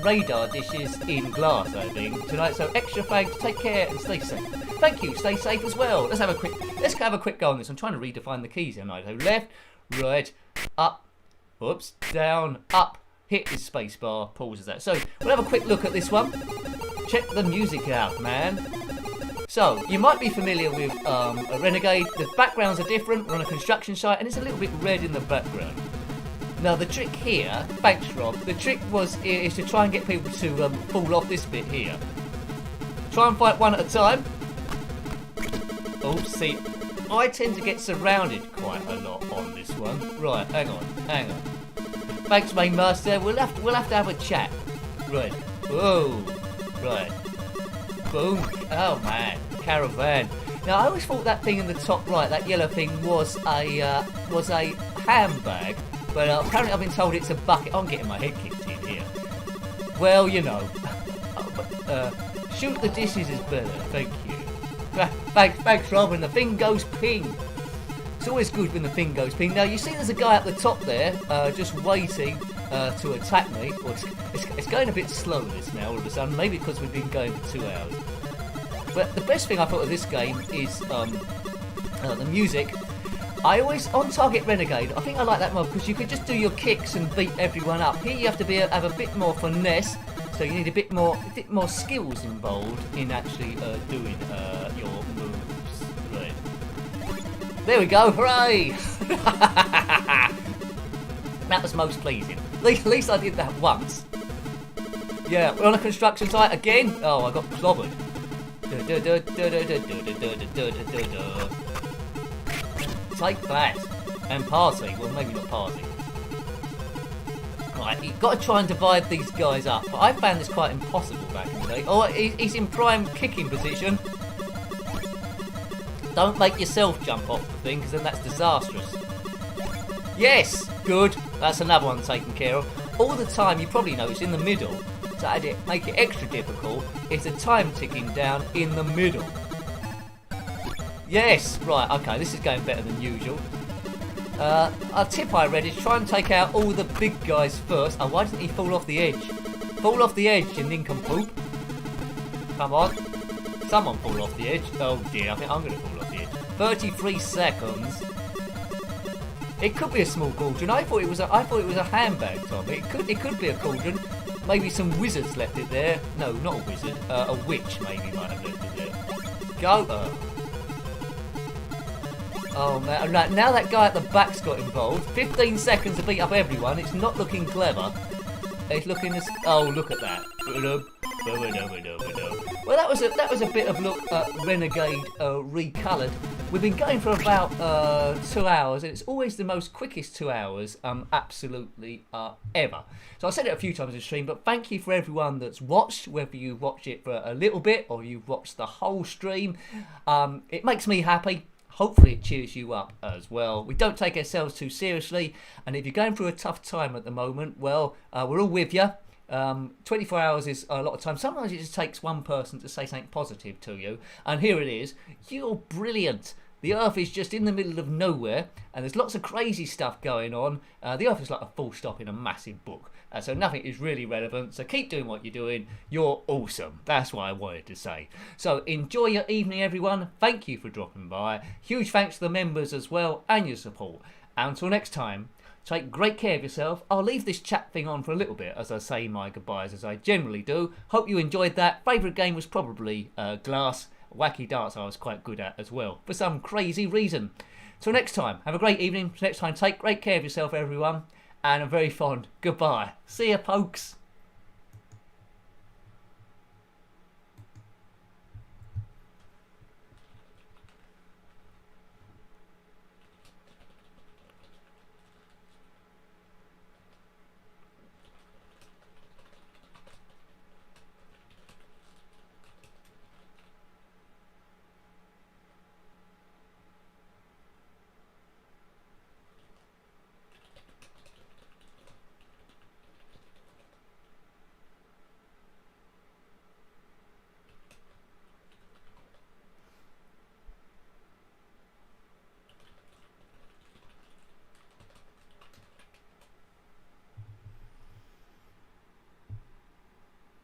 radar dishes in glass, I think, tonight. So extra thanks. Take care and stay safe. Thank you. Stay safe as well. Let's have a quick go on this. I'm trying to redefine the keys tonight. So left, right, up, whoops, down, up. Hit his spacebar, pauses that. So we'll have a quick look at this one. Check the music out, man. So you might be familiar with a Renegade. The backgrounds are different. We're on a construction site, and it's a little bit red in the background. Now the trick here, thanks Rob. The trick is to try and get people to fall off this bit here. Try and fight one at a time. Oh, see, I tend to get surrounded quite a lot on this one. Right, hang on. Thanks, Main Master. We'll have to have a chat. Right. Whoa. Right. Boom. Oh man, caravan. Now I always thought that thing in the top right, that yellow thing, was a handbag, but apparently I've been told it's a bucket. I'm getting my head kicked in here. Well, you know, shoot the dishes is better. Thank you. Thanks, Robin. The thing goes ping. It's always good when the thing goes ping. Now you see, there's a guy at the top there, just waiting to attack me. Well, it's going a bit slow this now all of a sudden, maybe because we've been going for 2 hours. But the best thing I thought of this game is the music. I always, on Target Renegade, I think I like that mod because you could just do your kicks and beat everyone up. Here you have to have a bit more finesse, so you need a bit more skills involved in actually doing your moves. Right. There we go, hooray! That was most pleasing. At least I did that once. Yeah, we're on a construction site again. Oh, I got clobbered. Take that. And party. Well, maybe not party. Right, you've got to try and divide these guys up. But I found this quite impossible back in the day. Oh, he's in prime kicking position. Don't make yourself jump off the thing, because then that's disastrous. Yes! Good. That's another one taken care of. All the time, you probably notice, in the middle, to make it extra difficult, it's a time ticking down in the middle. Yes! Right, okay, this is going better than usual. A tip I read is try and take out all the big guys first. Oh, why didn't he fall off the edge? Fall off the edge, you nincompoop. Come on. Someone fall off the edge. Oh dear, I think I'm going to fall off the edge. 33 seconds. It could be a small cauldron. I thought it was a handbag, Tom. It could be a cauldron. Maybe some wizards left it there. No, not a wizard. A witch maybe might have left it there. Go. Oh man! Now that guy at the back's got involved. 15 seconds to beat up everyone. It's not looking clever. It's looking as. Oh, look at that. Well, that was a bit of look at Renegade recoloured. We've been going for about 2 hours, and it's always the most quickest 2 hours, absolutely ever. So I said it a few times in the stream, but thank you for everyone that's watched, whether you watched it for a little bit or you've watched the whole stream. It makes me happy. Hopefully it cheers you up as well. We don't take ourselves too seriously, and if you're going through a tough time at the moment, well, we're all with you. 24 hours is a lot of time. Sometimes it just takes one person to say something positive to you, and here it is. You're brilliant. The Earth is just in the middle of nowhere, and there's lots of crazy stuff going on. The Earth is like a full stop in a massive book, so nothing is really relevant. So keep doing what you're doing. You're awesome. That's what I wanted to say. So enjoy your evening, everyone. Thank you for dropping by. Huge thanks to the members as well, and your support. And until next time, take great care of yourself. I'll leave this chat thing on for a little bit as I say my goodbyes, as I generally do. Hope you enjoyed that. Favourite game was probably Glass. Wacky darts I was quite good at as well, for some crazy reason. Till next time, have a great evening. Till next time, take great care of yourself, everyone. And a very fond goodbye. See ya, folks.